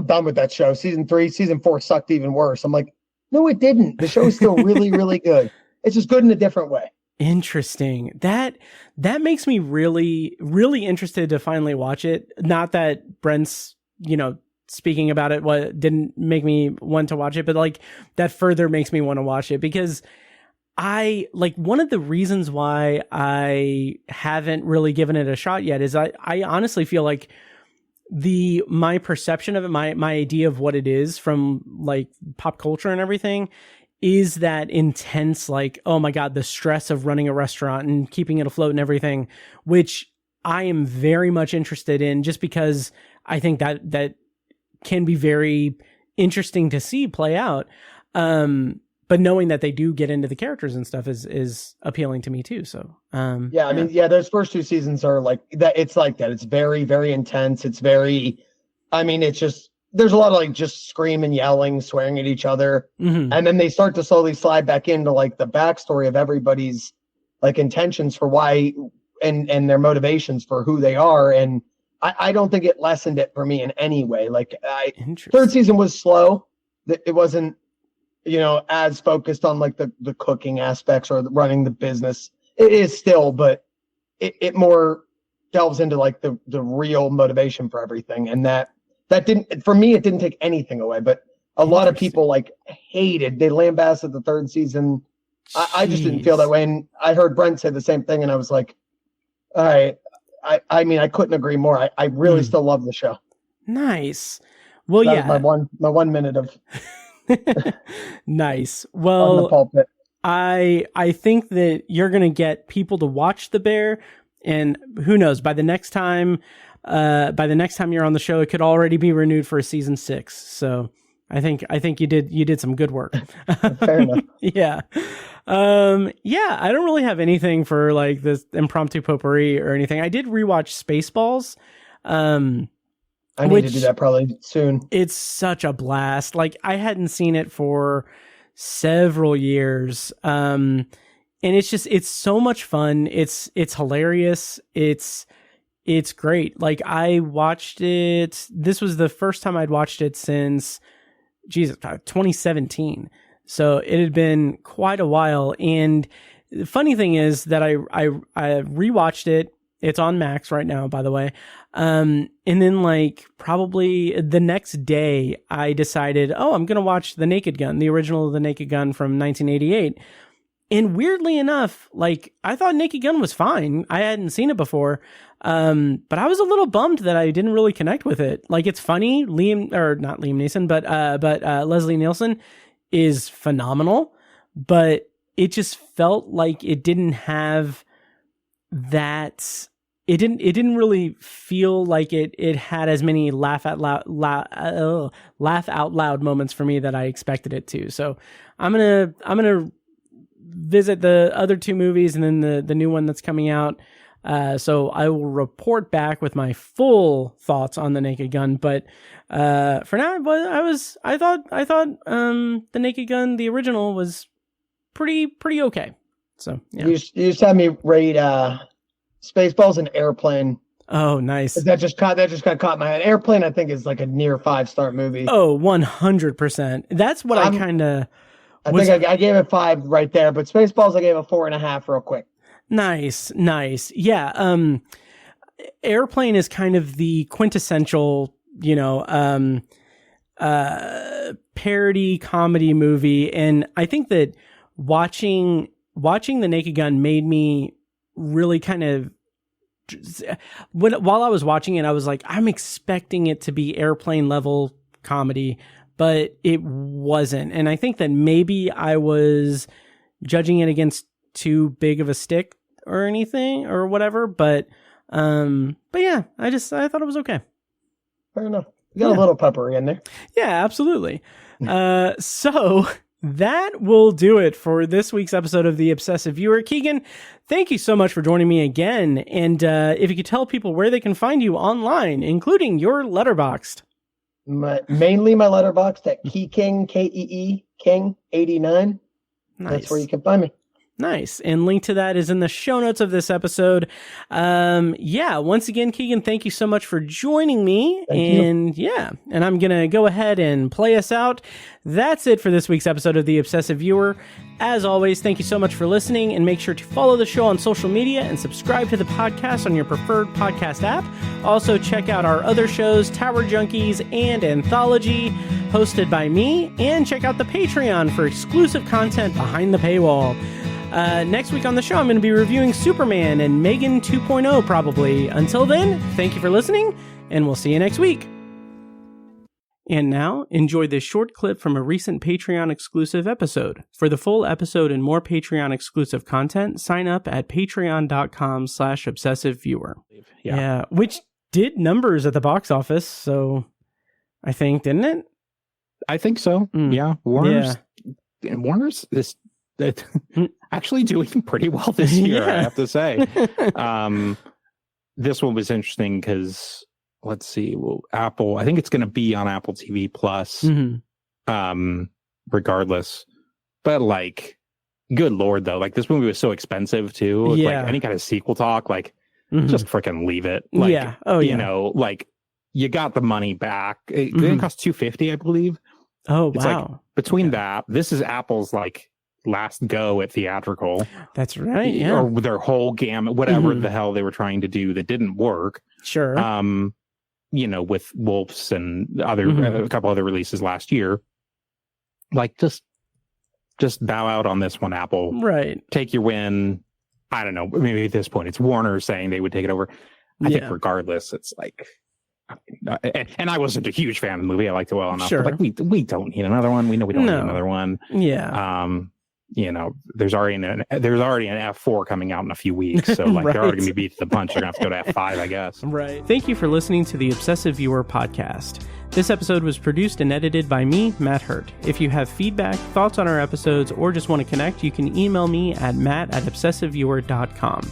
done with that show. Season 3, season 4 sucked even worse. I'm like, no, it didn't. The show is still really, really good. It's just good in a different way. Interesting. That makes me really, really interested to finally watch it. Not that Brent's, speaking about it didn't make me want to watch it, but like that further makes me want to watch it, because I like one of the reasons why I haven't really given it a shot yet is I honestly feel like my perception of it, my idea of what it is from like pop culture and everything is that intense, like, oh my God, the stress of running a restaurant and keeping it afloat and everything, which I am very much interested in, just because I think that can be very interesting to see play out. But knowing that they do get into the characters and stuff is appealing to me too. So, those first 2 seasons are like that. It's like that. It's very, very intense. It's very, it's just, there's a lot of like just screaming, yelling, swearing at each other. And then they start to slowly slide back into like the backstory of everybody's like intentions for why and their motivations for who they are. And I don't think it lessened it for me in any way. Like 3rd season was slow. It wasn't, as focused on like the cooking aspects or running the business. It is still, but it more delves into like the real motivation for everything. And that didn't, for me, it didn't take anything away, but a lot of people like they lambasted the 3rd season. I just didn't feel that way. And I heard Brent say the same thing. And I was like, all right. I couldn't agree more. I really still love the show. Nice. Well, that was my 1 minute of nice. Well, on the pulpit. I think that you're going to get people to watch The Bear, and who knows, by the next time you're on the show, it could already be renewed for a season 6. So I think you did some good work. Fair enough. Yeah. I don't really have anything for like this impromptu potpourri or anything. I did rewatch Spaceballs. I need to do that probably soon. It's such a blast. Like I hadn't seen it for several years. And it's so much fun. It's hilarious. It's great. Like, I watched it. This was the first time I'd watched it since 2017. So it had been quite a while. And the funny thing is that I rewatched it. It's on Max right now, by the way. And then, like, probably the next day, I decided, I'm going to watch The Naked Gun, the original The Naked Gun from 1988. And weirdly enough, like, I thought Naked Gun was fine. I hadn't seen it before. But I was a little bummed that I didn't really connect with it. Like, it's funny. Not Liam Neeson, but Leslie Nielsen is phenomenal. But it just felt like it didn't have that. It didn't really feel like it had as many laugh out loud moments for me that I expected it to. So I'm gonna visit the other two movies and then the new one that's coming out. So I will report back with my full thoughts on The Naked Gun. But for now, I thought The Naked Gun, the original, was pretty okay. So yeah. You just had me rate Spaceballs and Airplane. Oh, nice. That just kind of caught my head. Airplane, I think, is like a near 5-star movie. Oh, 100%. That's what I kind of. I think I gave it 5 right there, but Spaceballs I gave a 4.5 real quick. Nice. Yeah. Airplane is kind of the quintessential, parody comedy movie, and I think that watching The Naked Gun made me really kind of, while I was watching it, I was like, I'm expecting it to be Airplane level comedy, but it wasn't. And I think that maybe I was judging it against too big of a stick or anything or whatever. But yeah, I thought it was okay. Fair enough. You got a little peppery in there. Yeah, absolutely. So that will do it for this week's episode of The Obsessive Viewer. Keegan, thank you so much for joining me again. And if you could tell people where they can find you online, including your Letterboxd. Mainly my Letterboxd at Keeking, Keee, King 89. Nice. That's where you can find me. Nice. And link to that is in the show notes of this episode. Once again, Keegan, thank you so much for joining me. And I'm going to go ahead and play us out. That's it for this week's episode of The Obsessive Viewer. As always, thank you so much for listening, and make sure to follow the show on social media and subscribe to the podcast on your preferred podcast app. Also, check out our other shows, Tower Junkies and Anthology, hosted by me, and check out the Patreon for exclusive content behind the paywall. Next week on the show, I'm going to be reviewing Superman and Megan 2.0 probably. Until then, thank you for listening, and we'll see you next week. And now, enjoy this short clip from a recent Patreon exclusive episode. For the full episode and more Patreon exclusive content, sign up at patreon.com/obsessiveviewer. Yeah, which did numbers at the box office, so I think, didn't it? I think so. Yeah. Warner's is actually doing pretty well this year, I have to say. This one was interesting because, let's see, Apple, I think it's going to be on Apple TV Plus, regardless. But, like, good Lord, though, like, this movie was so expensive, too. Like, any kind of sequel talk, like, just freaking leave it. Like, you know, like, you got the money back. It didn't cost $250, I believe. Oh, it's wow. Like, between that, this is Apple's, like, last go at theatrical. That's right, yeah. Or their whole gamut, whatever the hell they were trying to do that didn't work. Sure. You know, with Wolves and a couple other releases last year. Like, just bow out on this one, Apple. Right. Take your win. I don't know. Maybe at this point, it's Warner saying they would take it over. I think regardless, it's like... And I wasn't a huge fan of the movie. I liked it well enough. Sure. But like, we don't need another one. We know we don't need another one. Yeah. You know, there's already an F4 coming out in a few weeks, so like they're already going to be beat to the punch. They're going to have to go to F5, I guess. Right. Thank you for listening to the Obsessive Viewer podcast. This episode was produced and edited by me, Matt Hurt. If you have feedback, thoughts on our episodes, or just want to connect, you can email me at matt@obsessiveviewer.com.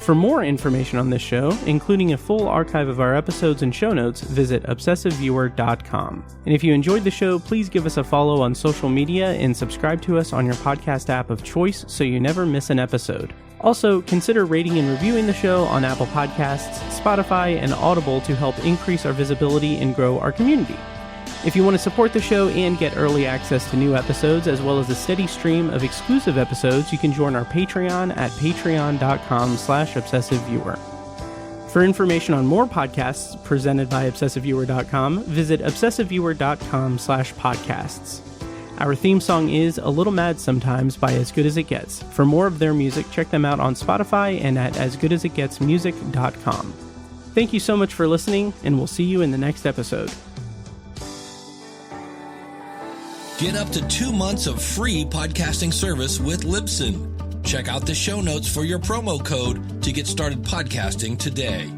For more information on this show, including a full archive of our episodes and show notes, visit obsessiveviewer.com. And if you enjoyed the show, please give us a follow on social media and subscribe to us on your podcast app of choice so you never miss an episode. Also, consider rating and reviewing the show on Apple Podcasts, Spotify, and Audible to help increase our visibility and grow our community. If you want to support the show and get early access to new episodes, as well as a steady stream of exclusive episodes, you can join our Patreon at patreon.com/obsessiveviewer. For information on more podcasts presented by obsessiveviewer.com, visit obsessiveviewer.com/podcasts. Our theme song is A Little Mad Sometimes by As Good As It Gets. For more of their music, check them out on Spotify and at asgoodasitgetsmusic.com. Thank you so much for listening, and we'll see you in the next episode. Get up to 2 months of free podcasting service with Libsyn. Check out the show notes for your promo code to get started podcasting today.